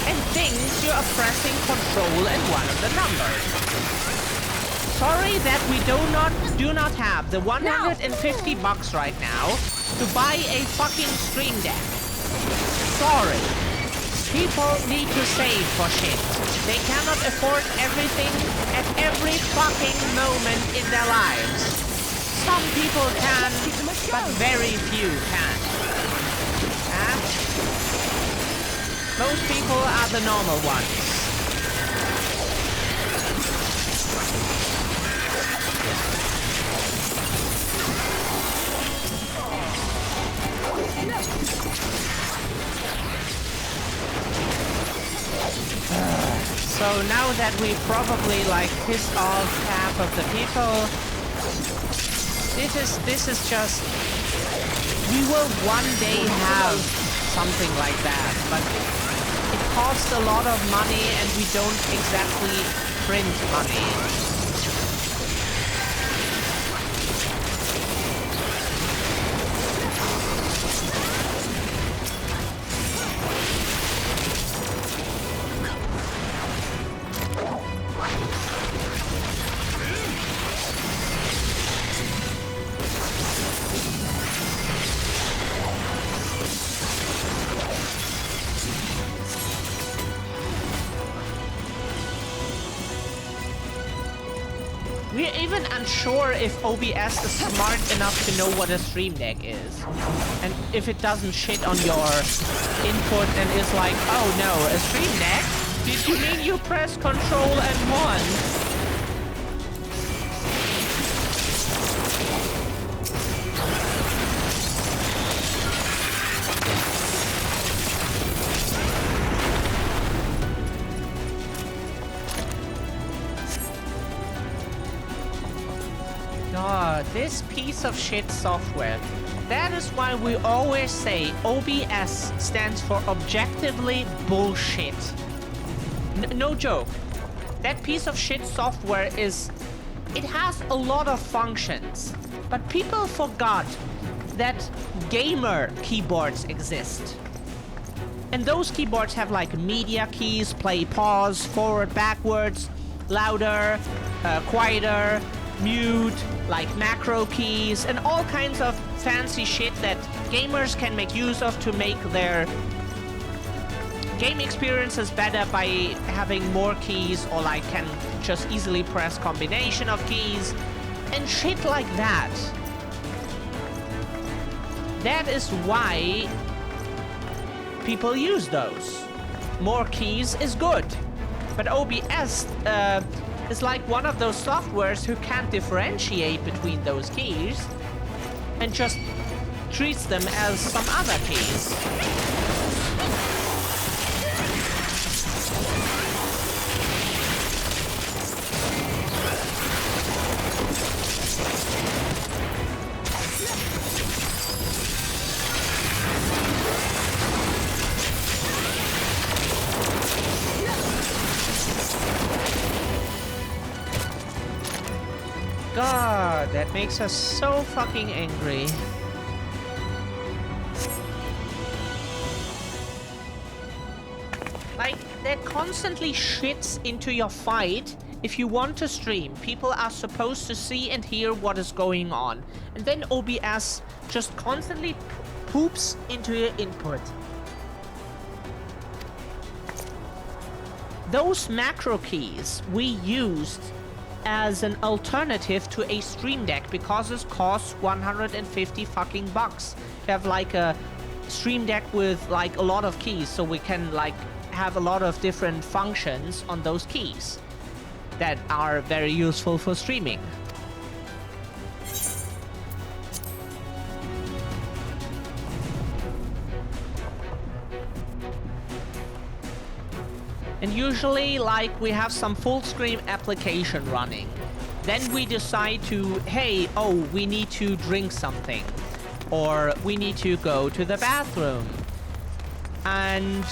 and thinks you are pressing control and one of the numbers. Sorry that we do not have the 150 bucks right now to buy a fucking Stream Deck. Sorry. People need to save for shit. They cannot afford everything at every fucking moment in their lives. Some people can, but very few can. Most people are the normal ones. So now that we probably like pissed off half of the people, this is just, we will one day have something like that, but it costs a lot of money and we don't exactly print money. We're even unsure if OBS is smart enough to know what a Stream Deck is. And if it doesn't shit on your input and is like, oh no, a Stream Deck? Did you mean you press Control and 1? This piece of shit software. That is why we always say OBS stands for objectively bullshit. No joke. That piece of shit software it has a lot of functions, but people forgot that gamer keyboards exist. And those keyboards have like media keys, play, pause, forward, backwards, louder, quieter, mute, like macro keys, and all kinds of fancy shit that gamers can make use of to make their game experiences better by having more keys, or like can just easily press combination of keys and shit like that. That is why people use those. More keys is good. But OBS is like one of those softwares who can't differentiate between those keys and just treats them as some other keys. God, that makes us so fucking angry. Like, that constantly shits into your fight. If you want to stream, people are supposed to see and hear what is going on. And then OBS just constantly poops into your input. Those macro keys we used as an alternative to a Stream Deck because it costs 150 fucking bucks. We have like a Stream Deck with like a lot of keys, so we can like have a lot of different functions on those keys that are very useful for streaming. And usually, like, we have some full screen application running. Then we decide to, hey, oh, we need to drink something. Or we need to go to the bathroom. And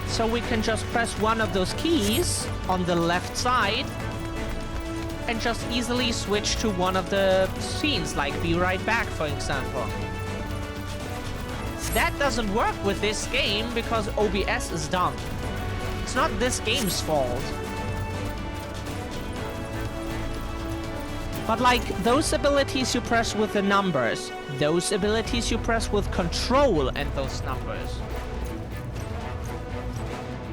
so we can just press one of those keys on the left side and just easily switch to one of the scenes, like be right back, for example. That doesn't work with this game because OBS is dumb. It's not this game's fault. But like, those abilities you press with the numbers, those abilities you press with control and those numbers.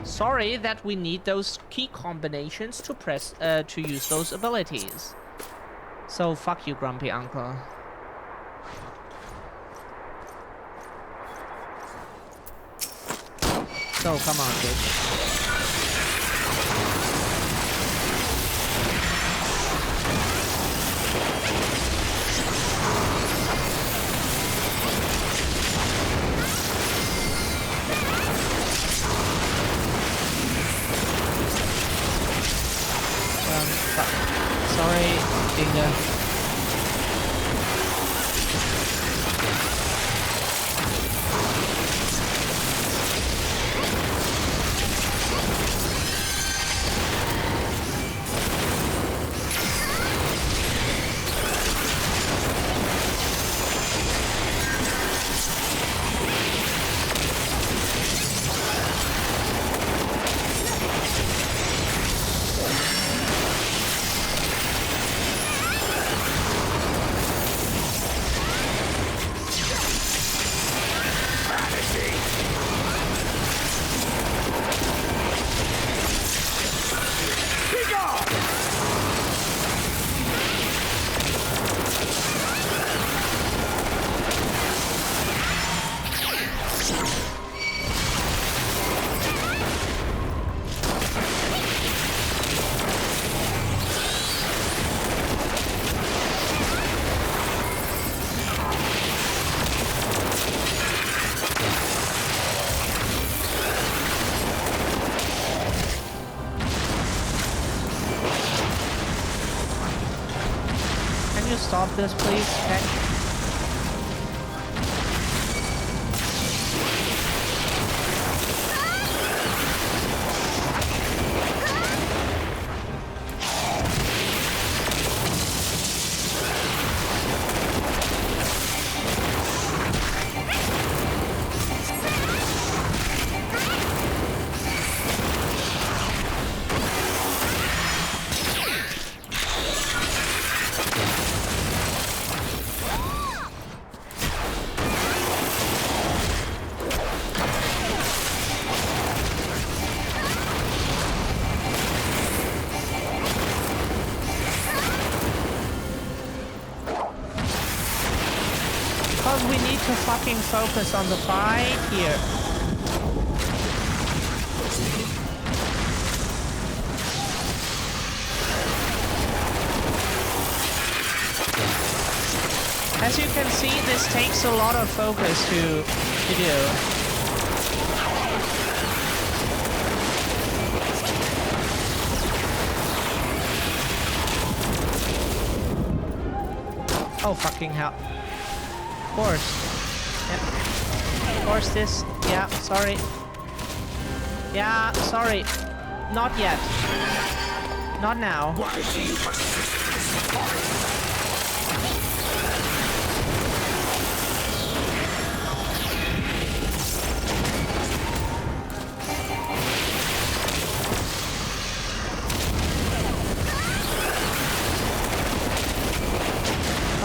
Sorry that we need those key combinations to press, to use those abilities. So fuck you, grumpy uncle. So come on, bitch. Sorry, Dingo. Stop this, please. Okay. We need to fucking focus on the fight here. As you can see, this takes a lot of focus to do. Oh, fucking hell. Of course. Yeah. Of course this. Yeah, sorry. Yeah, sorry. Not yet. Not now. Why do you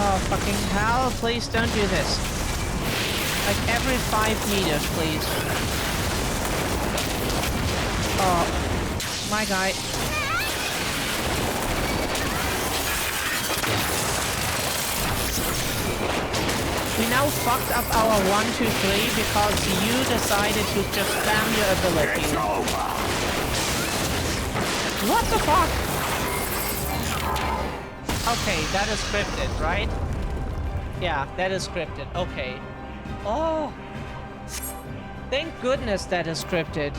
Oh, fucking hell, please don't do this. Like every 5 meters, please. Oh, my guy. We now fucked up our 1, 2, 3 because you decided to just spam your ability. It's over. What the fuck? Okay, that is scripted, right? Yeah, that is scripted. Okay. Oh. Thank goodness that is scripted.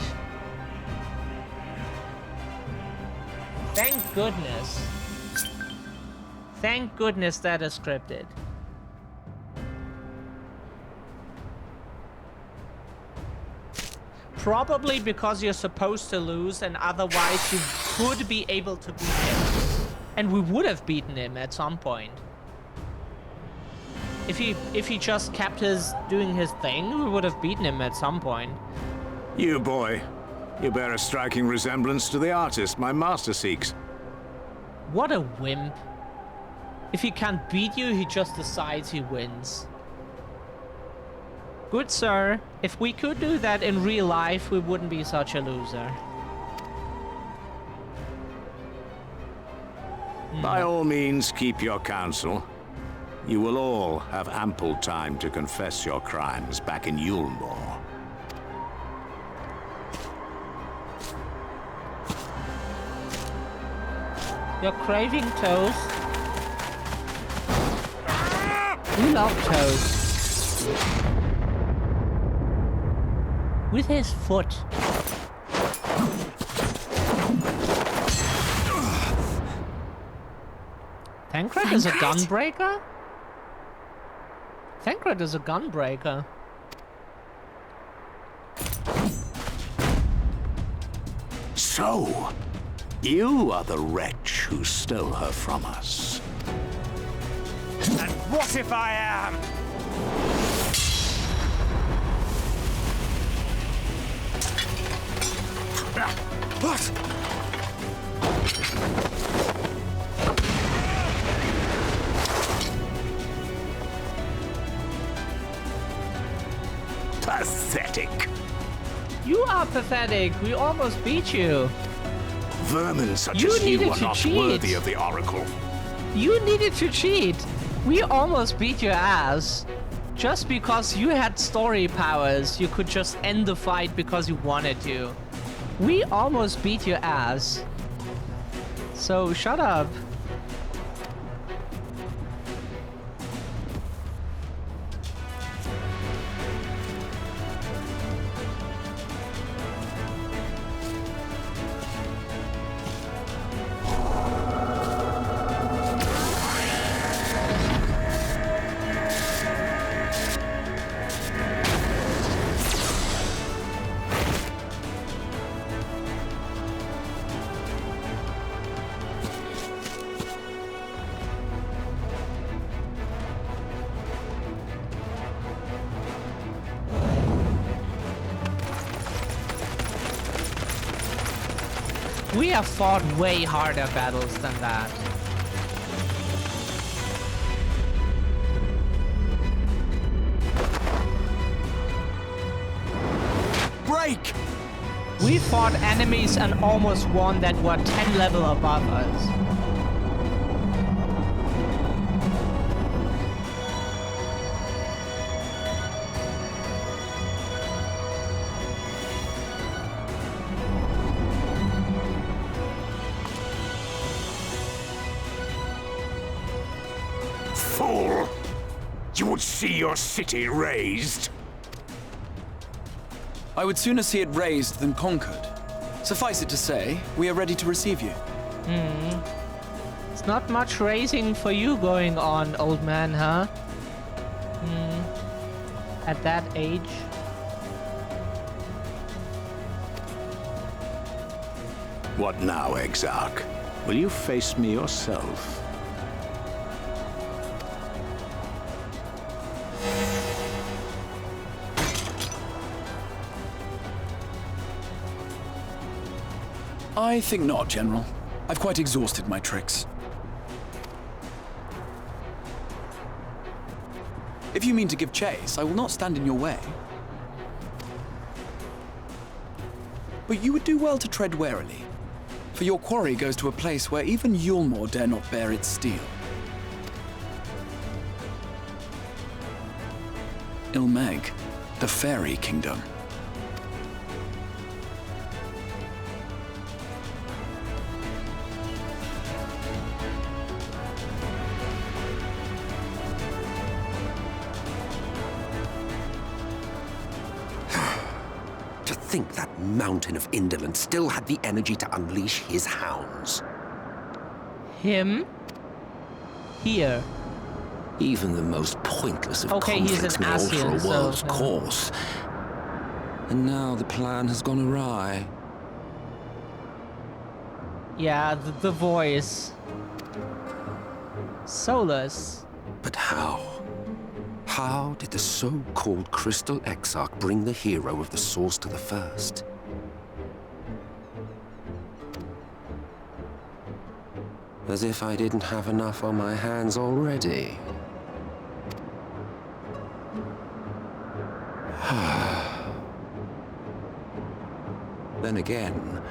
Thank goodness. Thank goodness that is scripted. Probably because you're supposed to lose and otherwise you could be able to beat him. And we would have beaten him at some point. If he just kept doing his thing, we would have beaten him at some point. You boy, you bear a striking resemblance to the artist my master seeks. What a wimp. If he can't beat you, he just decides he wins. Good sir, if we could do that in real life, we wouldn't be such a loser. By all means, keep your counsel. You will all have ample time to confess your crimes back in Yulmore. You're craving toast. We love toast. With his foot. Thancred is a gunbreaker? Thancred is a gunbreaker. So, you are the wretch who stole her from us. And what if I am? What? Pathetic. You are pathetic. We almost beat you. Vermin such You as you needed are to not cheat. worthy of the Oracle. You needed to cheat. We almost beat your ass. Just because you had story powers, you could just end the fight because you wanted to. We almost beat your ass. So shut up. We have fought way harder battles than that. Break! We fought enemies and almost won that were 10 level above us. Fool! You would see your city razed? I would sooner see it razed than conquered. Suffice it to say, we are ready to receive you. It's not much racing for you going on, old man, huh? At that age. What now, Exarch? Will you face me yourself? I think not, General. I've quite exhausted my tricks. If you mean to give chase, I will not stand in your way. But you would do well to tread warily, for your quarry goes to a place where even Yulmore dare not bear its steel. Ilmeg, the Fairy Kingdom. To think that mountain of indolence still had the energy to unleash his hounds. Him? Here. Even the most pointless of Okay, he's conflicts an may alter Asian, a world's so, course. And now the plan has gone awry. Yeah, the voice. Solus. But how? How did the so-called Crystal Exarch bring the hero of the Source to the First? As if I didn't have enough on my hands already. Then again,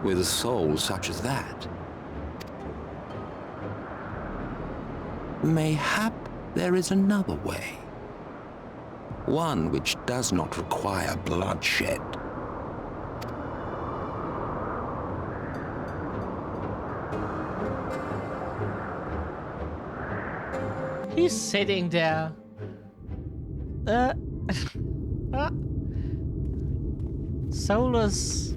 with a soul such as that, mayhap there is another way. One which does not require bloodshed. He's sitting there. Solus.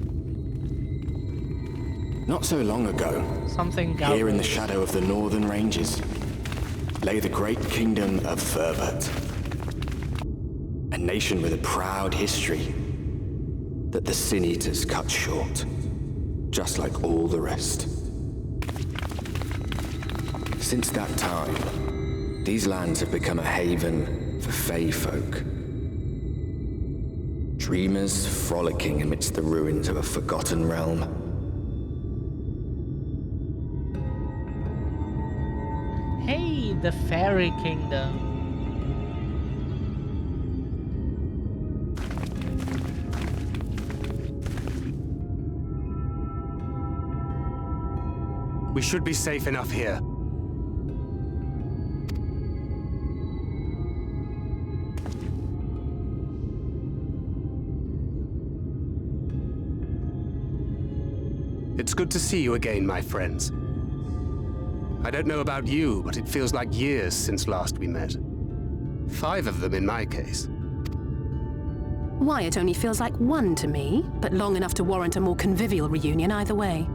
Not so long ago, Something here in the garbage. shadow of the northern ranges, lay the great kingdom of Ferbert. A nation with a proud history that the Sin Eaters cut short, just like all the rest. Since that time, these lands have become a haven for Fey folk. Dreamers frolicking amidst the ruins of a forgotten realm. Hey, the Fairy Kingdom. We should be safe enough here. It's good to see you again, my friends. I don't know about you, but it feels like years since last we met. 5 of them in my case. Why, it only feels like 1 to me, but long enough to warrant a more convivial reunion either way.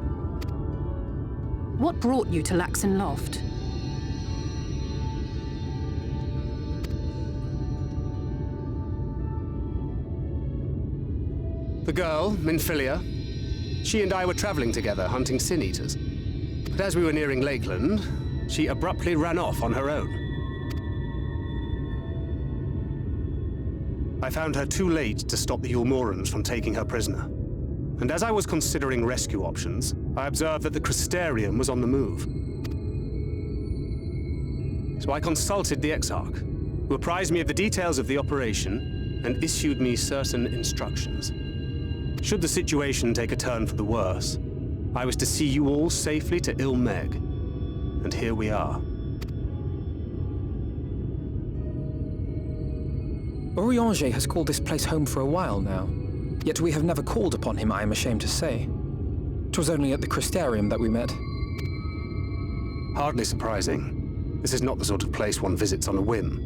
What brought you to Laxon Loft? The girl, Minfilia, she and I were traveling together, hunting Sin Eaters. But as we were nearing Lakeland, she abruptly ran off on her own. I found her too late to stop the Yulmorans from taking her prisoner. And as I was considering rescue options, I observed that the Crystarium was on the move. So I consulted the Exarch, who apprised me of the details of the operation and issued me certain instructions. Should the situation take a turn for the worse, I was to see you all safely to Ilmeg. And here we are. Orianger has called this place home for a while now, yet we have never called upon him, I am ashamed to say. 'Twas only at the Crystarium that we met. Hardly surprising. This is not the sort of place one visits on a whim.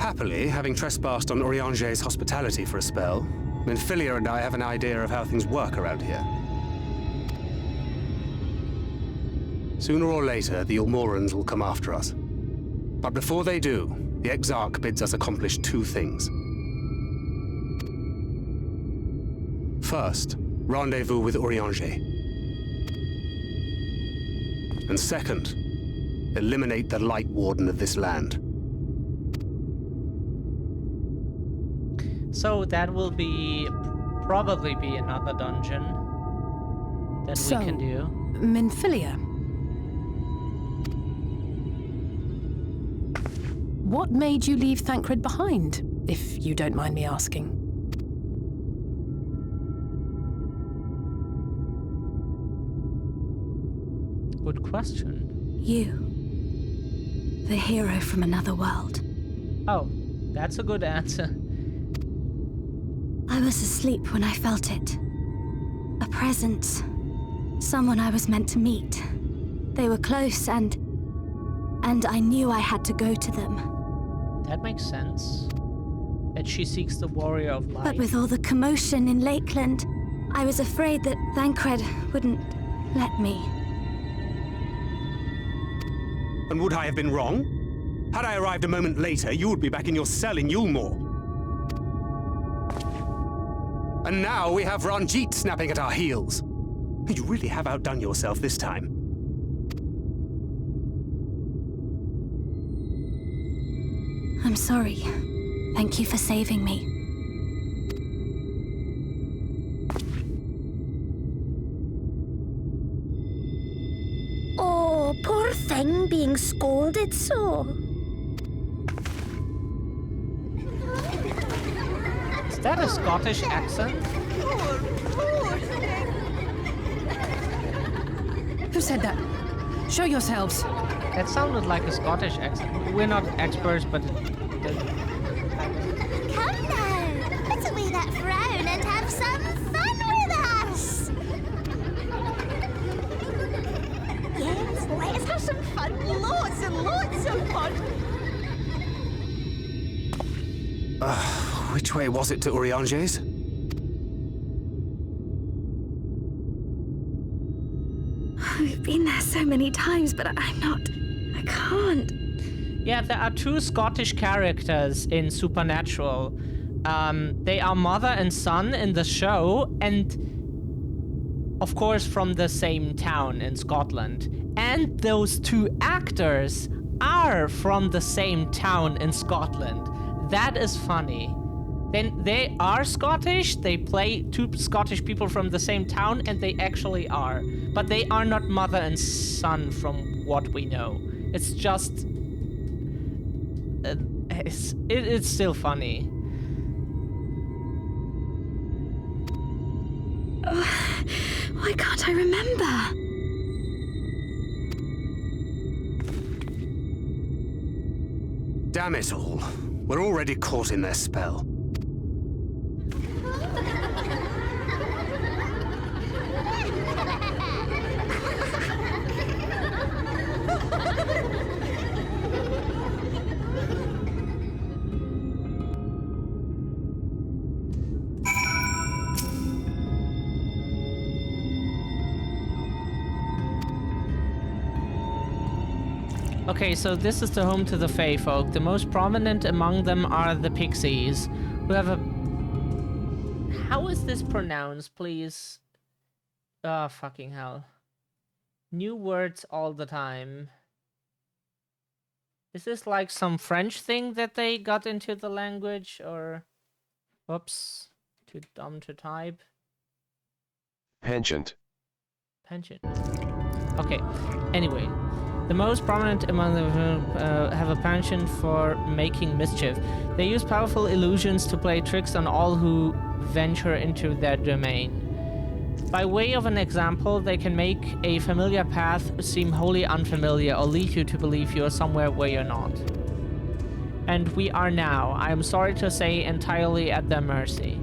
Happily, having trespassed on Urianger's hospitality for a spell, Minfilia and I have an idea of how things work around here. Sooner or later, the Ilmorans will come after us. But before they do, the Exarch bids us accomplish two things. First, rendezvous with Urianger. And second, eliminate the Light Warden of this land. So that will probably be another dungeon that we can do. Minfilia. What made you leave Thancred behind, if you don't mind me asking? Good question. You. The hero from another world. Oh, that's a good answer. I was asleep when I felt it. A presence. Someone I was meant to meet. They were close and I knew I had to go to them. That makes sense. That she seeks the warrior of light. But with all the commotion in Lakeland, I was afraid that Thancred wouldn't let me. And would I have been wrong? Had I arrived a moment later, you would be back in your cell in Yulmore. And now we have Ranjit snapping at our heels. You really have outdone yourself this time. I'm sorry. Thank you for saving me. Oh, poor thing being scolded so. Is that a Scottish accent? Who said that? Show yourselves. That sounded like a Scottish accent. We're not experts, but... Come now, put away that frown and have some fun with us. Yes, let us have some fun. Lots and lots of fun. Which way was it to Urianger's? We've been there so many times, but I can't. Yeah, there are two Scottish characters in Supernatural. They are mother and son in the show, and of course from the same town in Scotland. And those two actors are from the same town in Scotland. That is funny. Then they are Scottish, they play two Scottish people from the same town, and they actually are. But they are not mother and son from what we know. It's just... It's still funny. Why can't I remember? Damn it all. We're already caught in their spell. Okay, so this is the home to the Fae folk. The most prominent among them are the Pixies, who have a... How is this pronounced, please? Oh, fucking hell. New words all the time. Is this like some French thing that they got into the language, or... Oops. Too dumb to type. Penchant. Penchant. Okay, anyway. The most prominent among them have a penchant for making mischief. They use powerful illusions to play tricks on all who venture into their domain. By way of an example, they can make a familiar path seem wholly unfamiliar or lead you to believe you are somewhere where you're not. And we are now, I am sorry to say, entirely at their mercy.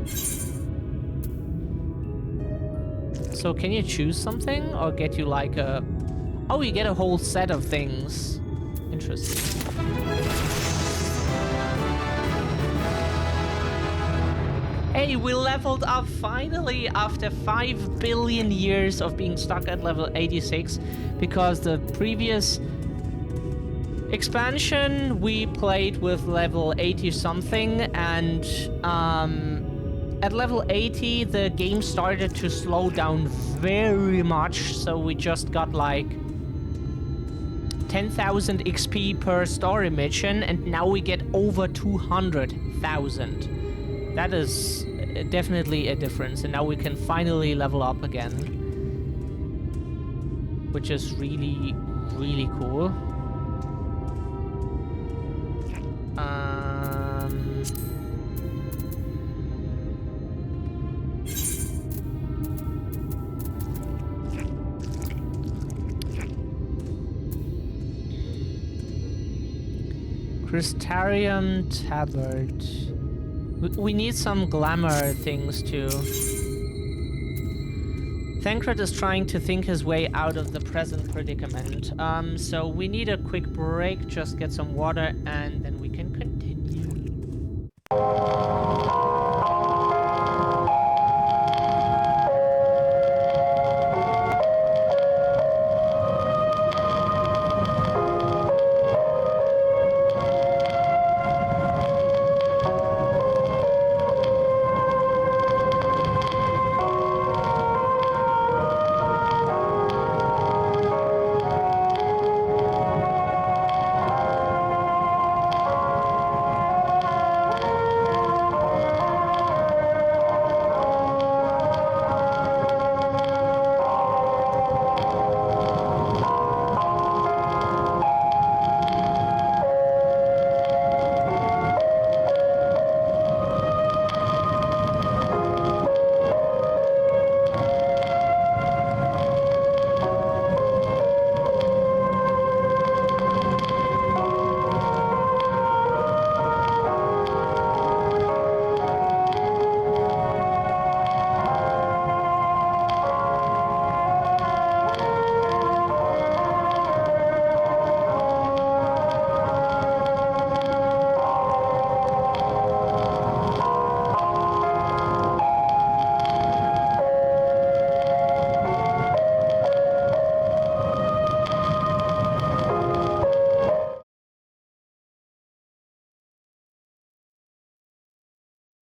So can you choose something or get you like a... Oh, you get a whole set of things. Interesting. Hey, we leveled up finally after 5 billion years of being stuck at level 86, because the previous expansion we played with level 80 something, and at level 80 the game started to slow down very much, so we just got like 10,000 XP per story mission, and now we get over 200,000. That is definitely a difference, and now we can finally level up again, which is really, really cool. Crystarium Tabard. We need some glamour things too. Thancred is trying to think his way out of the present predicament. So we need a quick break, just get some water, and then we can continue.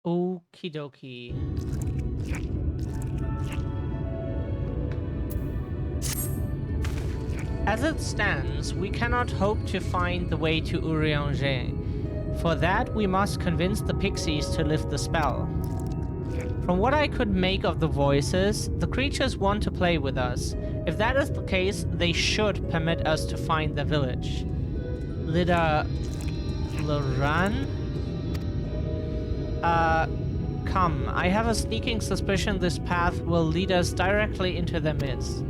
Okie dokie. As it stands, we cannot hope to find the way to Urianger. For that, we must convince the pixies to lift the spell. From what I could make of the voices, the creatures want to play with us. If that is the case, they should permit us to find the village. Lida Loran? Come. I have a sneaking suspicion this path will lead us directly into their midst.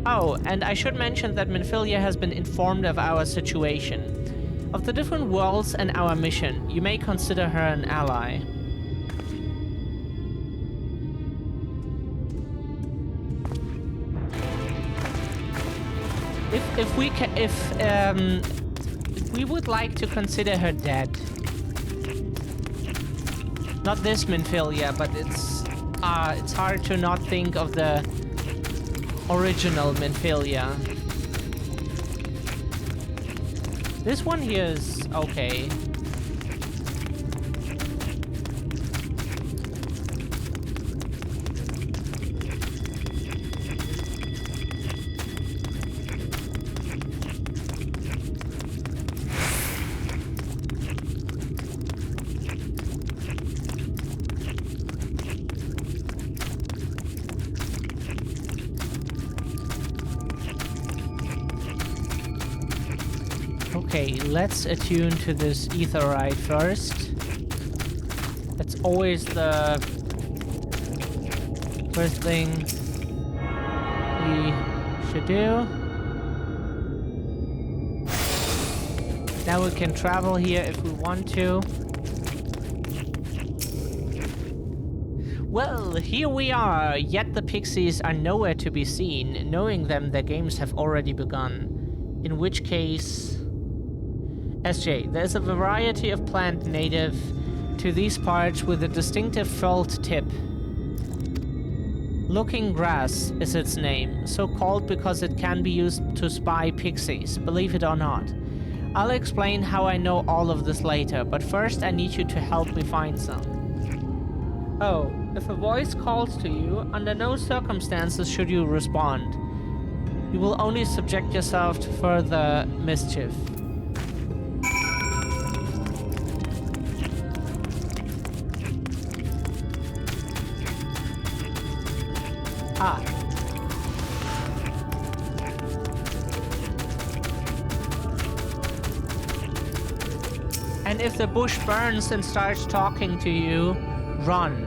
Oh, and I should mention that Minfilia has been informed of our situation. Of the different worlds and our mission, you may consider her an ally. If we would like to consider her dead. Not this Minfilia, but it's hard to not think of the original Minfilia. This one here is okay. Okay, let's attune to this etherite first. That's always the first thing we should do. Now we can travel here if we want to. Well, here we are, yet the pixies are nowhere to be seen. Knowing them, their games have already begun. In which case... SJ, there's a variety of plant native to these parts with a distinctive felt tip. Looking Grass is its name, so called because it can be used to spy pixies, believe it or not. I'll explain how I know all of this later, but first I need you to help me find some. Oh, if a voice calls to you, under no circumstances should you respond. You will only subject yourself to further mischief. Ah. And if the bush burns and starts talking to you, run.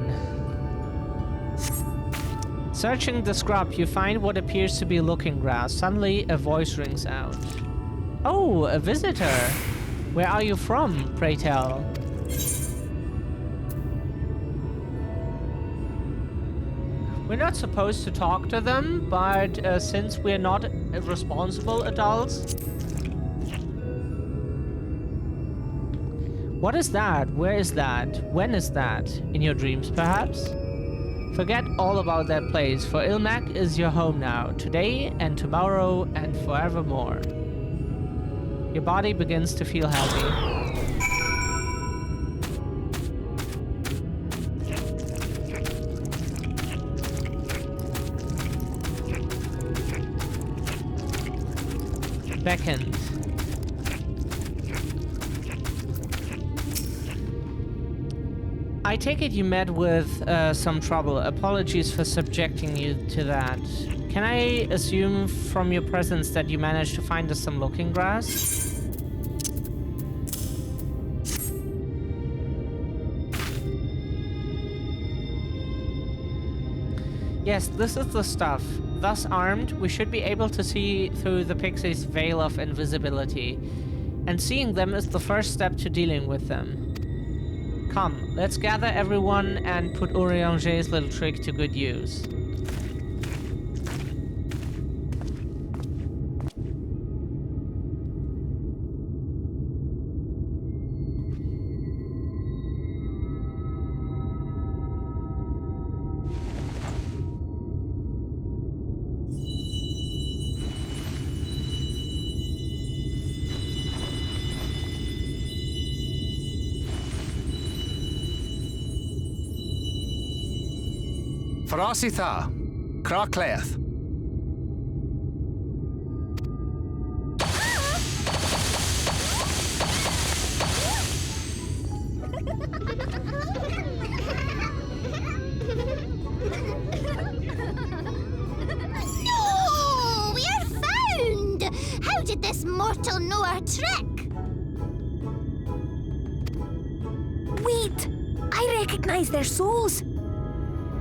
Searching the scrub, you find what appears to be looking grass. Suddenly, a voice rings out. Oh, a visitor. Where are you from, pray tell? We're not supposed to talk to them, but since we're not responsible adults... What is that? Where is that? When is that? In your dreams, perhaps? Forget all about that place, for Ilmac is your home now, today and tomorrow and forevermore. Your body begins to feel heavy. Beckoned. I take it you met with some trouble. Apologies for subjecting you to that. Can I assume from your presence that you managed to find us some looking grass? Yes, this is the stuff. Thus armed, we should be able to see through the pixie's veil of invisibility. And seeing them is the first step to dealing with them. Come, let's gather everyone and put Urianger's little trick to good use. Farasitha, Krakleath. No! We're found! How did this mortal know our trick? Wait! I recognize their souls!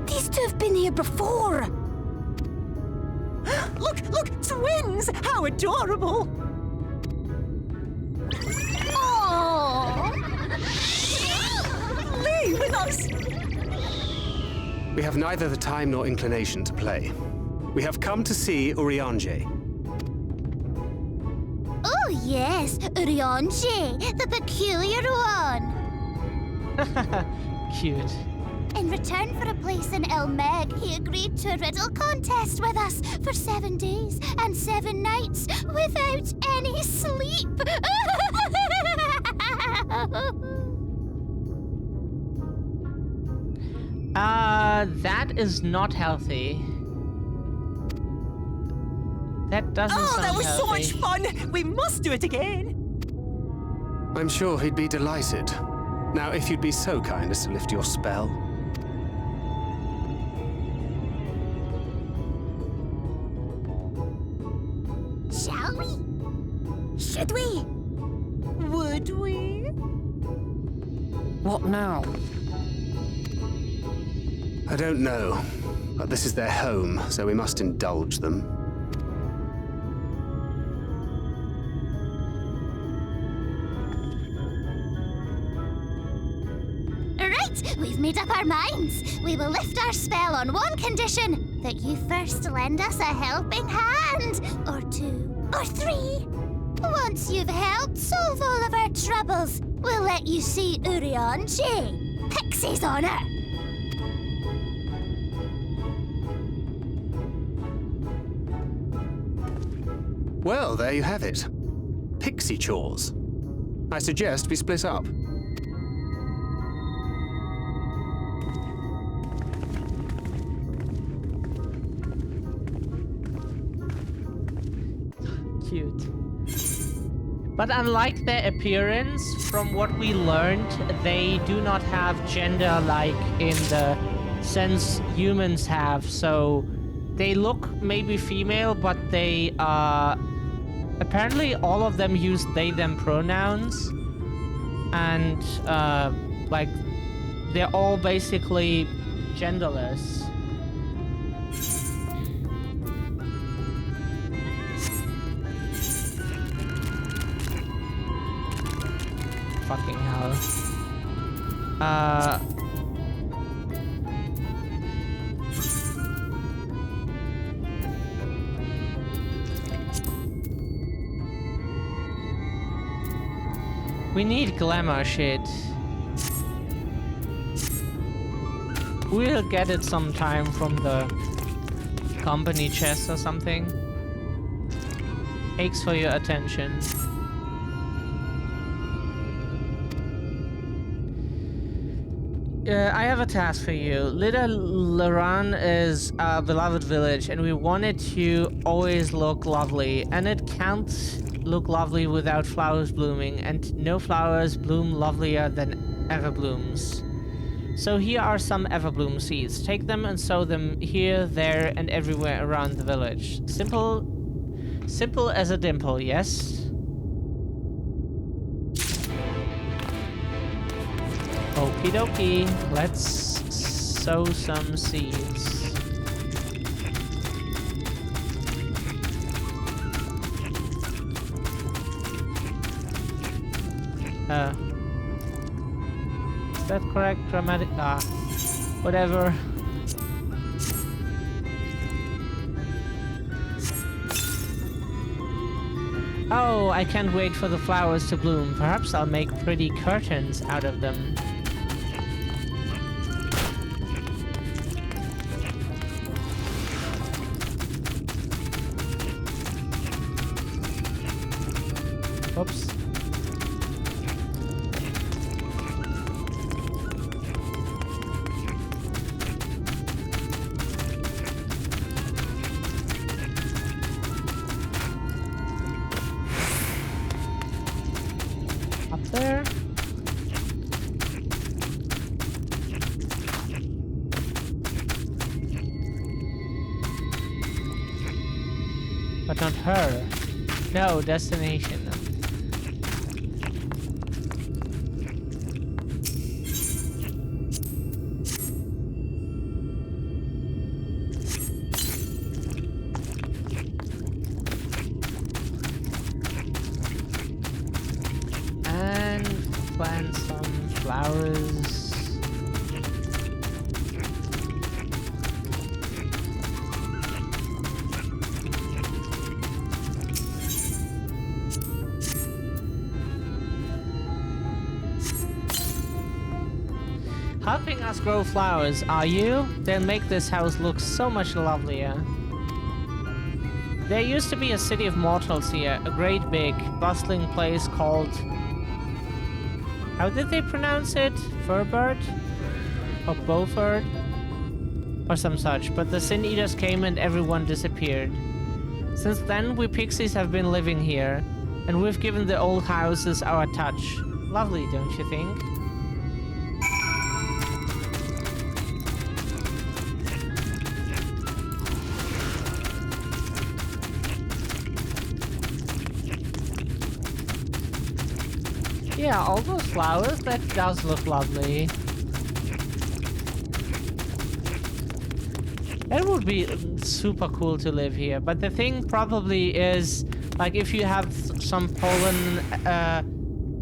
These two have been here before! Look! Twins! How adorable! Oh! Leave with us! We have neither the time nor inclination to play. We have come to see Urianger. Oh yes, Urianger, the peculiar one. Cute. In return for a place in Ilmeg, he agreed to a riddle contest with us for 7 days and 7 nights without any sleep. That is not healthy. That doesn't sound healthy. Oh, that was so much fun! We must do it again! I'm sure he'd be delighted. Now, if you'd be so kind as to lift your spell. Shall we? Should we? Would we? What now? I don't know, but this is their home, so we must indulge them. Right, we've made up our minds. We will lift our spell on one condition, that you first lend us a helping hand. Or 2, or 3. Once you've helped solve all of our troubles, we'll let you see Urionchi. Pixie's honor. Well, there you have it. Pixie chores. I suggest we split up. Cute. But unlike their appearance, from what we learned, they do not have gender like in the sense humans have. So they look maybe female, but they apparently all of them use they them pronouns, and like they're all basically genderless. Fucking hell. We need glamour shit. We'll get it sometime from the company chest or something. Thanks for your attention. I have a task for you. Little Laran is a beloved village, and we want it to always look lovely. And it can't look lovely without flowers blooming, and no flowers bloom lovelier than everblooms. So here are some everbloom seeds. Take them and sow them here, there, and everywhere around the village. Simple as a dimple, yes? Okie dokie, let's sow some seeds. Is that correct grammatic? Whatever. Oh, I can't wait for the flowers to bloom. Perhaps I'll make pretty curtains out of them. Oops. Up there. But not her. No, destination. Plant some flowers. Helping us grow flowers, are you? They'll make this house look so much lovelier. There used to be a city of mortals here, a great big, bustling place called... How did they pronounce it? Furbird? Or Beaufort? Or some such, but the Sin Eaters came and everyone disappeared. Since then, we pixies have been living here, and we've given the old houses our touch. Lovely, don't you think? Yeah, all those flowers, that does look lovely. It would be super cool to live here, but the thing probably is, like, if you have some pollen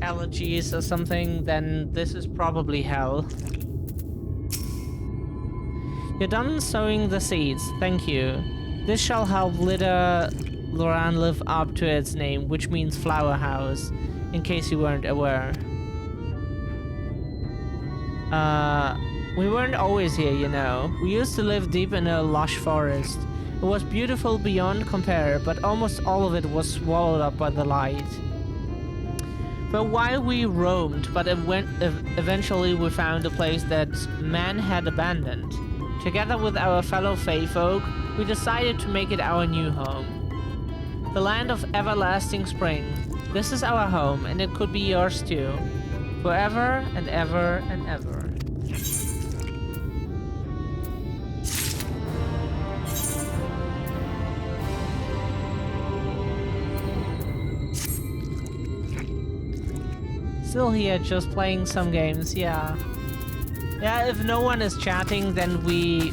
allergies or something, then this is probably hell. You're done sowing the seeds, thank you. This shall help Little Loran live up to its name, which means flower house, in case you weren't aware. We weren't always here, you know. We used to live deep in a lush forest. It was beautiful beyond compare, but almost all of it was swallowed up by the light. For a while we roamed, but eventually we found a place that man had abandoned. Together with our fellow Fae folk, we decided to make it our new home. The land of everlasting spring. This is our home, and it could be yours too. Forever and ever and ever. Still here, just playing some games, yeah. Yeah, if no one is chatting, then we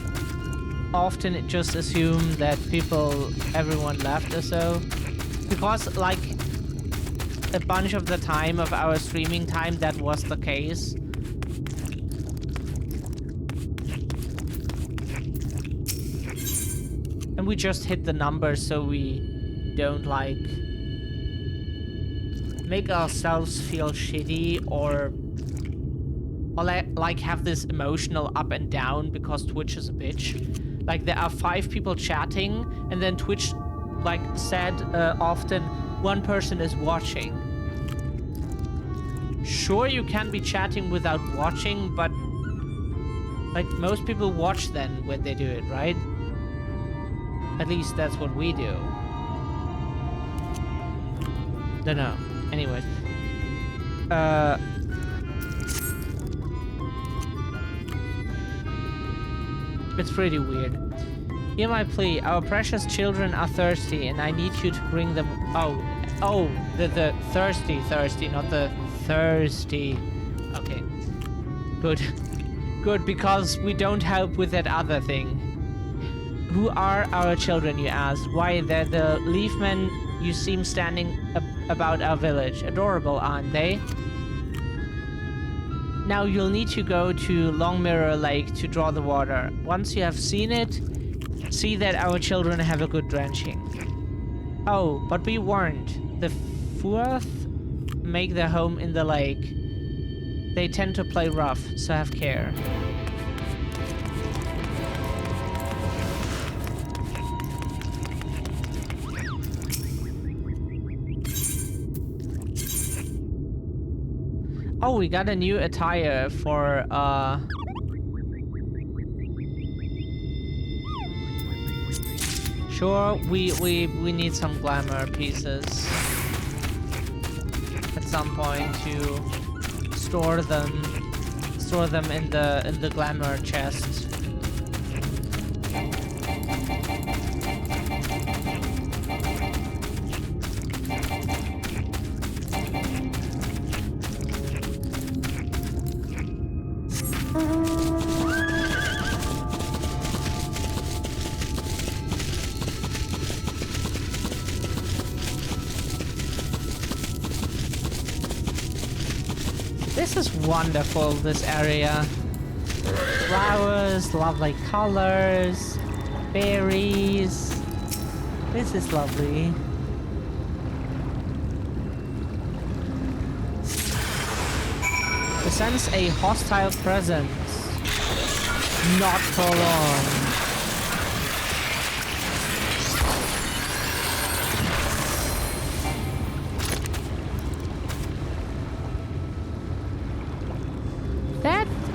often just assume that everyone left or so. Because, like, a bunch of the time of our streaming time, that was the case. And we just hit the numbers so we don't, like, make ourselves feel shitty or like have this emotional up and down because Twitch is a bitch. Like there are 5 people chatting and then Twitch like said often one person is watching. Sure, you can be chatting without watching, but like most people watch then when they do it, right? At least that's what we do. Don't know. Anyways, it's pretty weird. Hear my plea. Our precious children are thirsty, and I need you to bring them. Oh, the thirsty, not the thirsty. Okay, good, because we don't help with that other thing. Who are our children, you ask? Why, they're the leafmen you seem standing about our village. Adorable, aren't they? Now you'll need to go to Long Mirror Lake to draw the water. Once you have seen it, see that our children have a good drenching. Oh, but be warned. The Fuath make their home in the lake. They tend to play rough, so have care. Oh, we got a new attire for, Sure, we need some glamour pieces at some point to store them in the glamour chest. This is wonderful, this area. Flowers, lovely colors, berries. This is lovely. I sense a hostile presence. Not for long.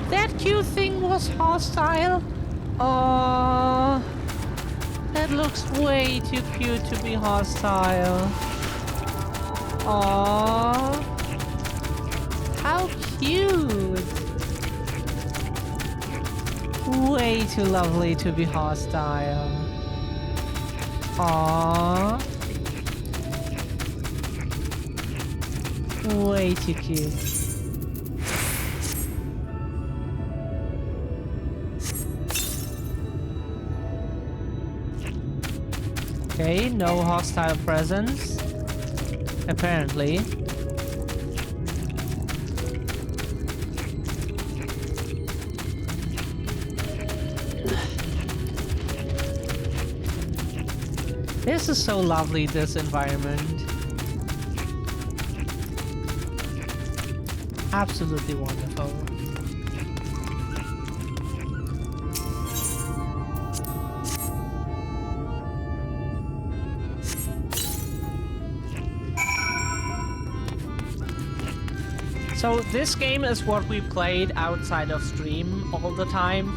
That cute thing was hostile? Oh, that looks way too cute to be hostile. Oh, how cute. Way too lovely to be hostile. Aww. Way too cute. Okay, no hostile presence. Apparently. This is so lovely, this environment. Absolutely wonderful. So this game is what we played outside of stream all the time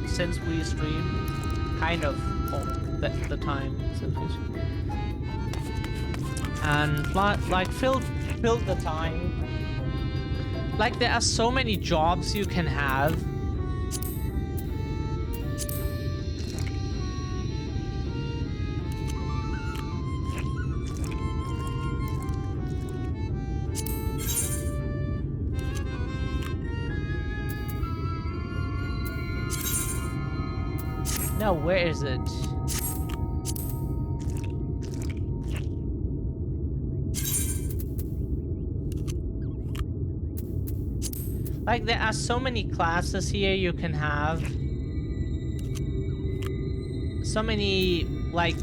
since we stream, kind of all the time since we stream. And like filled the time. Like there are so many jobs you can have. No, where is it? Like, there are so many classes here you can have. So many, like,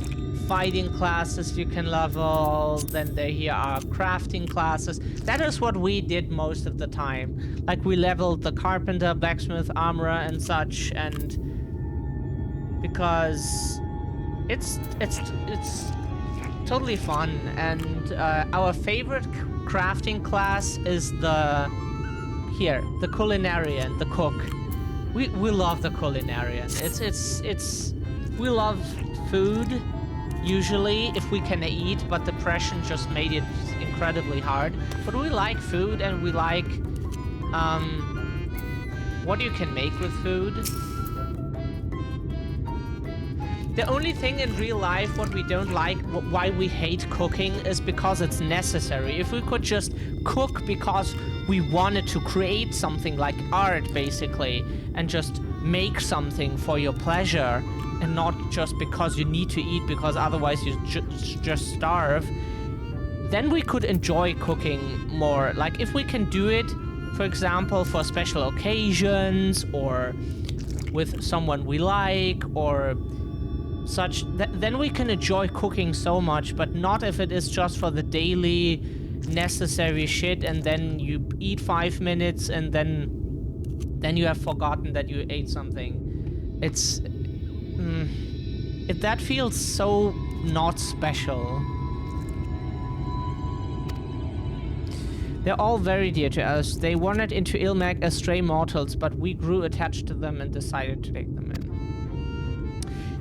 fighting classes you can level. Then here are crafting classes. That is what we did most of the time. Like, we leveled the carpenter, blacksmith, armorer, and such, and... because it's totally fun, and our favorite crafting class is the culinarian, the cook. We love the culinarian. We love food usually if we can eat, but depression just made it incredibly hard. But we like food, and we like what you can make with food. The only thing in real life what we don't like, why we hate cooking, is because it's necessary. If we could just cook because we wanted to create something like art, basically, and just make something for your pleasure, and not just because you need to eat, because otherwise you just starve, then we could enjoy cooking more. Like, if we can do it, for example, for special occasions, or with someone we like, or such, then we can enjoy cooking so much, but not if it is just for the daily necessary shit, and then you eat 5 minutes, and then you have forgotten that you ate something. It's... that feels so not special. They're all very dear to us. They wandered into Ilmag as stray mortals, but we grew attached to them and decided to take them in.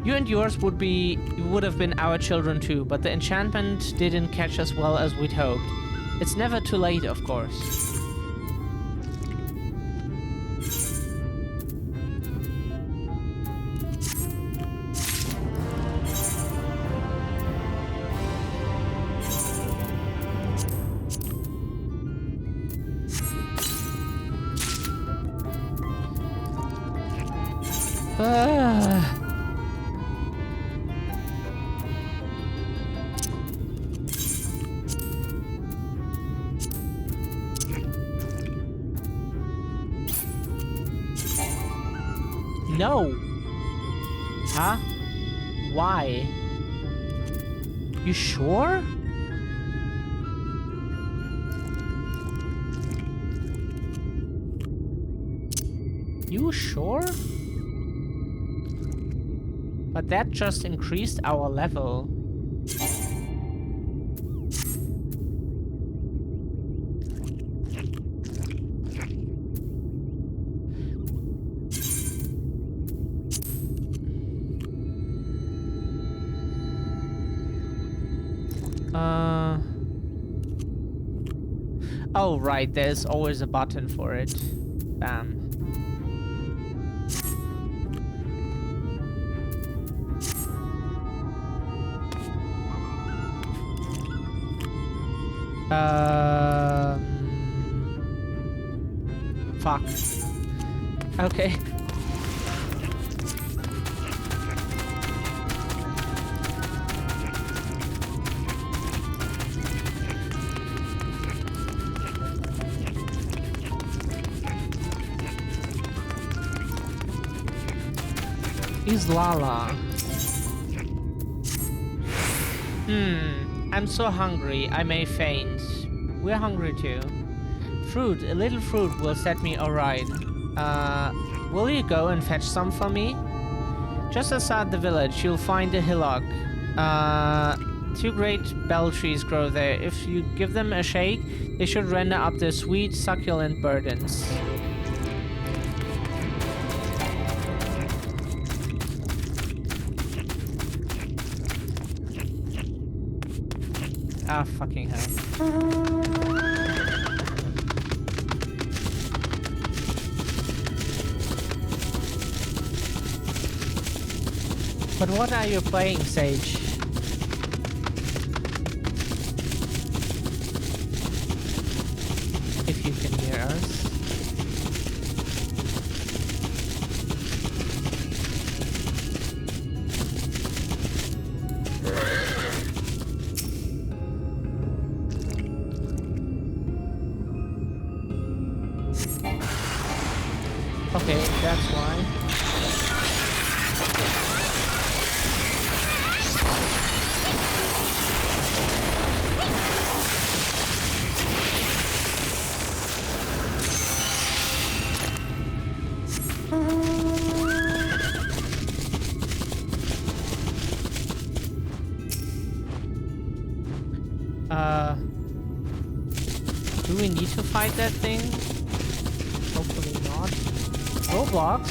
You and yours would have been our children too, but the enchantment didn't catch as well as we'd hoped. It's never too late, of course. No. Huh? Why? You sure? You sure? But that just increased our level. Oh, right, there's always a button for it. Bam. Fuck. Okay. Is Lala. I'm so hungry, I may faint. We're hungry too. Fruit, a little fruit will set me alright. Will you go and fetch some for me? Just outside the village, you'll find a hillock. 2 great bell trees grow there. If you give them a shake, they should render up their sweet, succulent burdens. Ah, fucking hell. But what are you playing, Sage? If you can hear us. Okay, that's why. Do we need to fight that thing? Hopefully not. Roblox?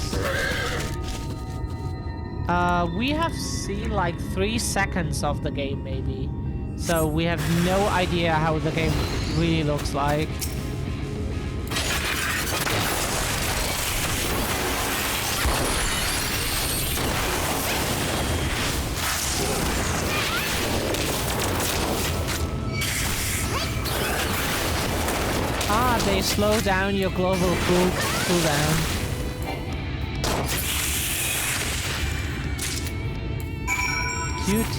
We have seen like 3 seconds of the game maybe. So we have no idea how the game really looks like. Ah, they slow down your global cooldown. Cute.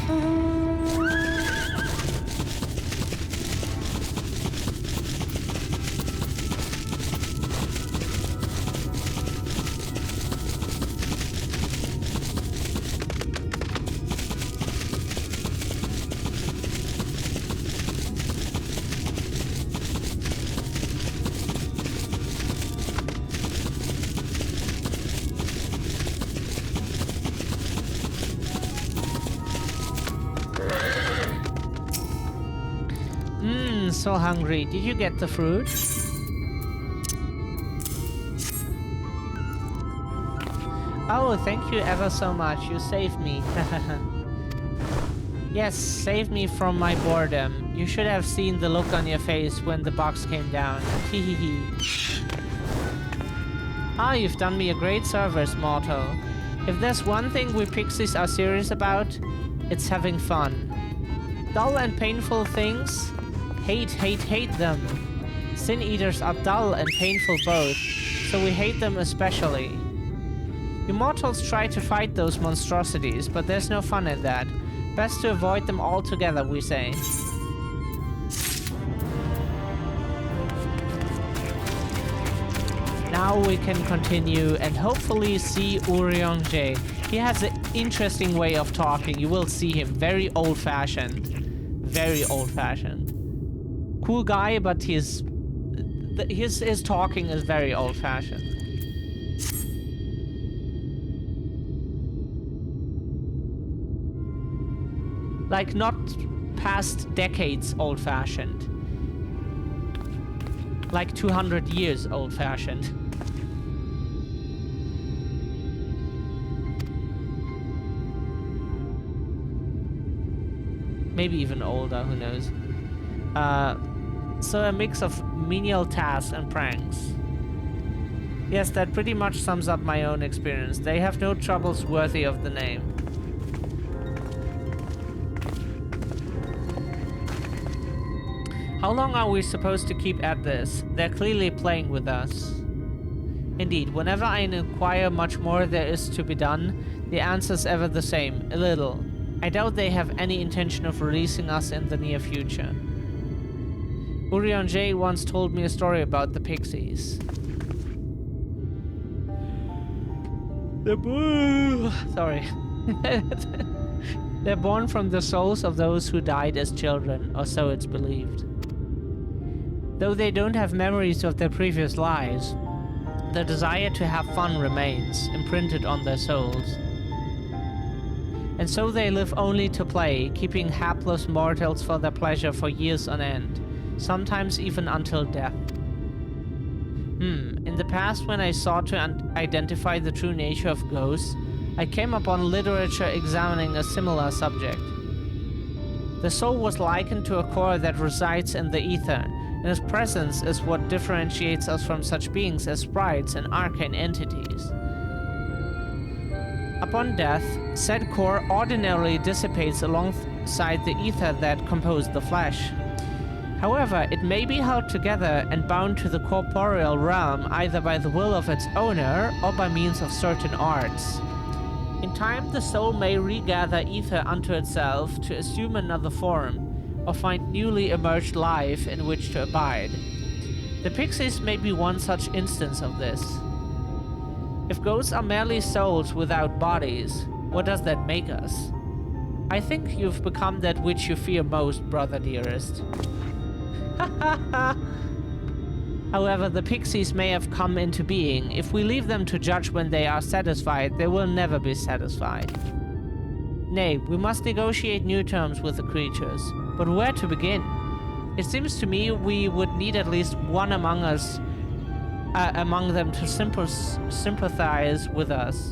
So hungry. Did you get the fruit? Oh, thank you ever so much. You saved me. Yes, save me from my boredom. You should have seen the look on your face when the box came down. Hehehe. Ah, you've done me a great service, mortal. If there's one thing we pixies are serious about, it's having fun. Dull and painful things? Hate them. Sin eaters are dull and painful both, so we hate them especially. You mortals try to fight those monstrosities, but there's no fun in that. Best to avoid them altogether, we say. Now we can continue and hopefully see Urianger. He has an interesting way of talking. You will see him. Very old-fashioned. Very old-fashioned. Cool guy, but his talking is very old-fashioned. Like not past decades old-fashioned. Like 200 years old-fashioned. Maybe even older, who knows. So a mix of menial tasks and pranks. Yes, that pretty much sums up my own experience. They have no troubles worthy of the name. How long are we supposed to keep at this? They're clearly playing with us. Indeed, whenever I inquire much more there is to be done, the answer's ever the same, a little. I doubt they have any intention of releasing us in the near future. Urianger once told me a story about the pixies. They're born from the souls of those who died as children, or so it's believed. Though they don't have memories of their previous lives, the desire to have fun remains, imprinted on their souls. And so they live only to play, keeping hapless mortals for their pleasure for years on end, sometimes even until death. In the past, when I sought to identify the true nature of ghosts, I came upon literature examining a similar subject. The soul was likened to a core that resides in the ether, and its presence is what differentiates us from such beings as sprites and arcane entities. Upon death, said core ordinarily dissipates alongside the ether that composed the flesh. However, it may be held together and bound to the corporeal realm either by the will of its owner or by means of certain arts. In time, the soul may regather ether unto itself to assume another form, or find newly emerged life in which to abide. The pixies may be one such instance of this. If ghosts are merely souls without bodies, what does that make us? I think you've become that which you fear most, brother dearest. However, the pixies may have come into being. If we leave them to judge when they are satisfied, they will never be satisfied. Nay, we must negotiate new terms with the creatures. But where to begin? It seems to me we would need at least one among them to sympathize with us.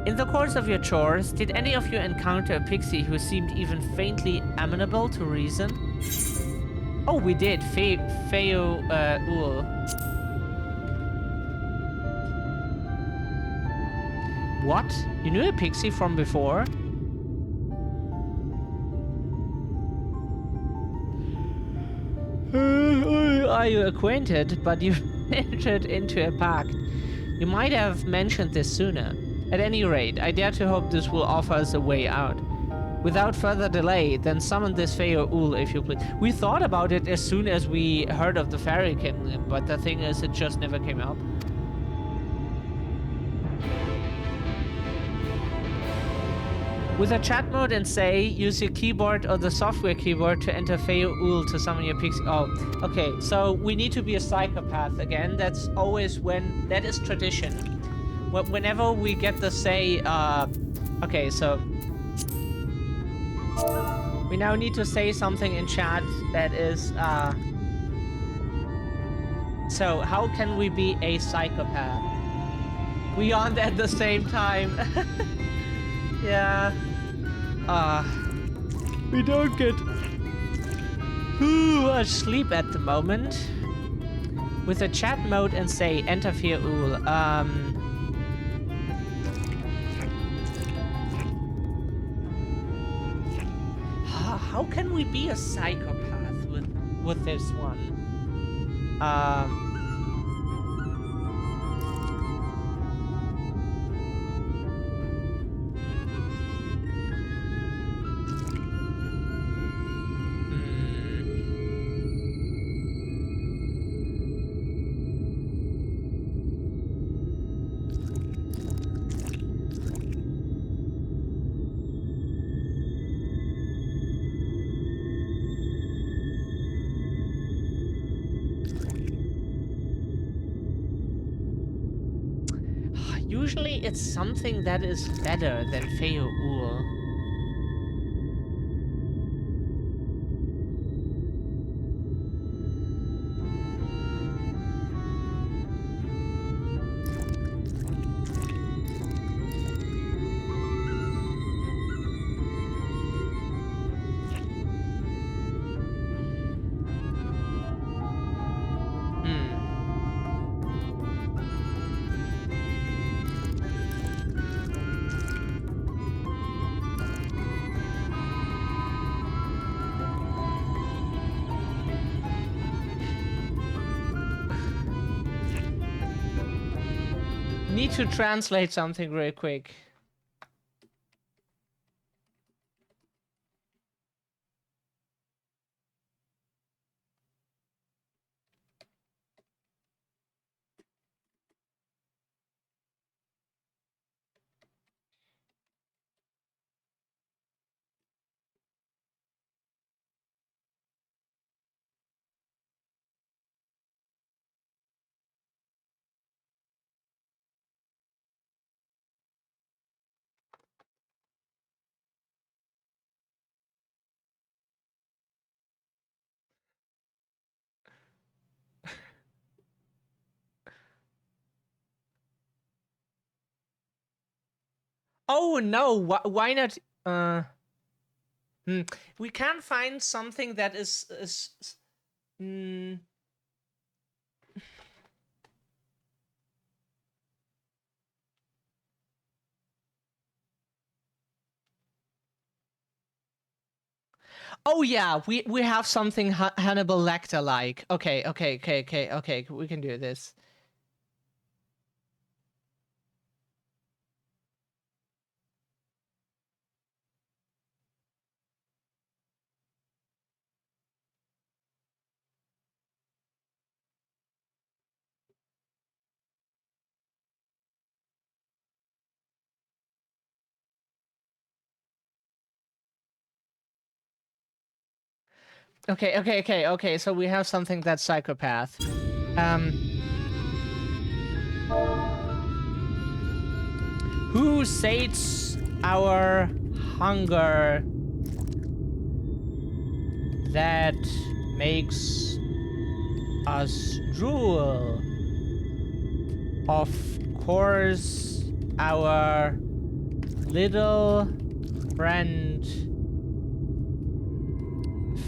In the course of your chores, did any of you encounter a pixie who seemed even faintly amenable to reason? Oh, we did. Feo Ul. What? You knew a pixie from before? Are you acquainted? But you entered into a pact. You might have mentioned this sooner. At any rate, I dare to hope this will offer us a way out. Without further delay, then summon this Feo Ul, if you please. We thought about it as soon as we heard of the Fairy Kingdom, but the thing is, it just never came up. With a chat mode and say, use your keyboard or the software keyboard to enter Feo Ul to summon your pixie. Oh, okay, so we need to be a psychopath again. That's always that is tradition. Whenever we get the say, okay, so we now need to say something in chat that is, so how can we be a psychopath? We aren't at the same time. Yeah. We don't get much sleep at the moment. With a chat mode and say, enter Feo Ul, how can we be a psychopath with this one? Usually it's something that is better than Feo Ul. Need to translate something real quick. Oh no, why not? We can't find something that is Oh yeah, we have something Hannibal Lecter like. Okay, we can do this. Okay, so we have something that's psychopath. Who sates our hunger that makes us drool? Of course, our little friend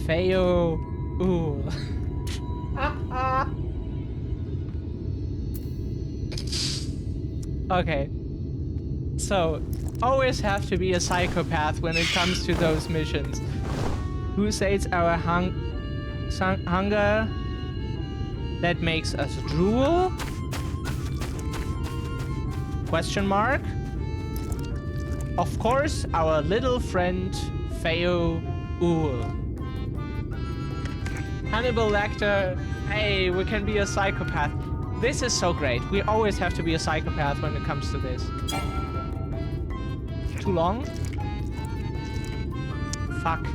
Feo. Ooh. Okay. So, always have to be a psychopath when it comes to those missions. Who sates our hunger that makes us drool? Question mark. Of course, our little friend Feo Ool. Hannibal Lecter. Hey, we can be a psychopath. This is so great. We always have to be a psychopath when it comes to this. Too long? Fuck.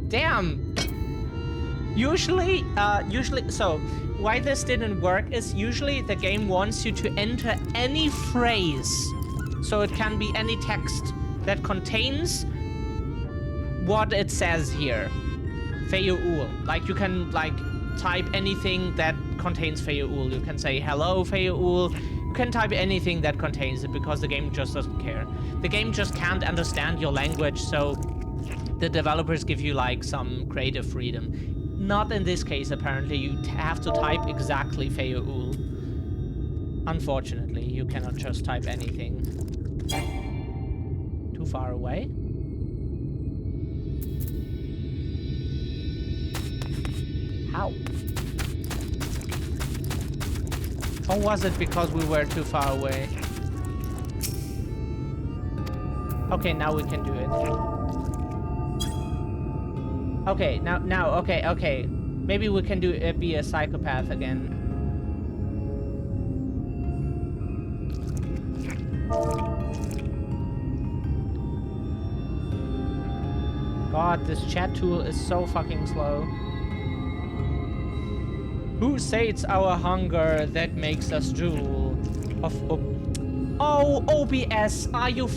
Damn. Usually, so why this didn't work is usually the game wants you to enter any phrase. So it can be any text that contains what it says here. Feyuul. Like you can like type anything that contains Feyuul. You can say hello Feyuul. You can type anything that contains it because the game just doesn't care. The game just can't understand your language, so the developers give you like some creative freedom. Not in this case, apparently. You have to type exactly Feyuul. Unfortunately, you cannot just type anything. Too far away? How? Or was it because we were too far away? Okay, now we can do it. Okay, okay. Maybe we can do it, be a psychopath again. God, this chat tool is so fucking slow. Who sates our hunger that makes us drool? Oh, OBS, are you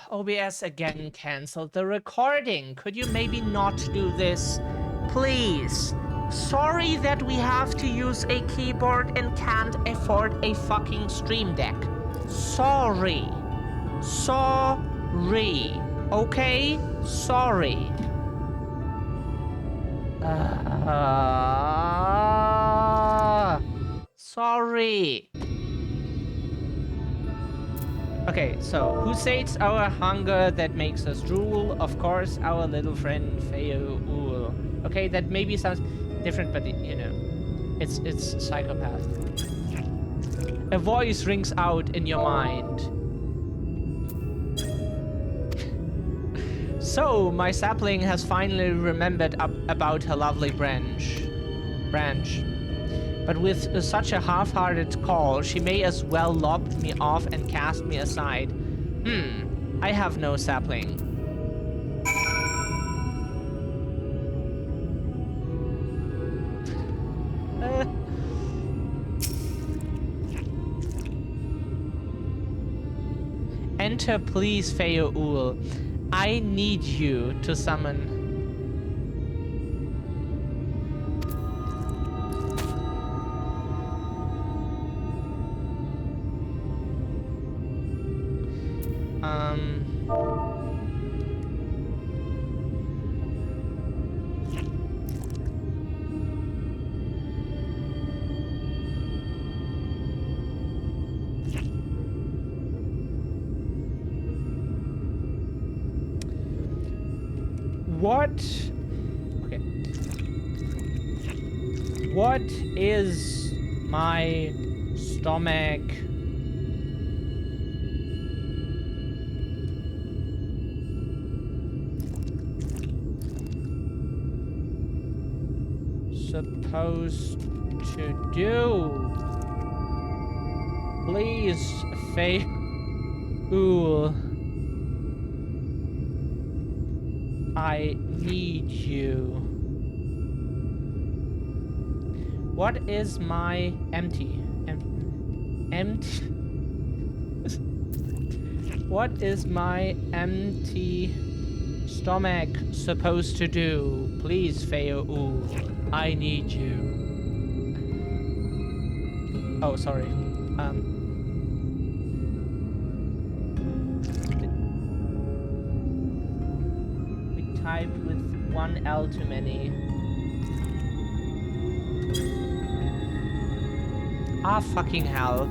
OBS again cancelled the recording. Could you maybe not do this? Please. Sorry that we have to use a keyboard and can't afford a fucking stream deck. Sorry. Sorry. Okay? Sorry. Sorry. Okay, so who sates our hunger that makes us drool? Of course, our little friend Feyuul. Okay, that maybe sounds different, but you know, it's psychopath. A voice rings out in your mind. So, my sapling has finally remembered about her lovely branch. But with such a half-hearted call, she may as well lob me off and cast me aside. I have no sapling. Enter please, Feyuul. I need you to summon... What? Okay. What is my stomach? Supposed to do? Please, Faye. Ooh. I need you. What is my empty? Empty? What is my empty stomach supposed to do? Please, Faye. I need you. Oh, sorry. We typed with one L too many. Ah, fucking hell.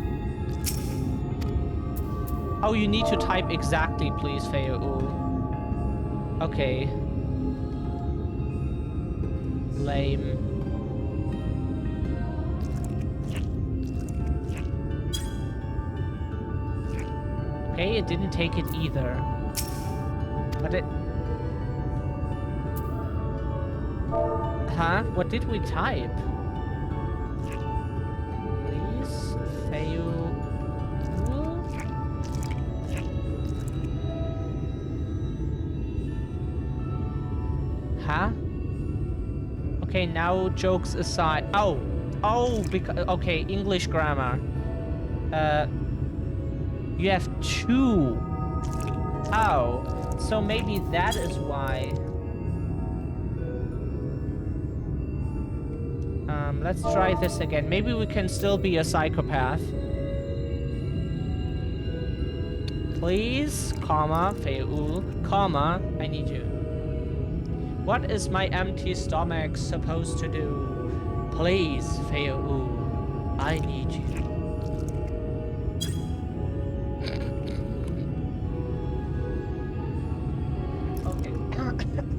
Oh, you need to type exactly, please, Faye. Okay. Lame. Okay, it didn't take it either. But it... Huh? What did we type? Please, fail. Huh? Okay, now jokes aside. Oh! Oh, because... Okay, English grammar. You have two. Oh. So maybe that is why. Let's try this again. Maybe we can still be a psychopath. Please, comma, Feul, comma, I need you. What is my empty stomach supposed to do? Please, Feul, I need you.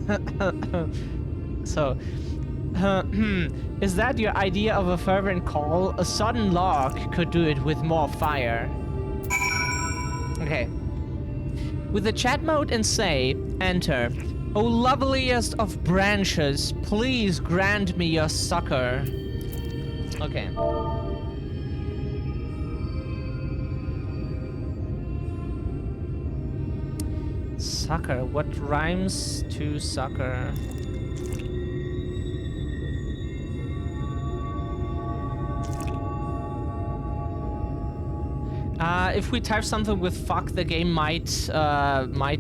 Okay. So, is that your idea of a fervent call? A sudden lark could do it with more fire. Okay. With the chat mode and say, enter. O loveliest of branches, please grant me your succor. Okay. Succor. What rhymes to succor? If we type something with fuck, the game might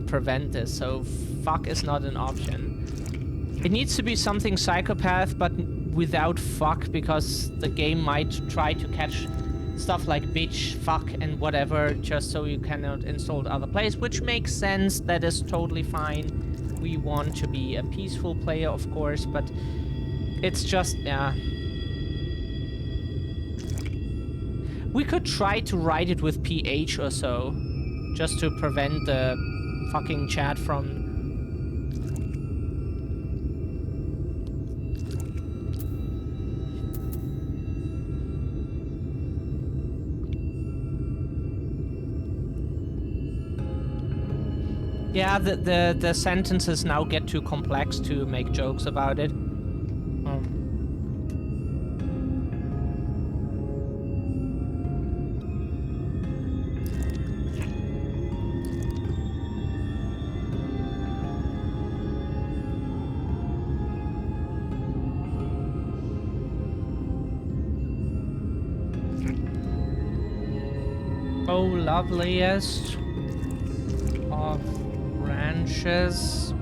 prevent this, so fuck is not an option. It needs to be something psychopath, but without fuck, because the game might try to catch stuff like bitch, fuck, and whatever, just so you cannot install other players, which makes sense. That is totally fine. We want to be a peaceful player, of course, but it's just, yeah. We could try to write it with PH or so, just to prevent the fucking chat from... Yeah, the sentences now get too complex to make jokes about it. Oh, loveliest of branches,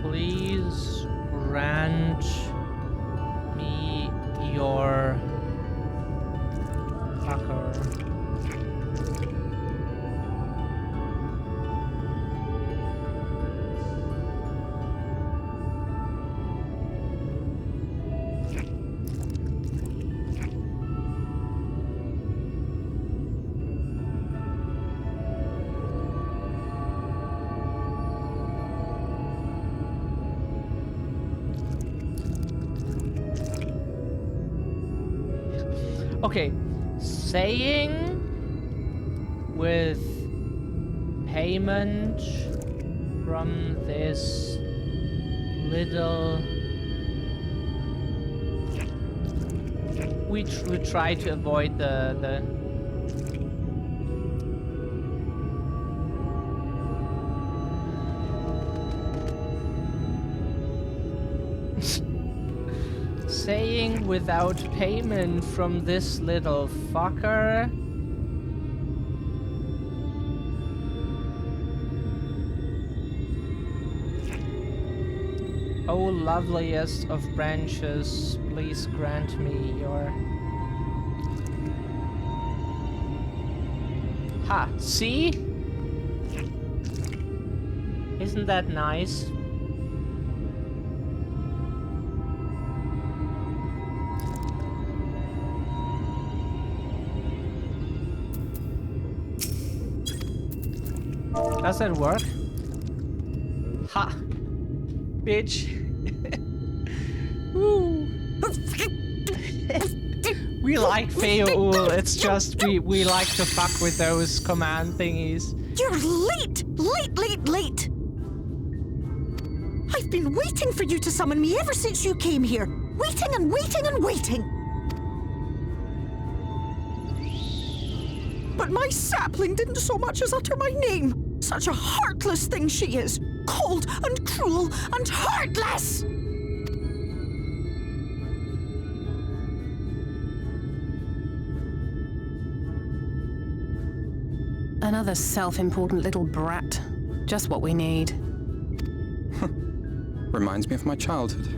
please grant me your succor. Okay, saying with payment from this little... We try to avoid the saying without payment from this little fucker. Oh, loveliest of branches, please grant me your... Ha! See? Isn't that nice? Does that work? Ha! Bitch! Woo! We like Feoul, it's just we like to fuck with those command thingies. You're late! Late! I've been waiting for you to summon me ever since you came here. Waiting and waiting and waiting. But my sapling didn't so much as utter my name. Such a heartless thing she is. Cold and cruel and heartless! Another self-important little brat. Just what we need. Reminds me of my childhood.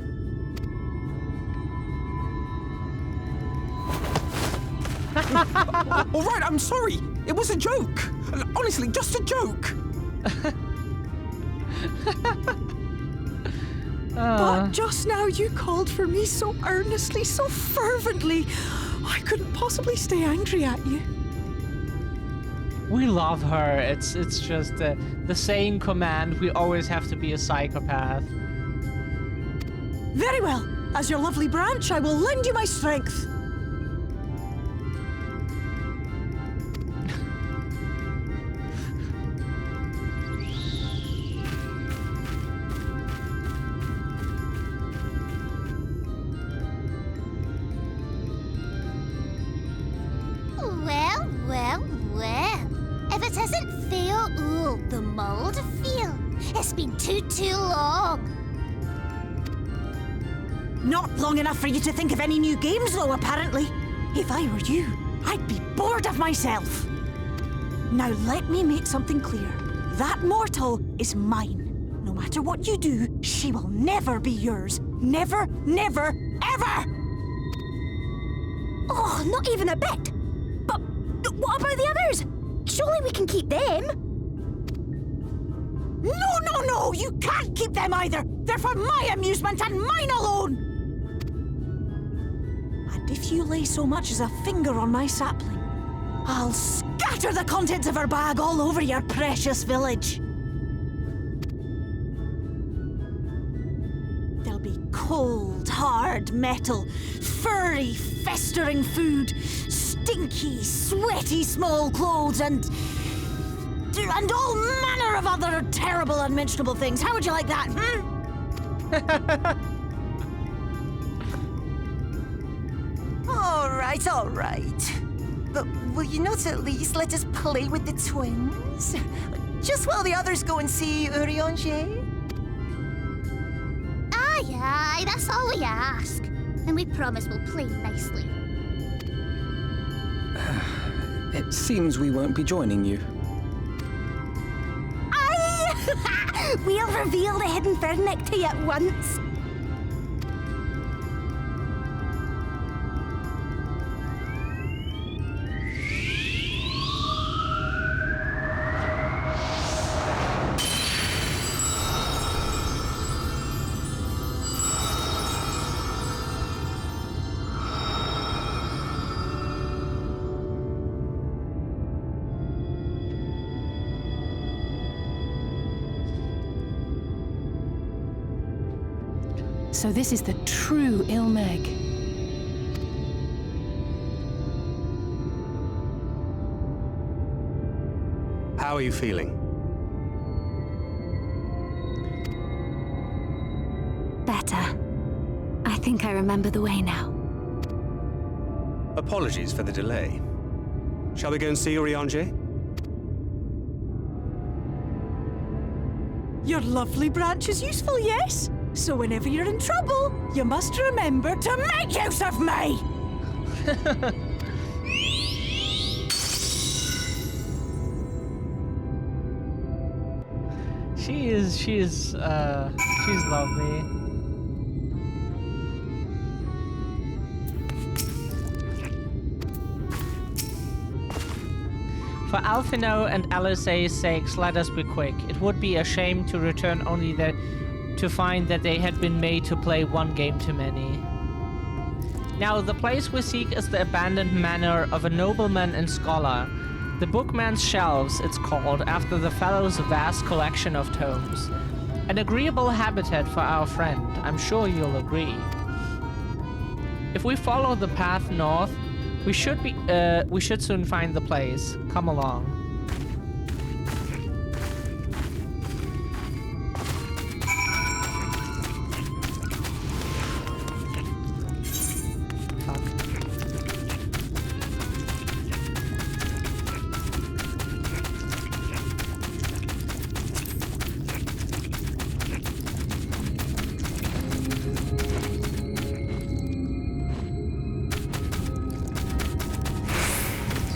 All right, I'm sorry. It was a joke. Honestly, just a joke. But just now you called for me so earnestly, so fervently. I couldn't possibly stay angry at you. We love her. It's just the same command. We always have to be a psychopath. Very well. As your lovely branch, I will lend you my strength. Well. If it isn't Feoul, the mold feel, it's been too long. Not long enough for you to think of any new games, though, apparently. If I were you, I'd be bored of myself. Now let me make something clear. That mortal is mine. No matter what you do, she will never be yours. Never, ever! Oh, not even a bit. But what about the others? Surely we can keep them. No! You can't keep them either! They're for my amusement and mine alone! And if you lay so much as a finger on my sapling, I'll scatter the contents of her bag all over your precious village. There'll be cold, hard metal, furry, festering food, stinky, sweaty small clothes, and all manner of other terrible, unmentionable things. How would you like that, All right. But will you not at least let us play with the twins? Just while the others go and see Urianger? Aye, that's all we ask. And we promise we'll play nicely. It seems we won't be joining you. Aye! We'll reveal the hidden Vernick to you at once. So this is the true Ilmeg. How are you feeling? Better. I think I remember the way now. Apologies for the delay. Shall we go and see Urianger? Your lovely branch is useful, yes? So whenever you're in trouble, you must remember to make use of me! She's lovely. For Alphino and Alisae's sakes, let us be quick. It would be a shame to return only to find that they had been made to play one game too many. Now, the place we seek is the abandoned manor of a nobleman and scholar. The Bookman's Shelves, it's called, after the fellow's vast collection of tomes. An agreeable habitat for our friend, I'm sure you'll agree. If we follow the path north, we should soon find the place. Come along.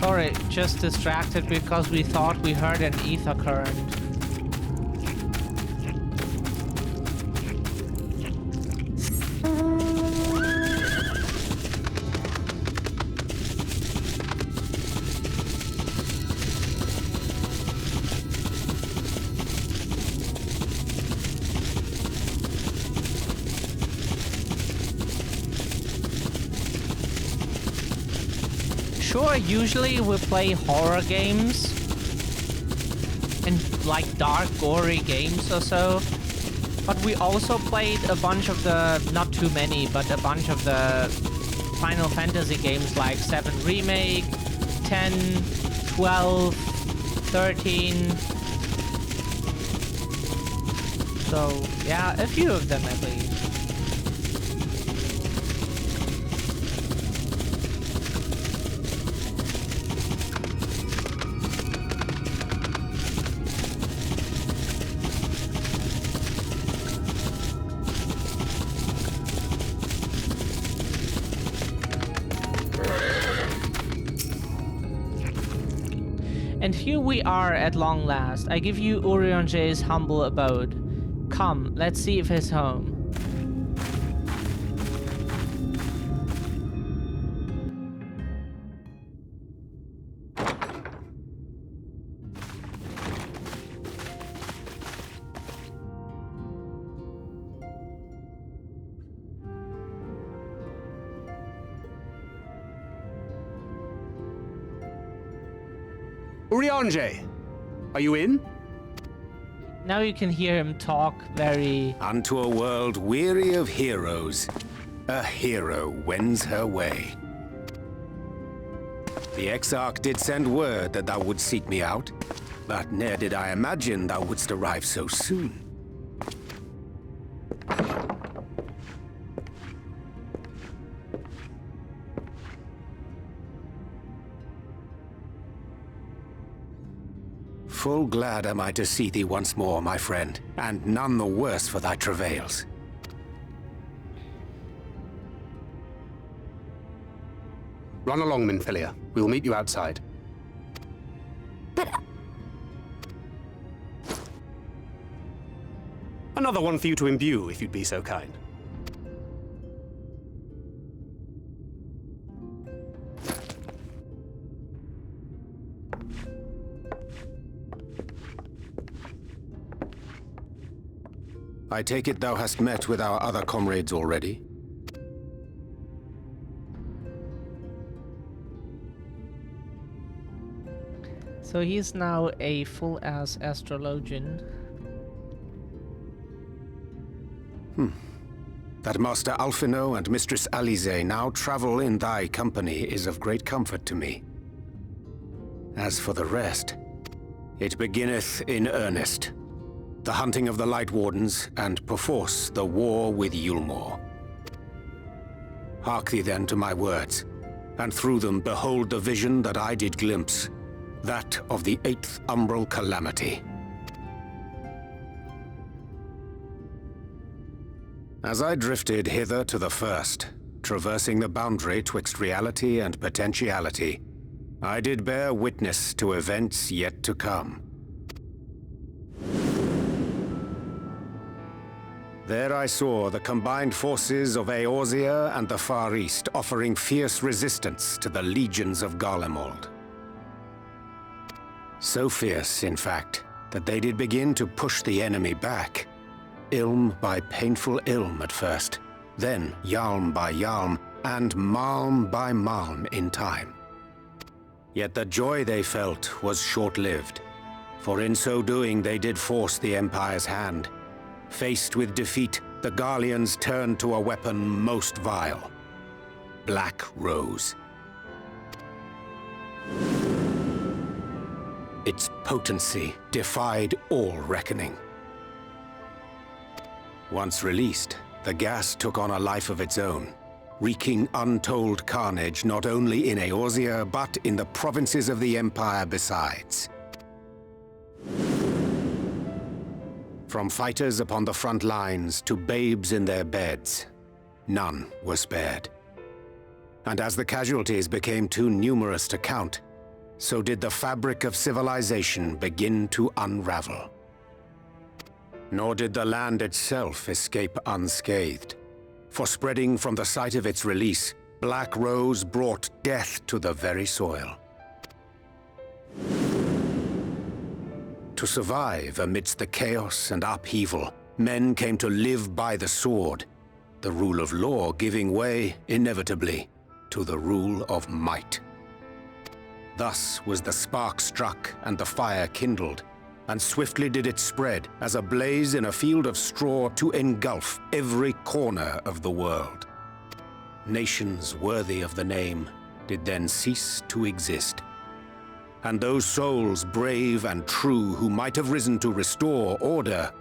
Sorry, just distracted because we thought we heard an ether current. Sure, usually we play horror games and like dark, gory games or so, but we also played a bunch of the, not too many, but a bunch of the Final Fantasy games like 7 Remake, 10, 12, 13. So, yeah, a few of them at least. And here we are at long last. I give you Urianger's humble abode. Come, let's see if he's home. Urianger, are you in? Now you can hear him talk very... Unto a world weary of heroes, a hero wends her way. The Exarch did send word that thou wouldst seek me out, but ne'er did I imagine thou wouldst arrive so soon. Full glad am I to see thee once more, my friend, and none the worse for thy travails. Run along, Minfilia. We will meet you outside. But... Another one for you to imbue, if you'd be so kind. I take it thou hast met with our other comrades already? So he's now a full-ass astrologian. That Master Alphino and Mistress Alisae now travel in thy company is of great comfort to me. As for the rest, It beginneth in earnest. The hunting of the Light Wardens, and perforce the war with Yulmore. Hark thee then to my words, and through them behold the vision that I did glimpse, that of the 8th umbral calamity. As I drifted hither to the first, traversing the boundary twixt reality and potentiality, I did bear witness to events yet to come. There I saw the combined forces of Eorzea and the Far East offering fierce resistance to the legions of Garlemald. So fierce, in fact, that they did begin to push the enemy back. Ilm by painful ilm at first, then Yalm by Yalm, and Malm by Malm in time. Yet the joy they felt was short-lived, for in so doing they did force the Empire's hand. Faced with defeat, the Garleans turned to a weapon most vile: Black Rose. Its potency defied all reckoning. Once released, the gas took on a life of its own, wreaking untold carnage not only in Eorzea, but in the provinces of the Empire besides. From fighters upon the front lines to babes in their beds, none were spared. And as the casualties became too numerous to count, so did the fabric of civilization begin to unravel. Nor did the land itself escape unscathed, for spreading from the site of its release, Black Rose brought death to the very soil. To survive amidst the chaos and upheaval, men came to live by the sword, the rule of law giving way, inevitably, to the rule of might. Thus was the spark struck and the fire kindled, and swiftly did it spread as a blaze in a field of straw to engulf every corner of the world. Nations worthy of the name did then cease to exist. And those souls brave and true who might have risen to restore order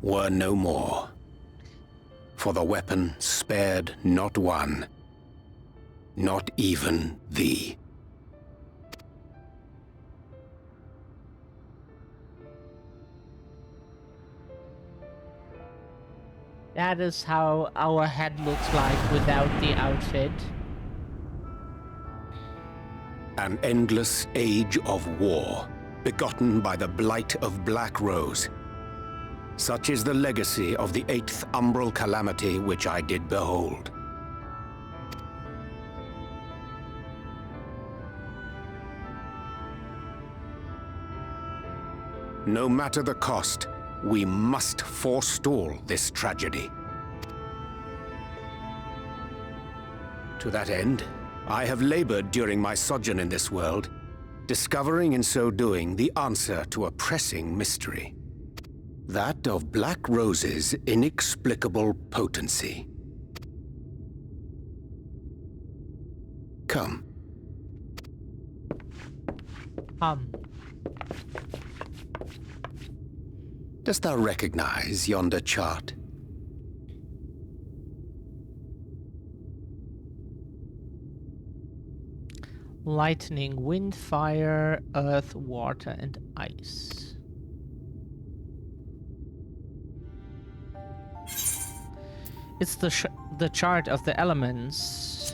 were no more. For the weapon spared not one, not even thee. That is how our head looks like without the outfit. An endless age of war, begotten by the blight of Black Rose. Such is the legacy of the 8th umbral calamity which I did behold. No matter the cost, we must forestall this tragedy. To that end, I have labored during my sojourn in this world, discovering in so doing the answer to a pressing mystery. That of Black Rose's inexplicable potency. Come. Dost thou recognize yonder chart? Lightning, wind, fire, earth, water, and ice. It's the chart of the elements.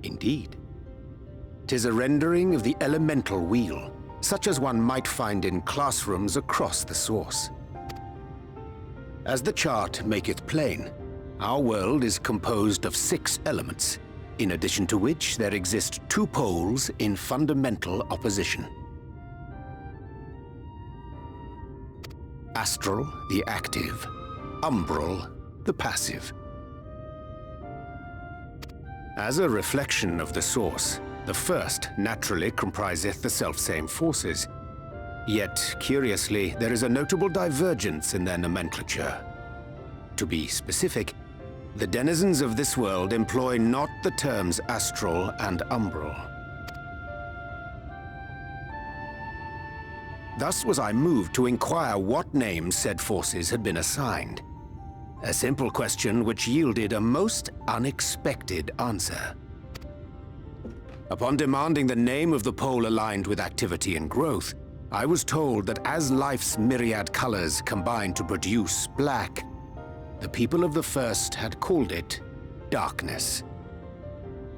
Indeed. 'Tis a rendering of the elemental wheel, such as one might find in classrooms across the source. As the chart maketh plain, our world is composed of 6 elements, in addition to which there exist 2 poles in fundamental opposition. Astral, the active, umbral, the passive. As a reflection of the source, the first naturally compriseth the selfsame forces. Yet, curiously, there is a notable divergence in their nomenclature. To be specific, the denizens of this world employ not the terms astral and umbral. Thus was I moved to inquire what names said forces had been assigned. A simple question which yielded a most unexpected answer. Upon demanding the name of the pole aligned with activity and growth, I was told that as life's myriad colors combine to produce black, the people of the first had called it darkness.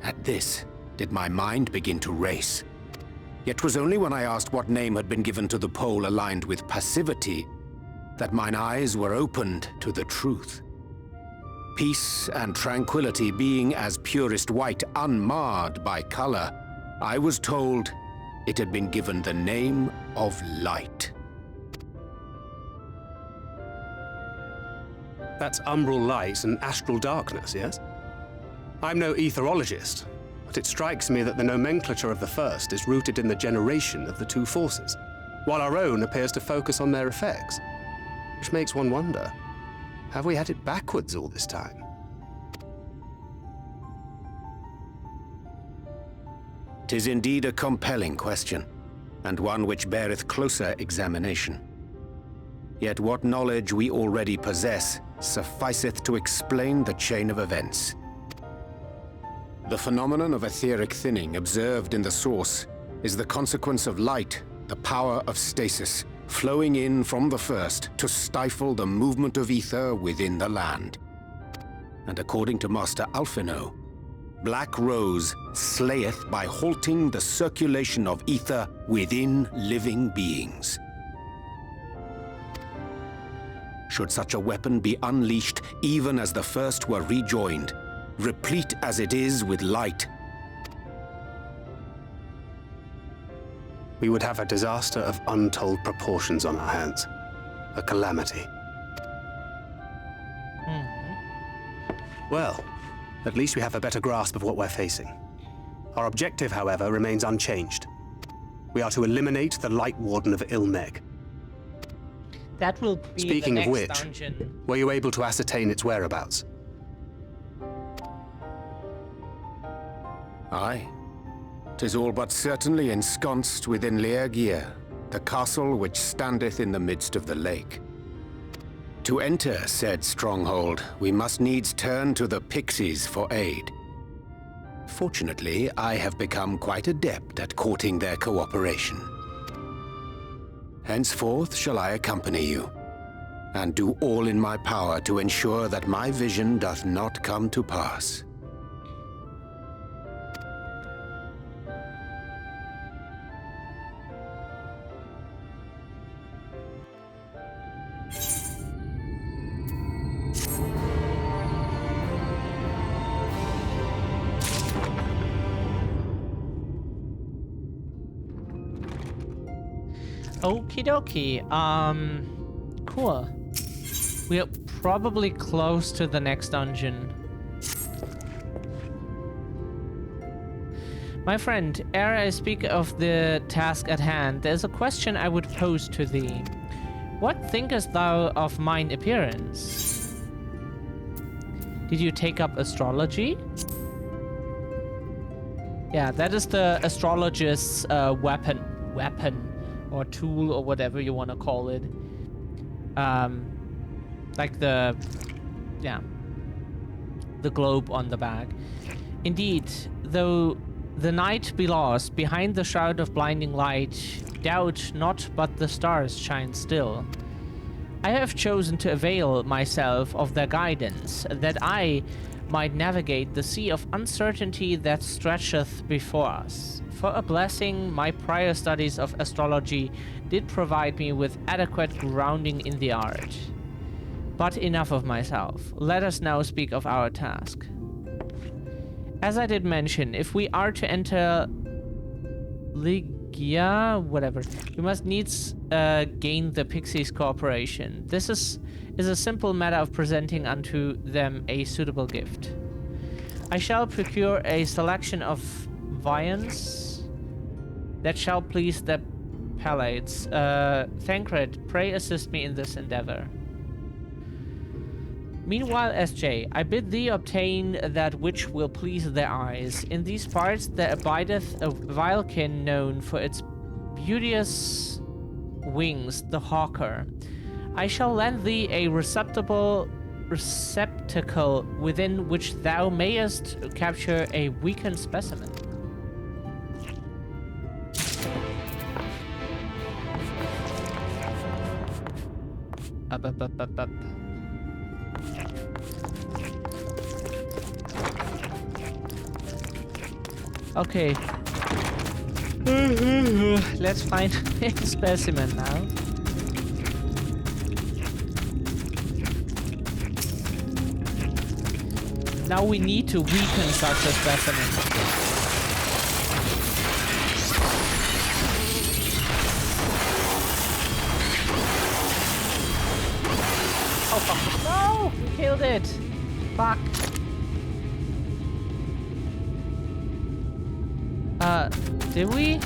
At this, did my mind begin to race. Yet 'twas only when I asked what name had been given to the pole aligned with passivity that mine eyes were opened to the truth. Peace and tranquility being as purest white, unmarred by color, I was told it had been given the name of light. That's umbral light and astral darkness, yes? I'm no etherologist, but it strikes me that the nomenclature of the first is rooted in the generation of the 2 forces, while our own appears to focus on their effects. Which makes one wonder, have we had it backwards all this time? 'Tis indeed a compelling question, and one which beareth closer examination. Yet what knowledge we already possess sufficeth to explain the chain of events. The phenomenon of etheric thinning observed in the source is the consequence of light, the power of stasis, flowing in from the first to stifle the movement of ether within the land. And according to Master Alphino, Black Rose slayeth by halting the circulation of ether within living beings. Should such a weapon be unleashed even as the first were rejoined, replete as it is with light, we would have a disaster of untold proportions on our hands. A calamity. Well, at least we have a better grasp of what we're facing. Our objective, however, remains unchanged. We are to eliminate the Light Warden of Ilmeg. That will be Speaking the of next which, dungeon. were you able to ascertain its whereabouts? Aye. 'Tis all but certainly ensconced within Leargear, the castle which standeth in the midst of the lake. To enter said stronghold, we must needs turn to the pixies for aid. Fortunately, I have become quite adept at courting their cooperation. Henceforth shall I accompany you, and do all in my power to ensure that my vision doth not come to pass. Okie dokie. Cool. We are probably close to the next dungeon. My friend, ere I speak of the task at hand, there's a question I would pose to thee. What thinkest thou of mine appearance? Did you take up astrology? Yeah, that is the astrologist's weapon, or tool, or whatever you want to call it. Like the globe on the back. Indeed, though the night be lost behind the shroud of blinding light, doubt not but the stars shine still. I have chosen to avail myself of their guidance, that I might navigate the sea of uncertainty that stretcheth before us. For a blessing, my prior studies of astrology did provide me with adequate grounding in the art. But enough of myself. Let us now speak of our task. As I did mention, if we are to enter Ligia, whatever, we must needs gain the Pixies' cooperation. This is a simple matter of presenting unto them a suitable gift. I shall procure a selection of viands that shall please their palates. Thancred, pray assist me in this endeavor. Meanwhile, SJ, I bid thee obtain that which will please their eyes. In these parts there abideth a vilekin known for its beauteous wings, the hawker. I shall lend thee a receptacle within which thou mayest capture a weakened specimen. Up. Okay. Let's find a specimen now. Now we need to weaken such a specimen. Oh fuck. No! We killed it! Fuck. Did we?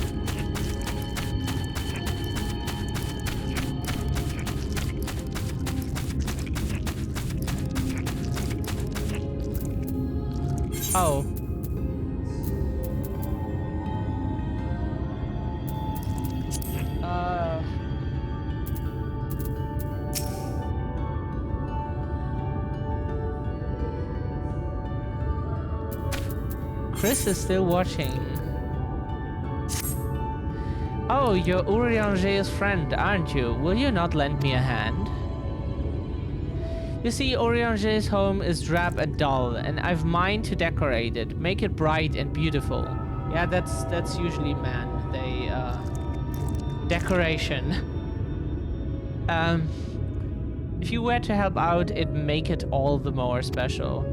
Oh. Chris is still watching. Oh, you're Urianger's friend, aren't you? Will you not lend me a hand? You see, Urianger's home is drab and dull, and I've mine to decorate it, make it bright and beautiful. Yeah, that's usually man. They decoration. If you were to help out, it'd make it all the more special.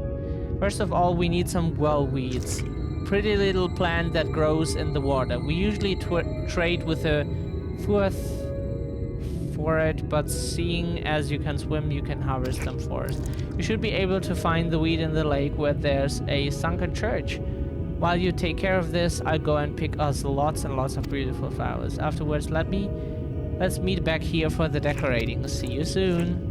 First of all, we need some well weeds. Pretty little plant that grows in the water. We usually trade with a fourth for it, but seeing as you can swim, you can harvest them for us. You should be able to find the weed in the lake where there's a sunken church. While you take care of this, I'll go and pick us lots and lots of beautiful flowers. Afterwards, let's meet back here for the decorating. See you soon.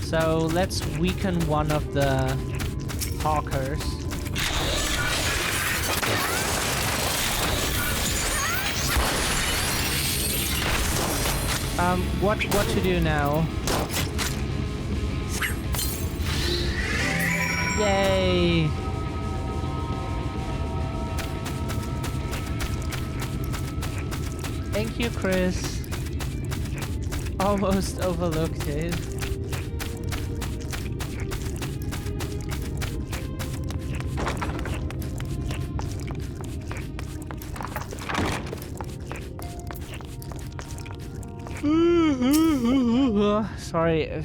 So let's weaken one of the hawkers. What to do now? Yay! Thank you, Chris. Almost overlooked it. Sorry,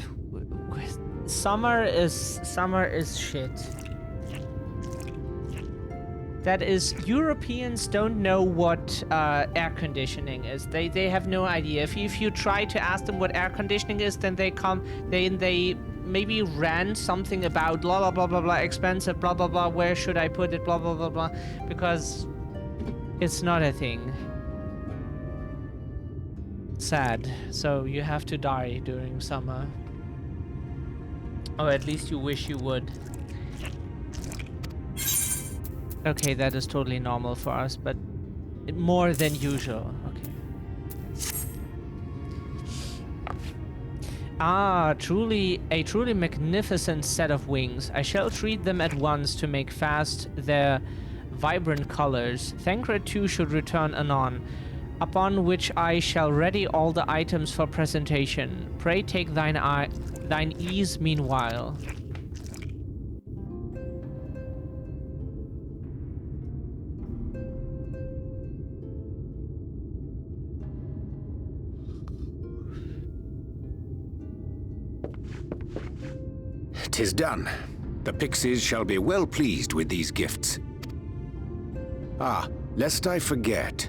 summer is shit. That is, Europeans don't know what air conditioning is. They have no idea. If you try to ask them what air conditioning is, then they maybe rant something about blah blah blah blah blah, expensive blah blah blah, where should I put it, blah blah blah blah, because it's not a thing. Sad. So you have to die during summer. Or at least you wish you would. Okay, that is totally normal for us, but more than usual. Okay. Ah, a truly magnificent set of wings. I shall treat them at once to make fast their vibrant colors. Thancred too should return anon, upon which I shall ready all the items for presentation. Pray take thine ease meanwhile. "'Tis done. The pixies shall be well pleased with these gifts. Ah, lest I forget.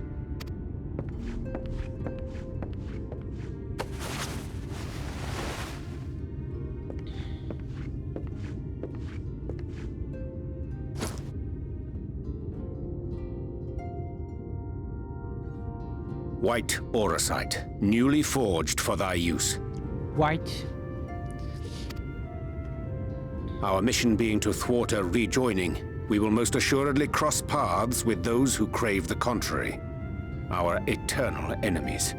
White auracite, newly forged for thy use. White. Our mission being to thwart a rejoining, we will most assuredly cross paths with those who crave the contrary, our eternal enemies.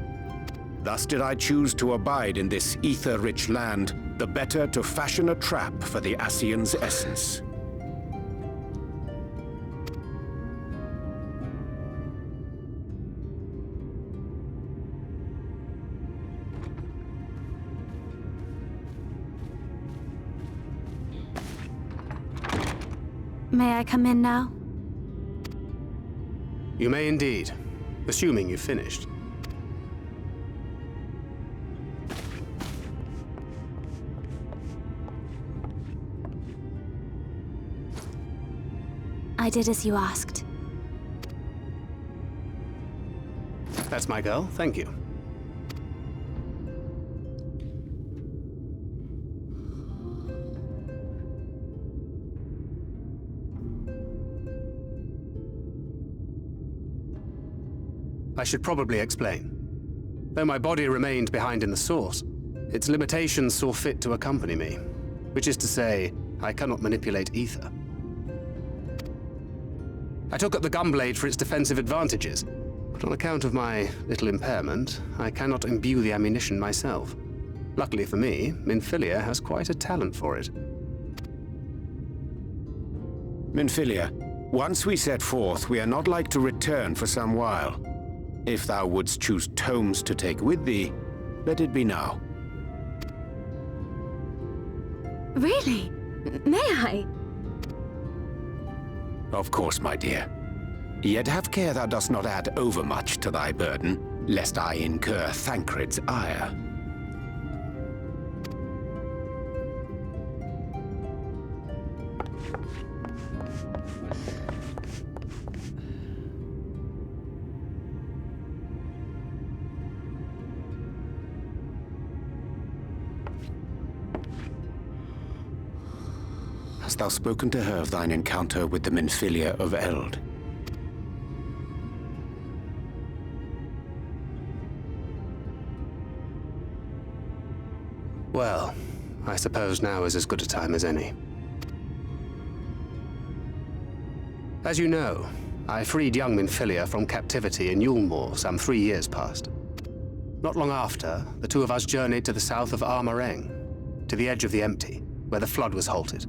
Thus did I choose to abide in this ether-rich land, the better to fashion a trap for the Ascian's essence. May I come in now? You may indeed, assuming you've finished. I did as you asked. That's my girl, thank you. I should probably explain. Though my body remained behind in the source, its limitations saw fit to accompany me, which is to say, I cannot manipulate ether. I took up the gunblade for its defensive advantages, but on account of my little impairment, I cannot imbue the ammunition myself. Luckily for me, Minfilia has quite a talent for it. Minfilia, once we set forth, we are not like to return for some while. If thou wouldst choose tomes to take with thee, let it be now. Really? May I? Of course, my dear. Yet have care thou dost not add overmuch to thy burden, lest I incur Thancred's ire. Hast thou spoken to her of thine encounter with the Minfilia of Eld? Well, I suppose now is as good a time as any. As you know, I freed young Minfilia from captivity in Yulmore some 3 years past. Not long after, the two of us journeyed to the south of Armareng, to the edge of the Empty, where the flood was halted.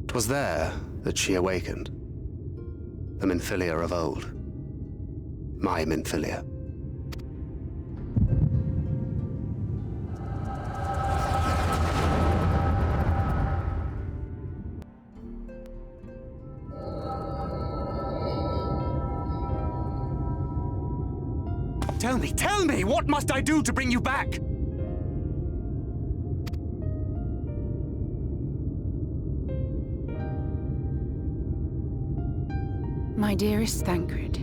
'Twas there that she awakened. The Minfilia of old. My Minfilia. Tell me, what must I do to bring you back? My dearest Thancred,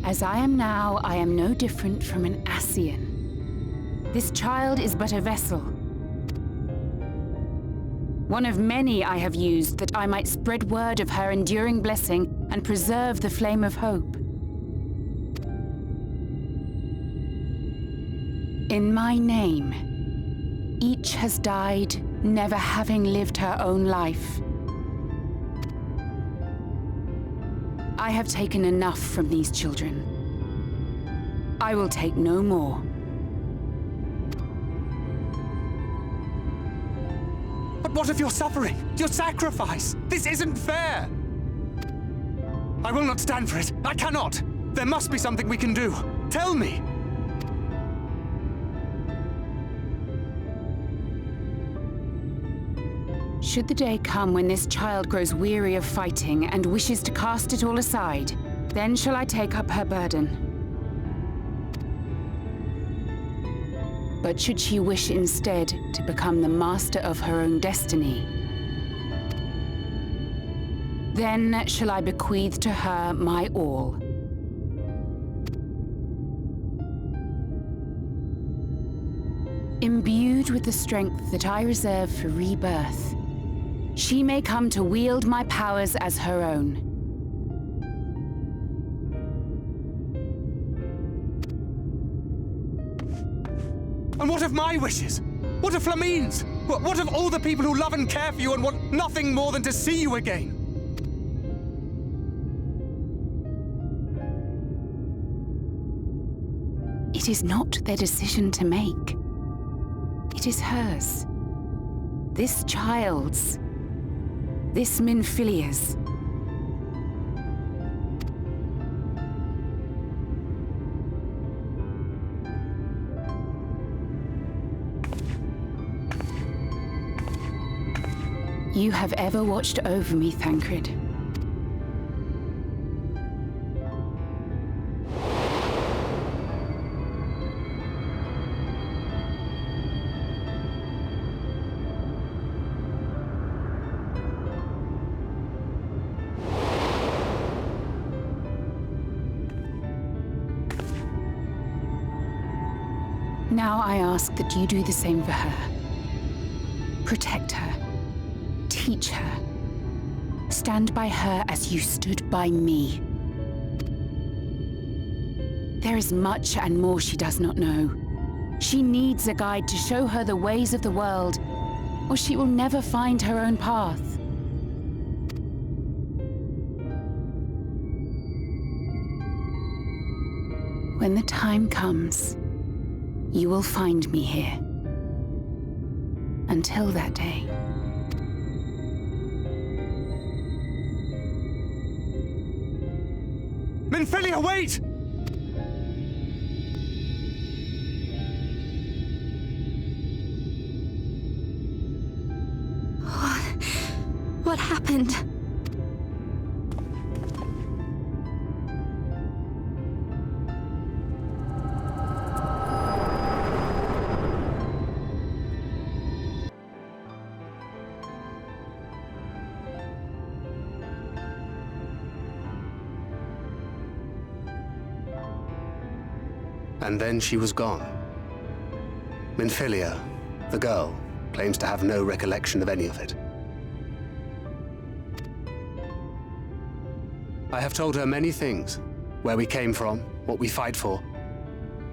as I am now, I am no different from an Ascian. This child is but a vessel. One of many I have used that I might spread word of her enduring blessing and preserve the flame of hope. In my name, each has died, never having lived her own life. I have taken enough from these children. I will take no more. But What of your suffering? Your sacrifice? This isn't fair! I will not stand for it. I cannot! There must be something we can do. Tell me! Should the day come when this child grows weary of fighting and wishes to cast it all aside, then shall I take up her burden. But should she wish instead to become the master of her own destiny, then shall I bequeath to her my all. Imbued with the strength that I reserve for rebirth, she may come to wield my powers as her own. And what of my wishes? What of Flamine's? What of all the people who love and care for you and want nothing more than to see you again? It is not their decision to make. It is hers. This child's. This Minfilia's. You have ever watched over me, Thancred. Now I ask that you do the same for her. Protect her. Teach her. Stand by her as you stood by me. There is much and more she does not know. She needs a guide to show her the ways of the world, or she will never find her own path. When the time comes, you will find me here. Until that day. Minfilia, wait! What happened? And then she was gone. Minfilia, the girl, claims to have no recollection of any of it. I have told her many things, where we came from, what we fight for,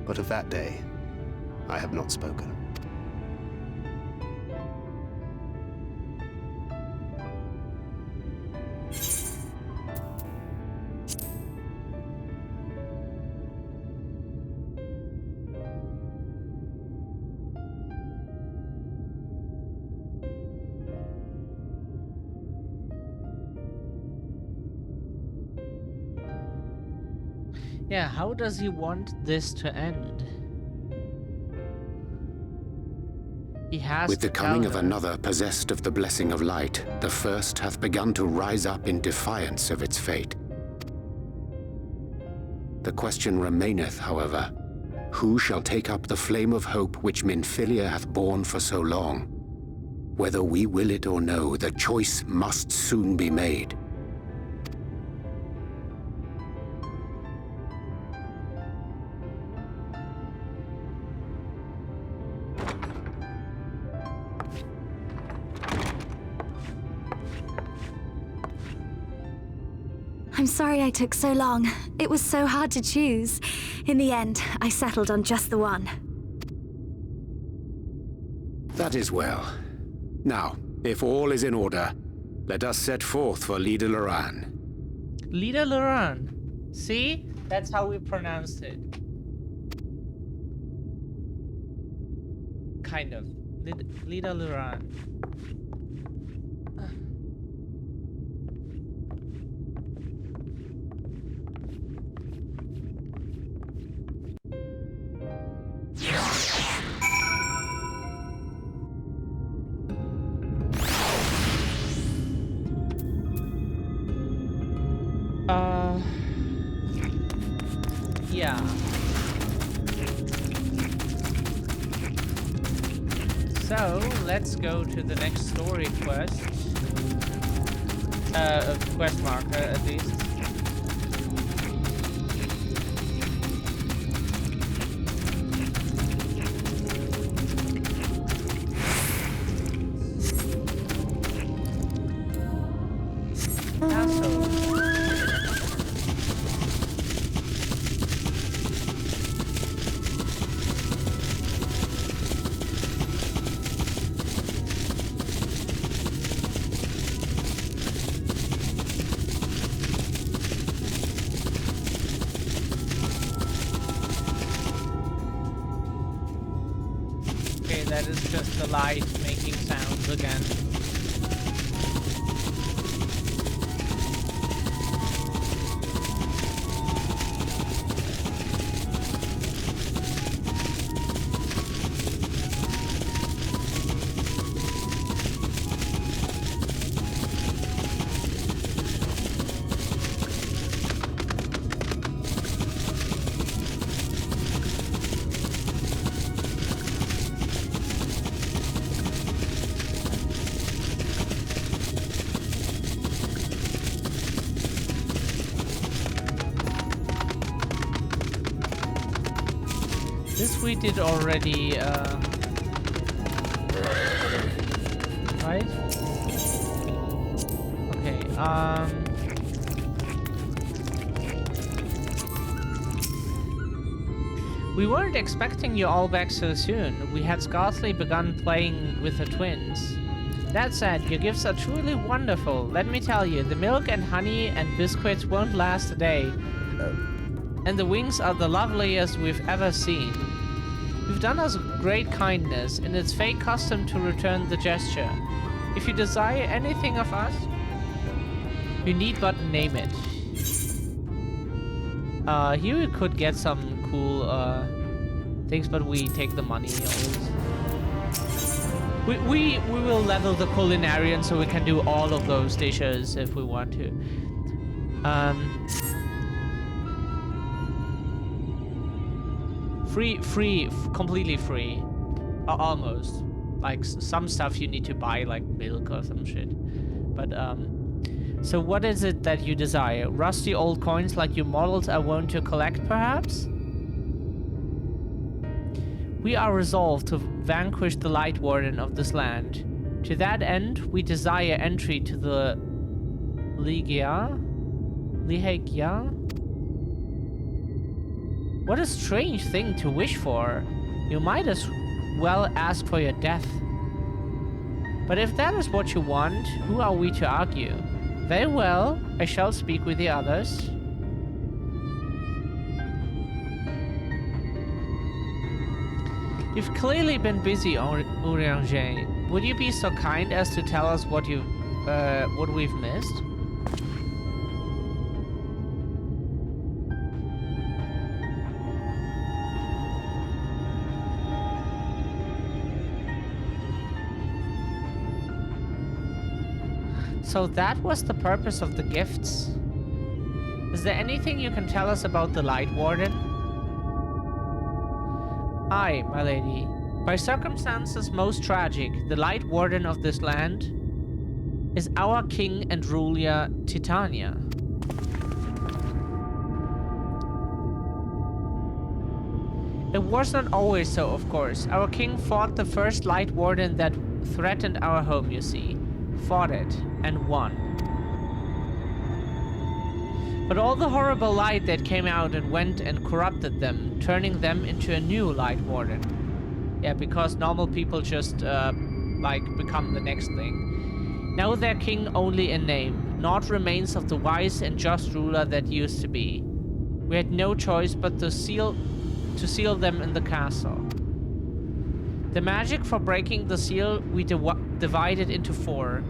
but of that day, I have not spoken. Yeah, how does he want this to end? He has With to the coming tell of her. another possessed of the blessing of light, the first hath begun to rise up in defiance of its fate. The question remaineth, however, who shall take up the flame of hope which Minfilia hath borne for so long? Whether we will it or no, the choice must soon be made. I'm sorry I took so long. It was so hard to choose. In the end, I settled on just the one. That is well. Now, if all is in order, let us set forth for Lida Loran. Lida Loran. See? That's how we pronounced it. Kind of. Lida Loran. Yeah. So, let's go to the next story quest. Quest marker, at least. Okay, that is just the light making sounds again. This we did already, right? Okay, we weren't expecting you all back so soon. We had scarcely begun playing with the twins. That said, your gifts are truly wonderful. Let me tell you, the milk and honey and biscuits won't last a day. And the wings are the loveliest we've ever seen. You've done us great kindness, and it's fate custom to return the gesture. If you desire anything of us, you need but name it. Here we could get some cool things, but we take the money always. We will level the culinarian so we can do all of those dishes if we want to. Completely free. Almost. Like, some stuff you need to buy, like milk or some shit. But, so what is it that you desire? Rusty old coins like your models are wont to collect, perhaps? We are resolved to vanquish the Light Warden of this land. To that end, we desire entry to the Ligia? What a strange thing to wish for. You might as well ask for your death. But if that is what you want, who are we to argue? Very well, I shall speak with the others. You've clearly been busy, Urianger. Would you be so kind as to tell us what we've missed? So that was the purpose of the gifts. Is there anything you can tell us about the Light Warden? Aye, my lady. By circumstances most tragic, the Light Warden of this land is our king and ruler, Titania. It was not always so, of course. Our king fought the first Light Warden that threatened our home, you see. Fought it, and won. But all the horrible light that came out and went and corrupted them, turning them into a new Light Warden. Yeah, because normal people just, like, become the next thing. Now their king only in name, naught remains of the wise and just ruler that used to be. We had no choice but to seal them in the castle. The magic for breaking the seal we divided into 4.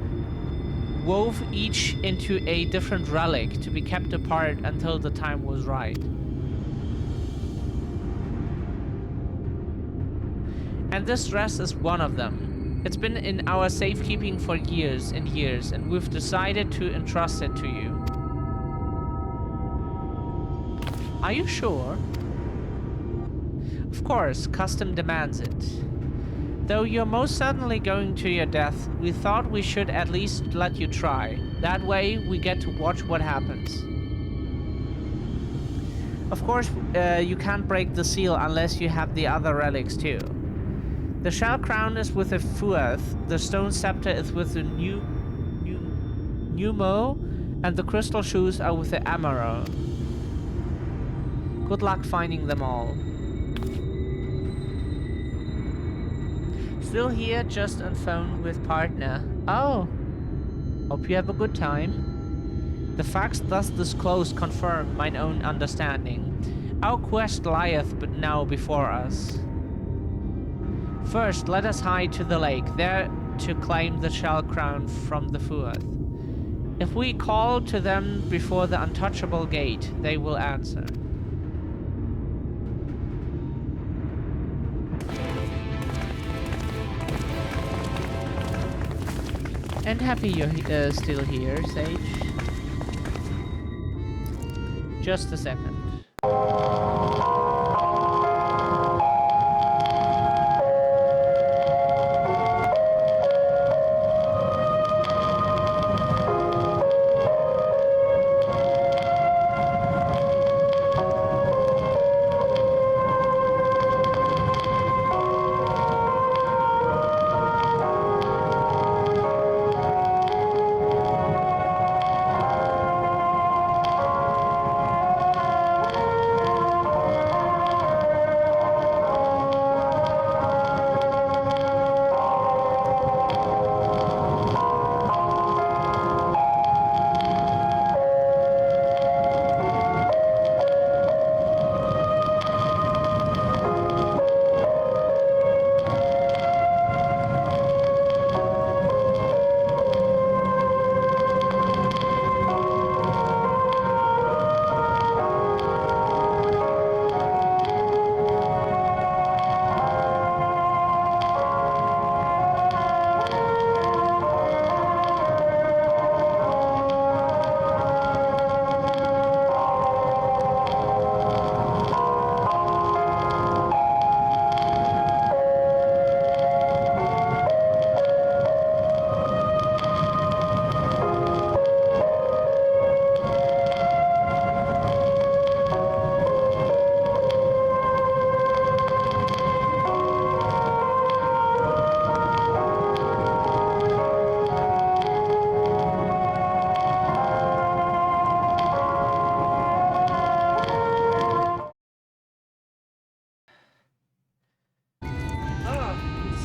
Wove each into a different relic to be kept apart until the time was right. And this dress is one of them. It's been in our safekeeping for years and years, and we've decided to entrust it to you. Are you sure? Of course, custom demands it. Though you're most certainly going to your death, we thought we should at least let you try. That way, we get to watch what happens. Of course, you can't break the seal unless you have the other relics too. The shell crown is with the Fuath, the stone scepter is with the Pneumo, and the crystal shoes are with the Amaro. Good luck finding them all. Still here, just on phone with partner. Oh, hope you have a good time. The facts thus disclosed confirm mine own understanding. Our quest lieth but now before us. First, let us hide to the lake, there to claim the shell crown from the Fuath. If we call to them before the untouchable gate, they will answer. And happy you're still here, Sage. Just a second.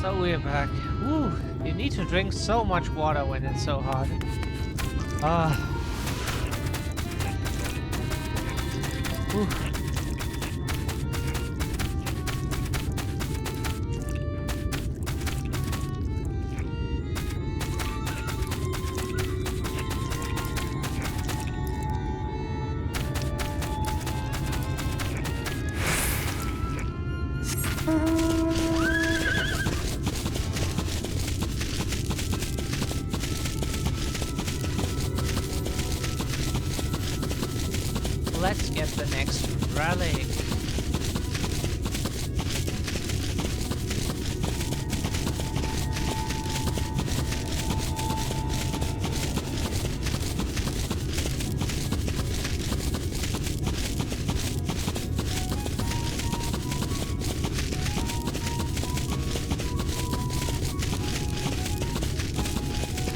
So we're back. Woo! You need to drink so much water when it's so hot. Whew. Let's get the next relic.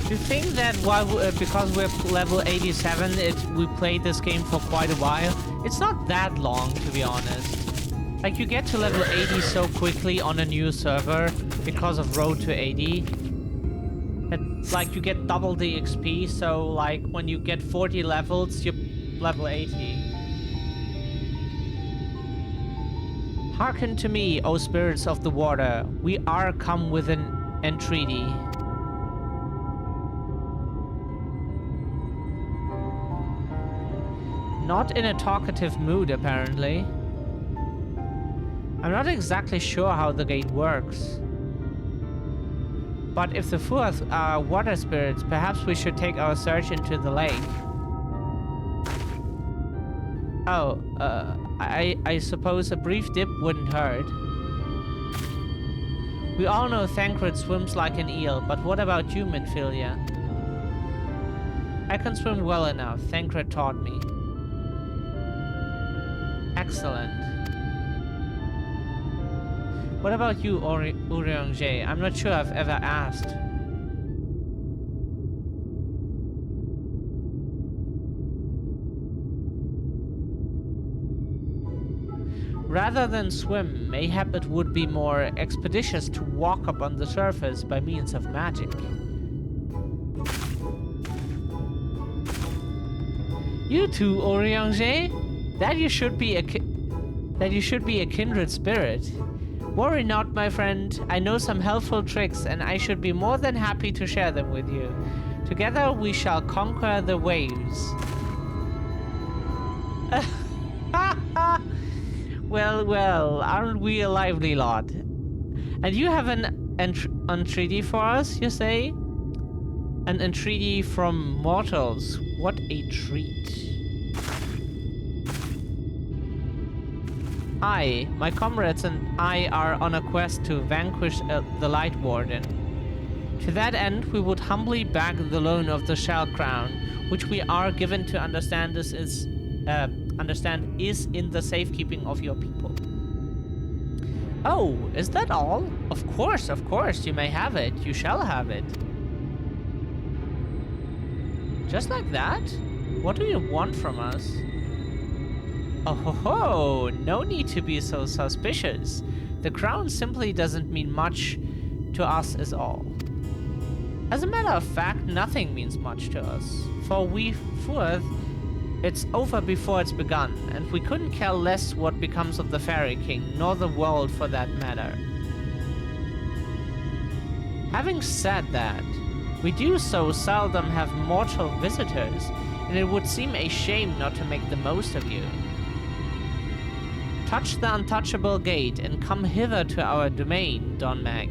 Do you think that while because we're level 87, we played this game for quite a while? It's not that long, to be honest. Like, you get to level 80 so quickly on a new server because of Road to 80. And, like, you get double the XP, so, like, when you get 40 levels, you're level 80. Hearken to me, O spirits of the water. We are come with an entreaty. Not in a talkative mood, apparently. I'm not exactly sure how the gate works. But if the Fuath are water spirits, perhaps we should take our search into the lake. Oh, I suppose a brief dip wouldn't hurt. We all know Thancred swims like an eel, but what about you, Minfilia? I can swim well enough. Thancred taught me. Excellent. What about you, Urianger? I'm not sure I've ever asked. Rather than swim, mayhap it would be more expeditious to walk up on the surface by means of magic. You too, Urianger? That you should be a kindred spirit. Worry not, my friend. I know some helpful tricks, and I should be more than happy to share them with you. Together we shall conquer the waves. Well, well, aren't we a lively lot? And you have an entreaty for us, you say? An entreaty from mortals. What a treat. I, my comrades and I are on a quest to vanquish the Light Warden. To that end, we would humbly beg the loan of the Shell Crown, which we are given to understand is in the safekeeping of your people. Oh, is that all? Of course, you may have it. You shall have it. Just like that? What do you want from us? Oh ho ho! No need to be so suspicious. The crown simply doesn't mean much to us is all. As a matter of fact, nothing means much to us. For we Fuath, it's over before it's begun, and we couldn't care less what becomes of the Fairy King, nor the world for that matter. Having said that, we do so seldom have mortal visitors, and it would seem a shame not to make the most of you. Touch the untouchable gate and come hither to our domain, Don Mag.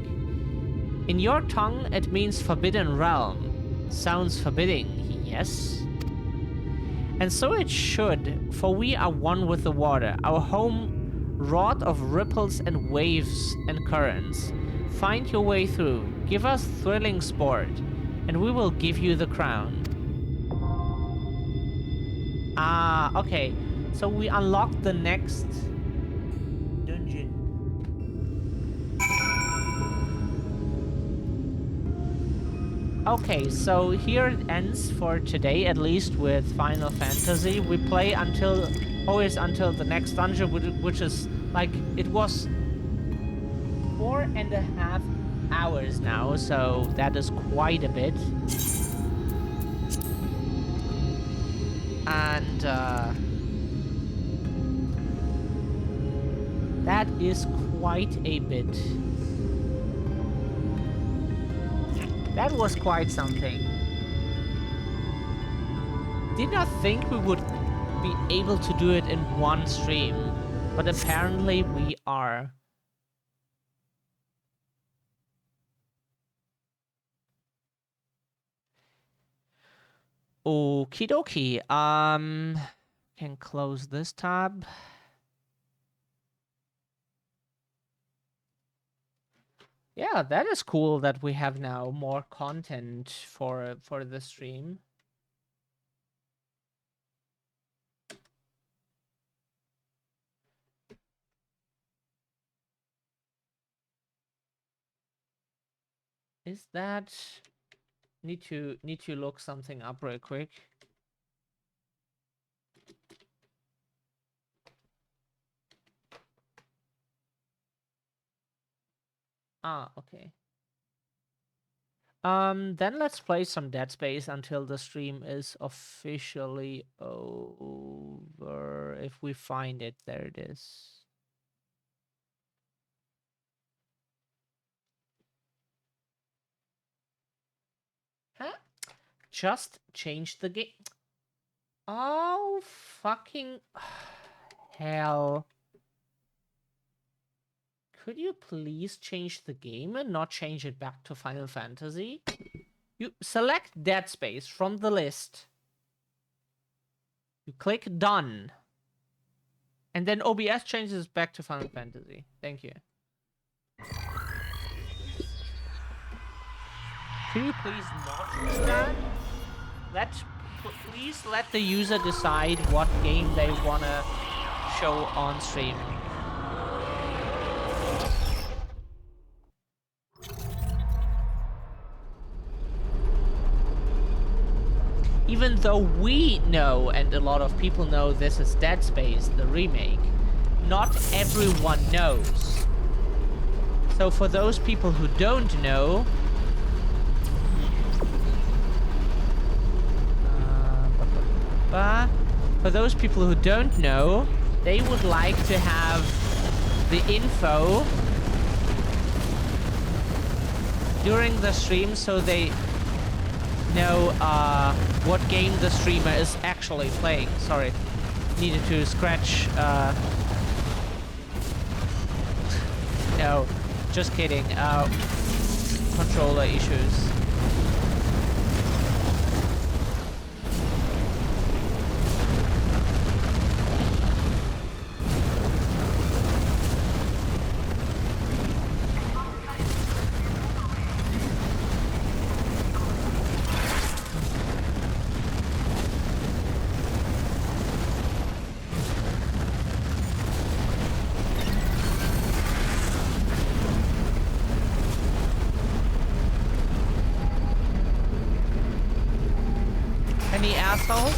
In your tongue, it means forbidden realm. Sounds forbidding, yes? And so it should, for we are one with the water, our home wrought of ripples and waves and currents. Find your way through, give us thrilling sport, and we will give you the crown. Ah, okay. So we unlock the next dungeon. Okay, so here it ends for today, at least with Final Fantasy. We play always until the next dungeon, which is like, it was 4.5 hours now, so that is quite a bit. And that is quite a bit. That was quite something. Did not think we would be able to do it in one stream, but apparently we are. Okie dokie. Can close this tab. Yeah, that is cool that we have now more content for the stream. Is that need to look something up real quick? Ah, okay. Then let's play some Dead Space until the stream is officially over. If we find it, there it is. Huh? Just change the game. Oh, fucking hell. Could you please change the game and not change it back to Final Fantasy? You select Dead Space from the list. You click Done. And then OBS changes back to Final Fantasy. Thank you. Can you please not do that? Please let the user decide what game they wanna show on stream. Even though we know, and a lot of people know, this is Dead Space, the remake, not everyone knows. So for those people who don't know, for those people who don't know, they would like to have the info during the stream so they know what game the streamer is actually playing. Sorry, needed to scratch. No, just kidding. Controller issues. Any assholes?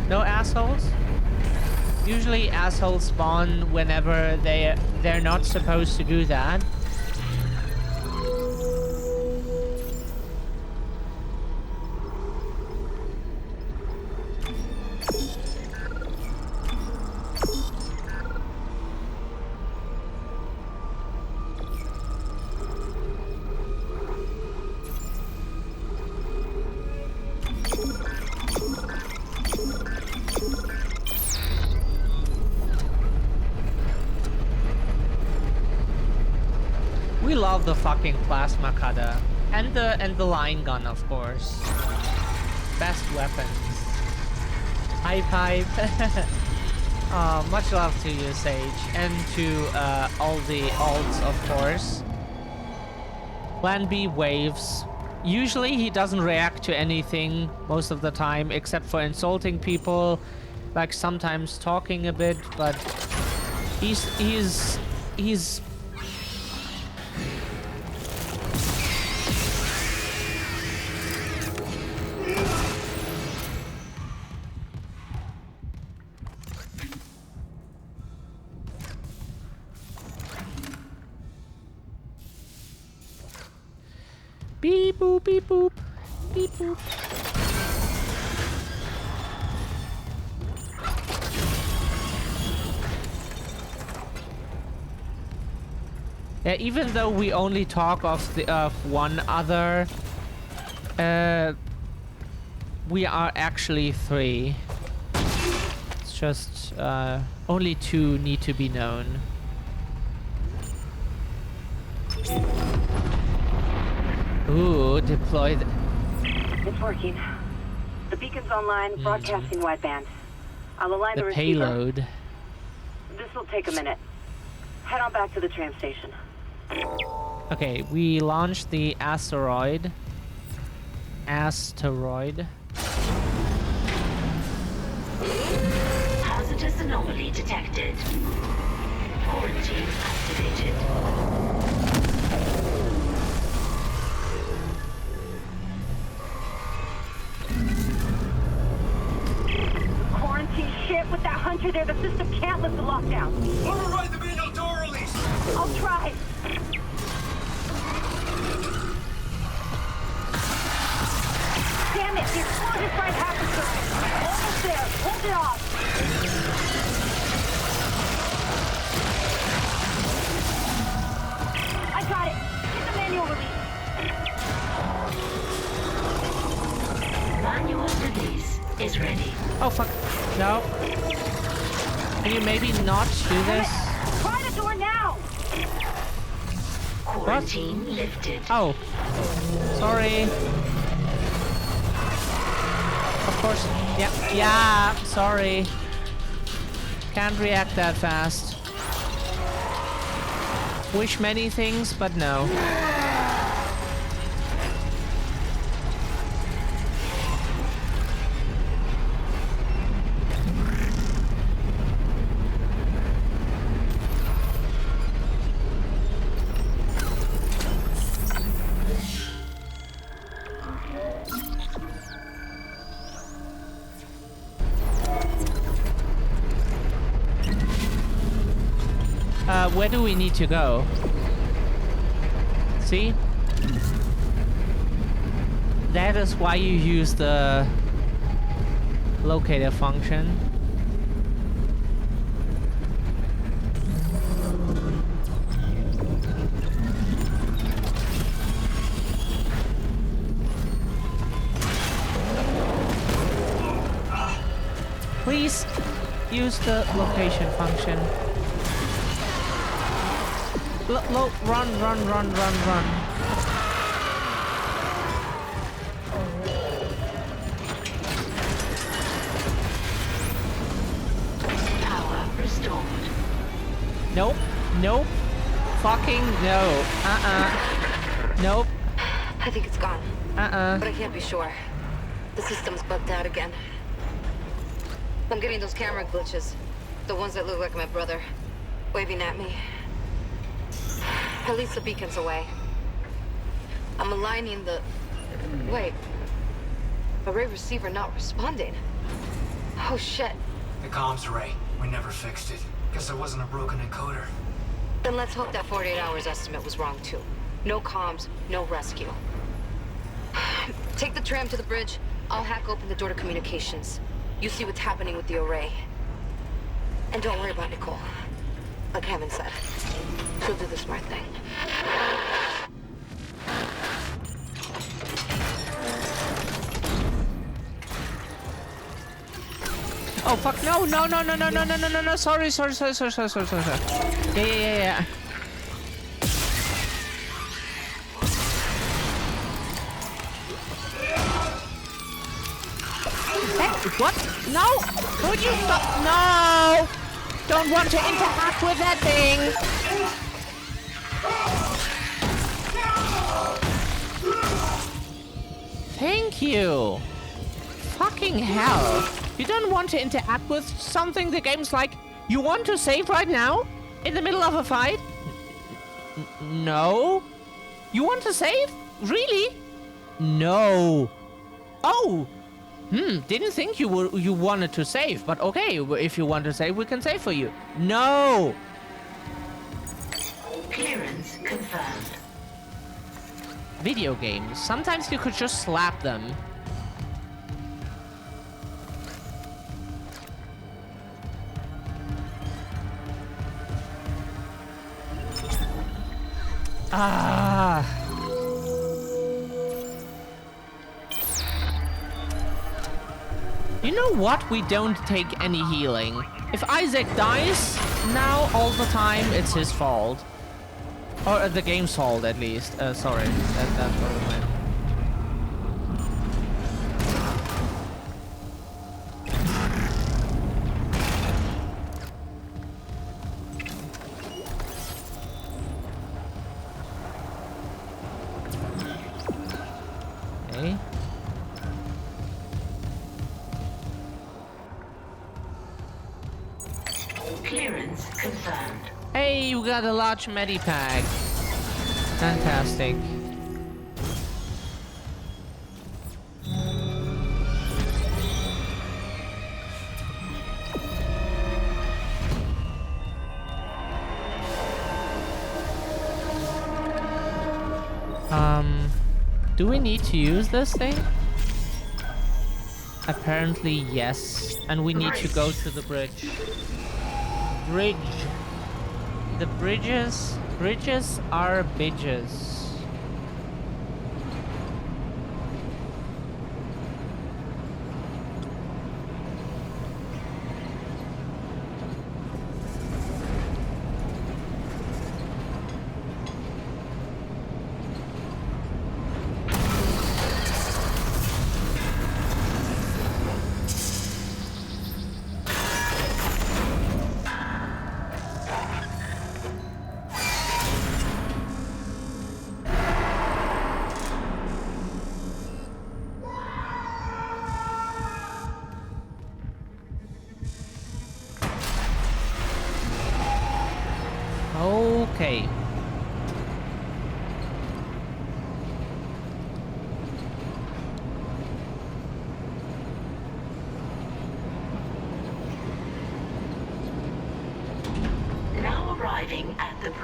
No assholes? Usually assholes spawn whenever they're not supposed to do that. We love the fucking plasma cutter and the line gun, of course. Best weapons. High pipe. Much love to you, Sage, and to all the alts, of course. Plan B waves. Usually he doesn't react to anything most of the time, except for insulting people, like sometimes talking a bit, but he's beep boop, beep boop, beep boop. Yeah, even though we only talk of one other, we are actually 3. It's just only 2 need to be known. Ooh, deploy the... It's working. The beacon's online, broadcasting wideband. I'll align the receiver. Payload. This will take a minute. Head on back to the tram station. Okay, we launched the asteroid. Hazardous anomaly detected. Quarantine activated. Quarantine shit! With that hunter there, the system can't lift the lockdown. Override the manual door release! I'll try. Damn it! The explosion's right half the circuit. Almost there. Hold it off. I got it. Get the manual release. Manual release is ready. Oh fuck. No. Can you maybe not do this? Try the door now. Quarantine lifted. Oh. Sorry. Of course. Yeah, yeah, sorry. Can't react that fast. Wish many things, but no. Where do we need to go? See? That is why you use the locator function. Please use the location function. Run. Power restored. Nope. Fucking no. Nope. I think it's gone. But I can't be sure. The system's bugged out again. I'm getting those camera glitches. The ones that look like my brother. Waving at me. At least the beacon's away. I'm aligning the... Wait. Array receiver not responding. Oh shit. The comms array. We never fixed it. Guess there wasn't a broken encoder. Then let's hope that 48 hours estimate was wrong too. No comms, no rescue. Take the tram to the bridge. I'll hack open the door to communications. You see what's happening with the array. And don't worry about Nicole. Like Hammond said. She'll do the smart thing. Oh fuck, no, sorry. Yeah. Hey, what? No! Could you stop? No! Don't want to interact with that thing! Thank you! Fucking hell! You don't want to interact with something the game's like, you want to save right now? In the middle of a fight? No? You want to save? Really? No. Oh! Didn't think you wanted to save, but okay, if you want to save, we can save for you. No! Clearance confirmed. Video games. Sometimes you could just slap them. Ah. You know what? We don't take any healing. If Isaac dies now all the time, it's his fault. Or the game's fault, at least. Sorry, that's what I meant. Okay. Clearance confirmed. Hey, you got a large medipack. Fantastic. Do we need to use this thing? Apparently, yes. And we need to go to the bridge. Bridge. The bridges are bitches.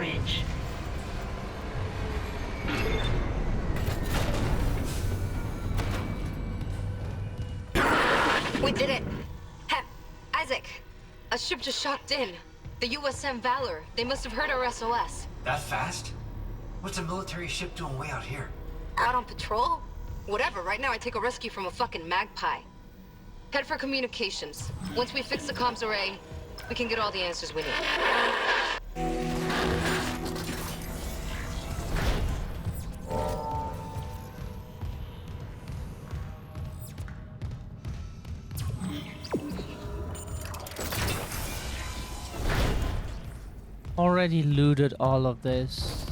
bridge. We did it! Isaac! A ship just shocked in. The USM Valor. They must have heard our SOS. That fast? What's a military ship doing way out here? Out on patrol? Whatever, right now I take a rescue from a fucking magpie. Head for communications. Once we fix the comms array, we can get all the answers we need. Already looted all of this.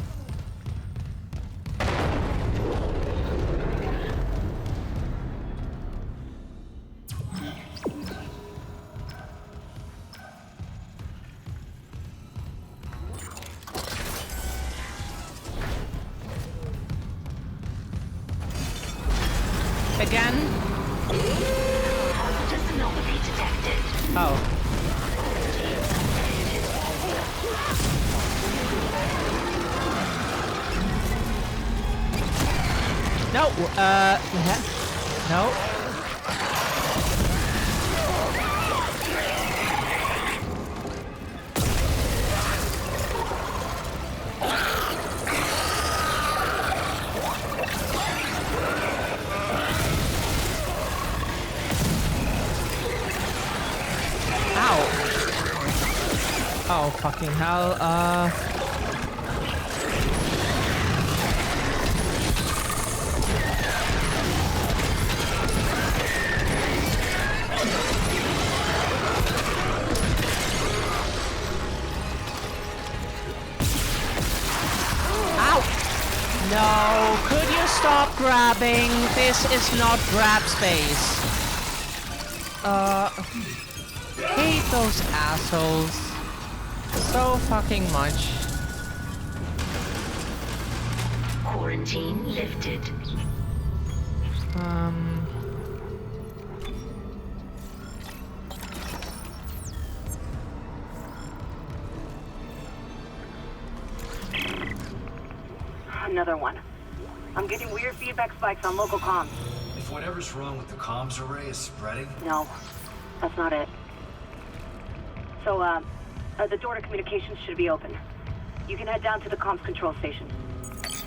Again? Hazardous anomaly detected. Oh. No, no. Ow. Oh, fucking hell, No, could you stop grabbing? This is not grab space. Hate those assholes so fucking much. Quarantine lifted. Another one. I'm getting weird feedback spikes on local comms. If whatever's wrong with the comms array is spreading... No, that's not it. So, the door to communications should be open. You can head down to the comms control station.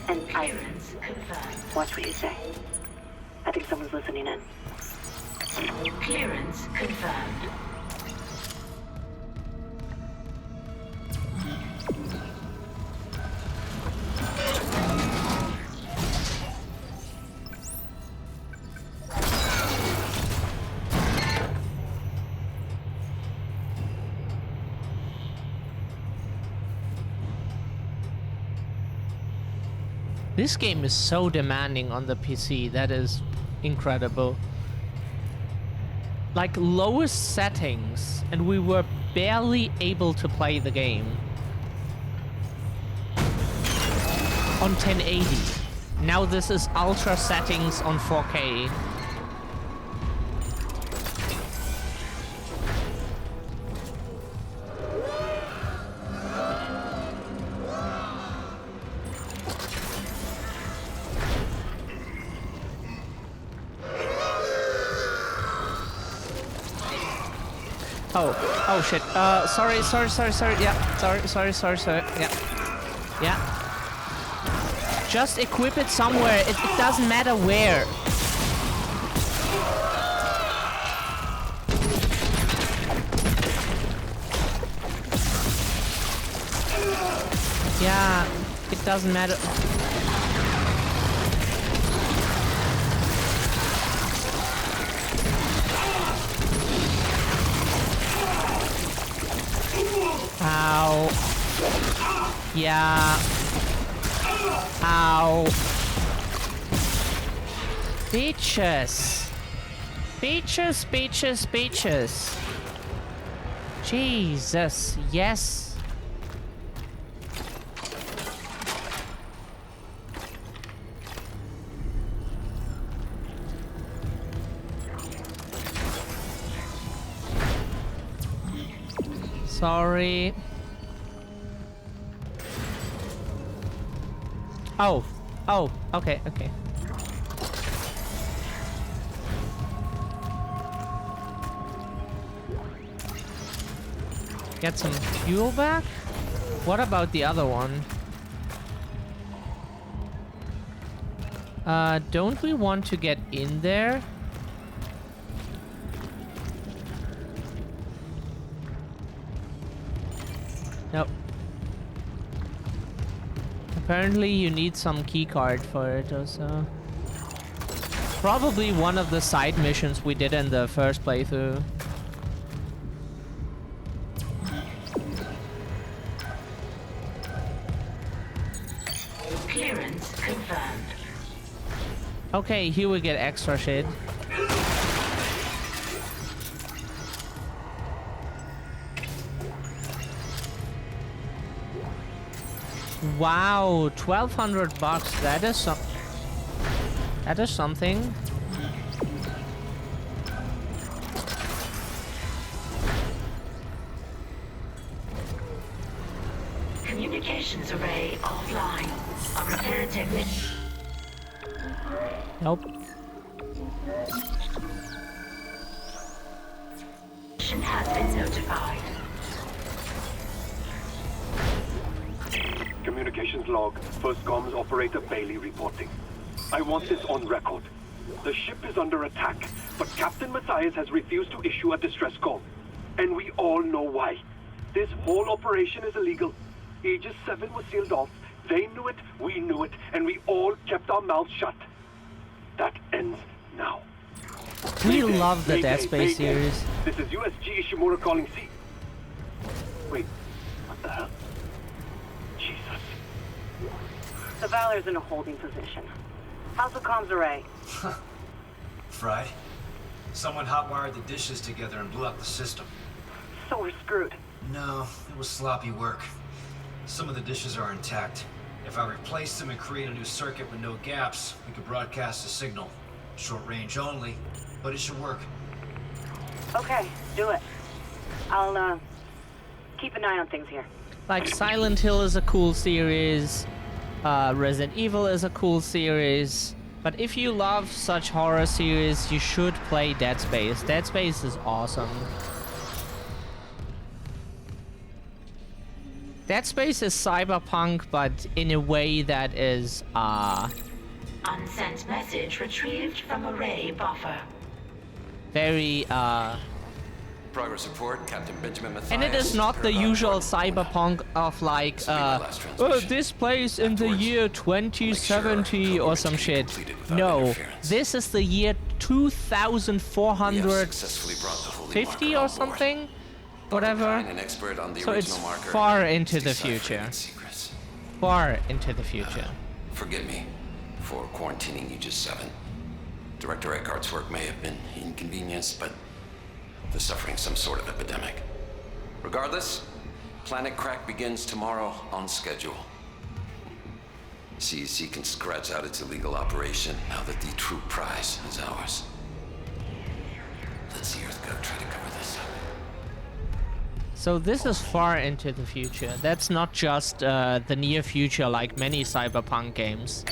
And Clearance confirmed. Watch what you say. I think someone's listening in. Clearance confirmed. This game is so demanding on the PC, that is incredible. Like, lowest settings, and we were barely able to play the game. On 1080. Now this is ultra settings on 4K. Oh shit. Sorry. Yeah, sorry. Yeah. Just equip it somewhere. It doesn't matter where. Yeah, it doesn't matter. Ow. Yeah. Ow. Bitches. Bitches. Jesus. Yes. Sorry. Oh. Oh, okay, okay. Get some fuel back? What about the other one? Don't we want to get in there? Nope. Apparently you need some keycard for it or so. Probably one of the side missions we did in the first playthrough. Clearance confirmed. Okay, here we get extra shit. Wow, 1,200 bucks. That is something. Communications array offline. A repair technician. Nope. Has been notified. Communications log. First comms operator Bailey reporting. I want this on record. The ship is under attack, but Captain Matthias has refused to issue a distress call. And we all know why. This whole operation is illegal. Aegis 7 was sealed off. They knew it, we knew it, and we all kept our mouths shut. That ends now. We love the Dead Space series. This is USG Ishimura calling C. Wait, what the hell? Jesus. The Valor's in a holding position. How's the comms array? Fried. Someone hotwired the dishes together and blew out the system. So we're screwed. No, it was sloppy work. Some of the dishes are intact. If I replace them and create a new circuit with no gaps, we could broadcast a signal. Short range only, but it should work. Okay, do it. I'll, keep an eye on things here. Like, Silent Hill is a cool series. Resident Evil is a cool series. But if you love such horror series, you should play Dead Space. Dead Space is awesome. Dead Space is cyberpunk, but in a way that is, Unsent message retrieved from array buffer. very, Progress report, Captain Benjamin Matthias. and it is not the usual cyberpunk of like, oh, this place in the year 2070 or some shit. No, this is the year 2450 or something, whatever. So it's far into the future. Far into the future. Forgive me for quarantining Aegis 7. Director Eckhart's work may have been inconvenienced, but they're suffering some sort of epidemic. Regardless, Planet Crack begins tomorrow on schedule. CEC can scratch out its illegal operation now that the true prize is ours. Let's see EarthGov try to cover this up. So this is far into the future. That's not just the near future like many cyberpunk games.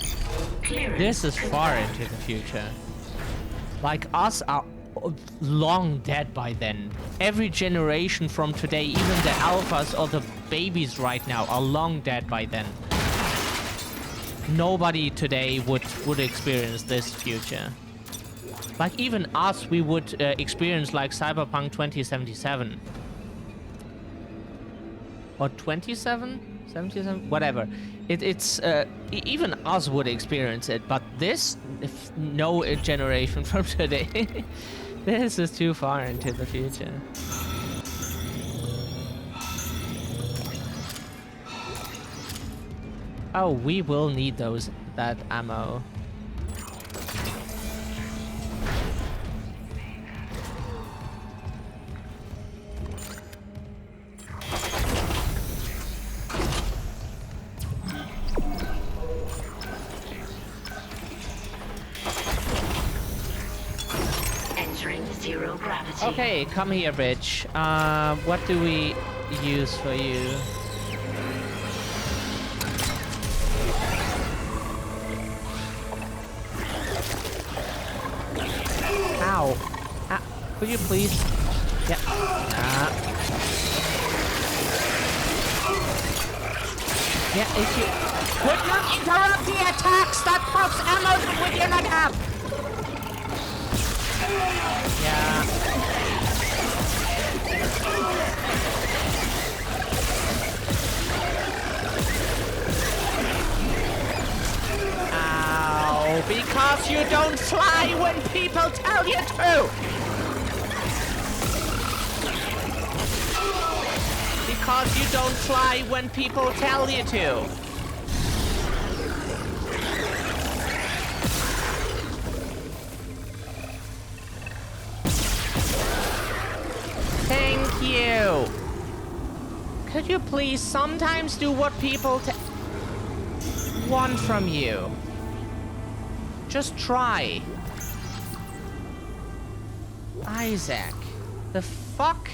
This is far into the future. Like, us are long dead by then. Every generation from today, even the alphas or the babies right now are long dead by then. Nobody today would experience this future. Like, even us, we would experience like Cyberpunk 2077. Or 27? 77? Whatever. It's even us would experience it, but this, if no generation from today, this is too far into the future. Oh, we will need that ammo. Zero gravity. Okay, come here, bitch. What do we use for you? Ow! Could you please? Yeah. Yeah, if you could not interrupt the attacks, that procs ammo would you not have? Yeah. Ow, because you don't fly when people tell you to! Because you don't fly when people tell you to. Thank you. Could you please sometimes do what people want from you? Just try. Isaac. The fuck?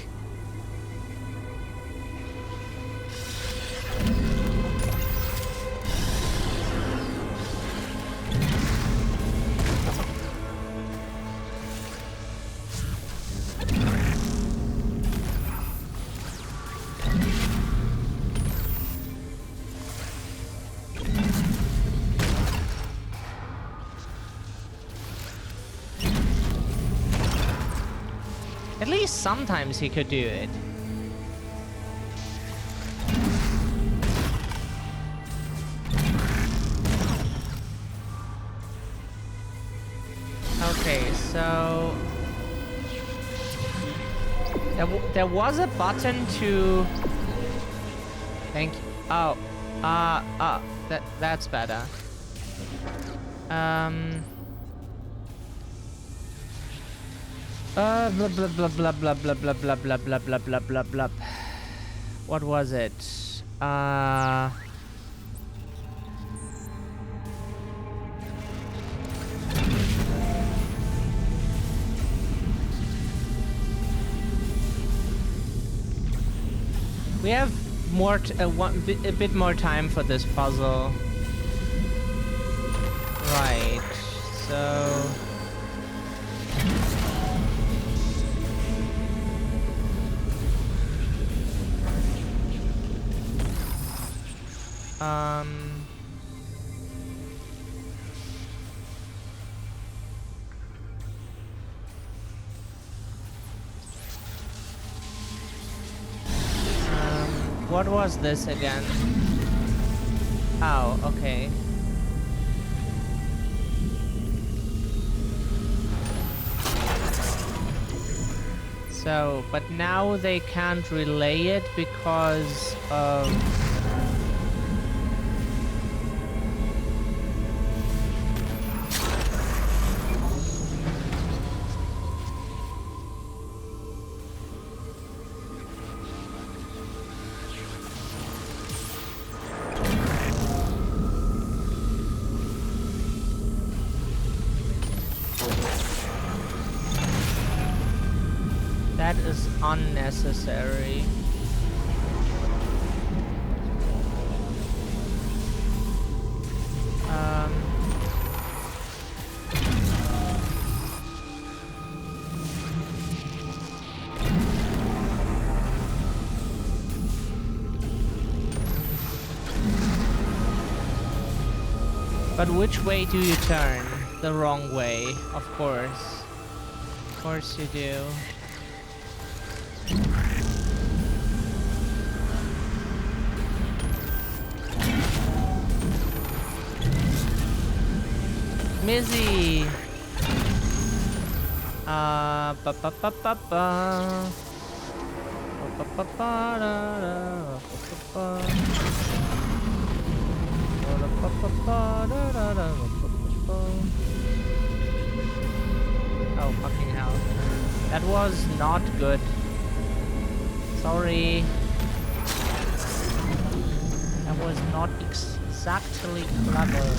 At least sometimes he could do it. Okay, so there was a button to. Thank you. Oh, that's better. Blah blah blah blah blah blah blah blah blah blah blah blah blah blah. What was it? We have a bit more time for this puzzle. Right. So. What was this again? Oh, okay. So, but now they can't relay it because of... That is unnecessary. But which way do you turn? The wrong way, of course. Of course you do. Mizzy. Ba ba ba ba ba. Ba ba ba da da. Ba ba ba da da da. Oh fucking hell! That was not good. Sorry. That was not exactly clever.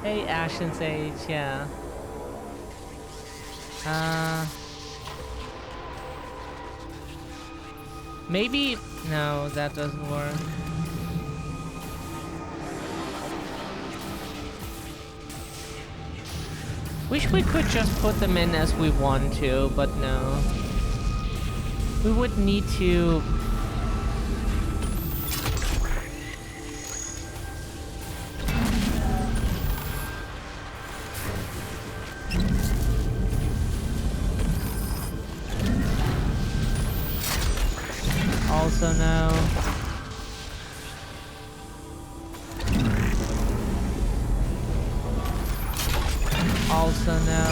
Hey, Ashen's Age, yeah. Maybe... No, that doesn't work. Wish we could just put them in as we want to, but no. We would need to... Also no. Also no.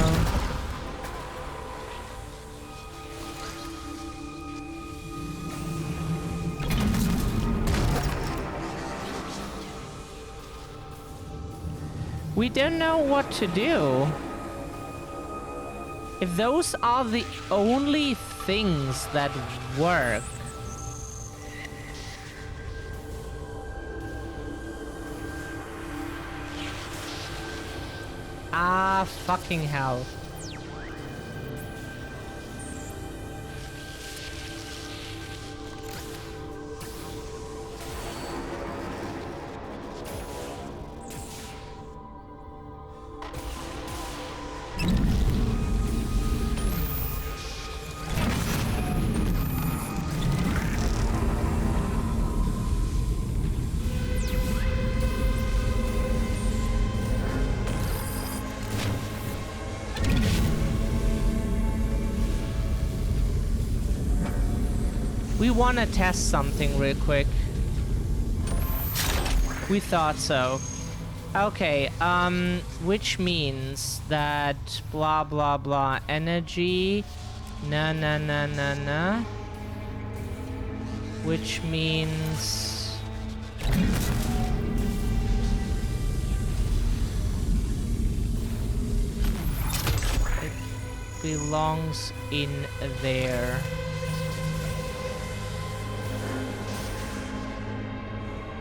We don't know what to do. If those are the only things that work. Ah, fucking hell. We want to test something real quick. We thought so. Okay, which means that blah blah blah energy, na. Which means it belongs in there.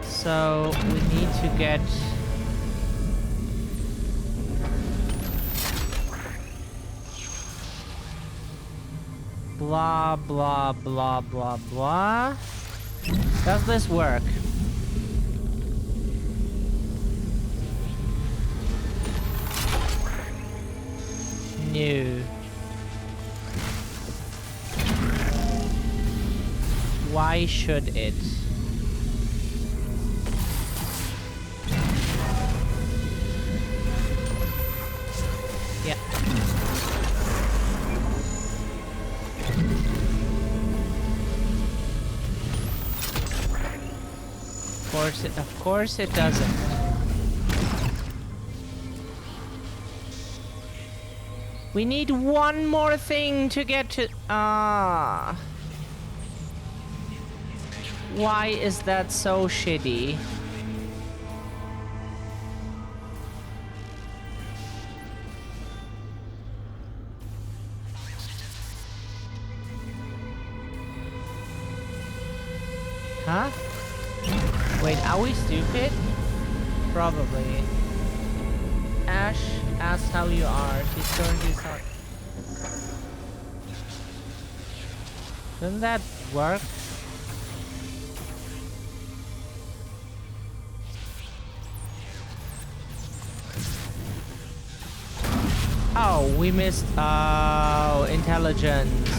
So we need to get blah blah blah blah blah. Does this work? No. Why should it? Yeah. Of course it doesn't. We need one more thing to get to... Ah. Why is that so shitty? Huh? Wait, are we stupid? Probably. Ash asks how you are. She's currently sorry. Doesn't that work? Oh, we missed. Oh, intelligence.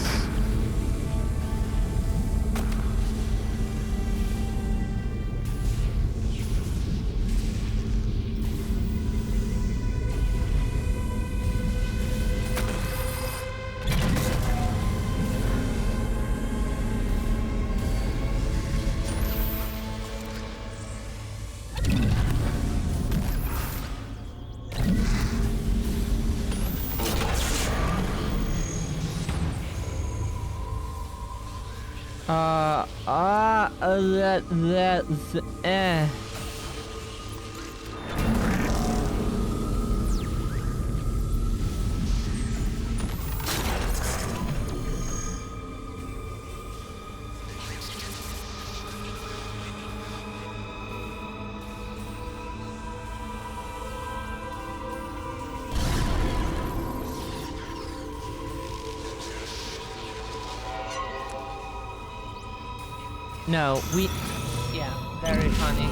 No, we... Yeah, very funny.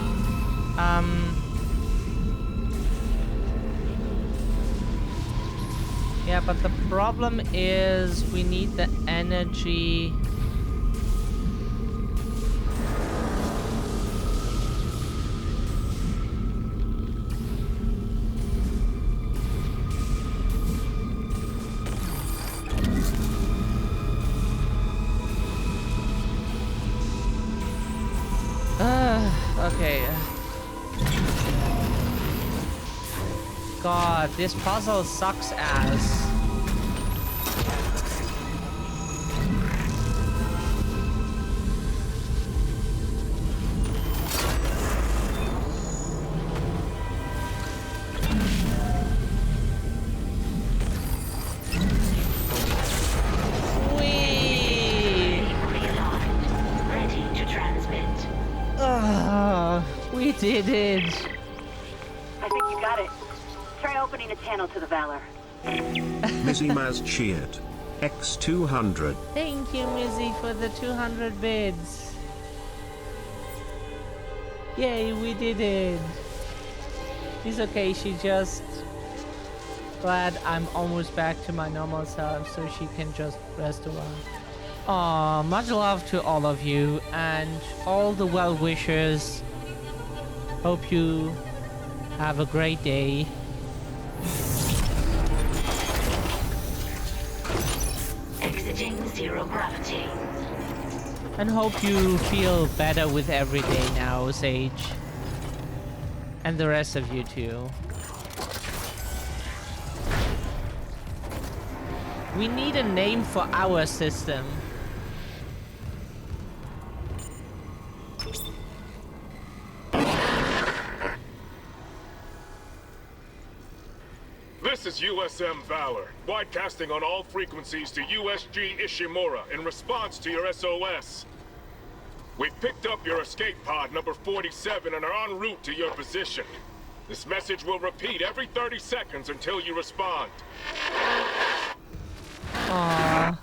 Yeah, but the problem is we need the energy... Okay. God, this puzzle sucks ass. Ready to transmit. We did it. I think you got it. Try opening a channel to the Valor. Mizzy Maz cheered. X200. Thank you, Mizzy, for the 200 bids. Yay, we did it. She's okay, she just... Glad I'm almost back to my normal self so she can just rest a while. Aw, much love to all of you and all the well-wishers. Hope you have a great day. Exiting zero gravity. And hope you feel better with every day now, Sage. And the rest of you too. We need a name for our system. This is USM Valor, broadcasting on all frequencies to USG Ishimura in response to your SOS. We've picked up your escape pod number 47 and are en route to your position. This message will repeat every 30 seconds until you respond. Aww.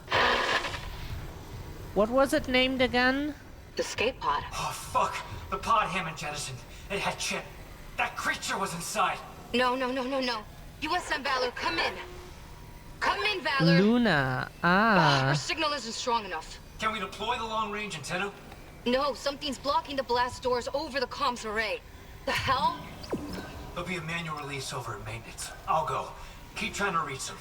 What was it named again? Escape pod. Oh, fuck. The pod Hammond jettisoned. It had Chip. That creature was inside. No. USM Valor, come in. Come in, Valor. Luna. Our signal isn't strong enough. Can we deploy the long-range antenna? No, something's blocking the blast doors over the comms array. The hell? There'll be a manual release over at maintenance. I'll go. Keep trying to reach them.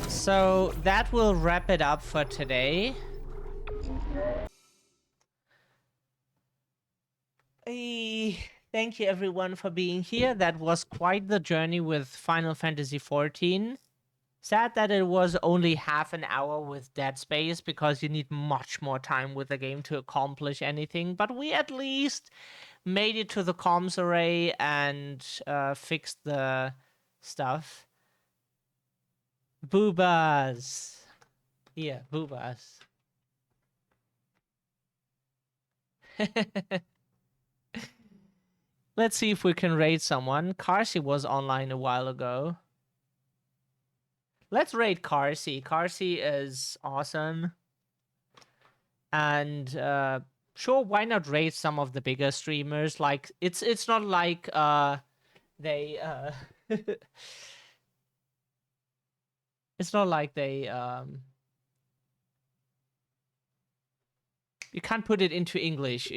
So that will wrap it up for today. Thank you everyone for being here. That was quite the journey with Final Fantasy XIV. Sad that it was only half an hour with Dead Space because you need much more time with the game to accomplish anything. But we at least made it to the comms array and fixed the stuff. Boobas. Yeah, boobas. Let's see if we can raid someone. Carsey was online a while ago. Let's raid Carsey. Carsey is awesome. And sure, why not raid some of the bigger streamers? Like it's not like they it's not like they you can't put it into English.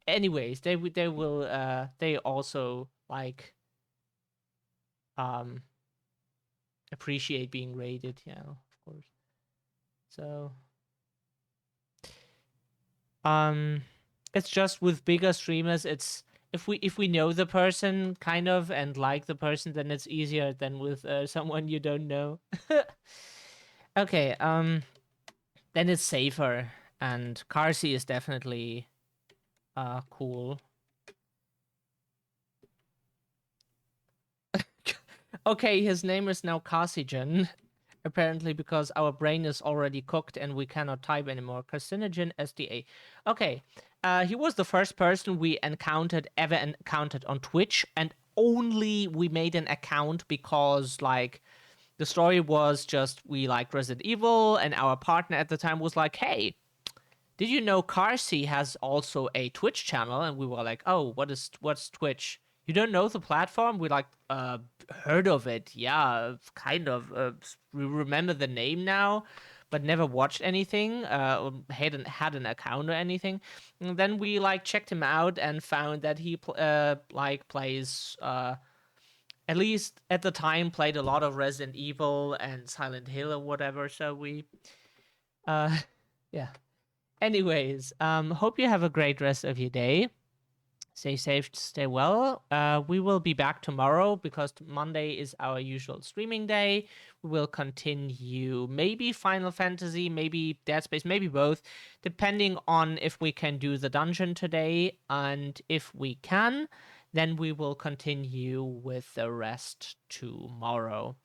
Anyways, they will they also like appreciate being rated, yeah, of course. So it's just with bigger streamers, it's if we know the person kind of and like the person, then it's easier than with someone you don't know. Okay, then it's safer, and Carsey is definitely cool. Okay, his name is now Carcinogen, apparently because our brain is already cooked and we cannot type anymore. Carcinogen SDA. Okay, he was the first person we ever encountered on Twitch, and only we made an account because, like, the story was just we liked Resident Evil, and our partner at the time was like, hey, did you know Carcy has also a Twitch channel? And we were like, oh, what's Twitch? You don't know the platform? We like, heard of it. Yeah, kind of. We remember the name now, but never watched anything. Hadn't had an account or anything. And then we like checked him out and found that he plays, at least at the time, played a lot of Resident Evil and Silent Hill or whatever. So we, yeah. Anyways, hope you have a great rest of your day. Stay safe, stay well. We will be back tomorrow because Monday is our usual streaming day. We will continue maybe Final Fantasy, maybe Dead Space, maybe both, depending on if we can do the dungeon today. And if we can, then we will continue with the rest tomorrow.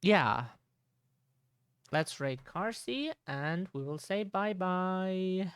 Yeah. Let's raid Carcy, and we will say bye-bye.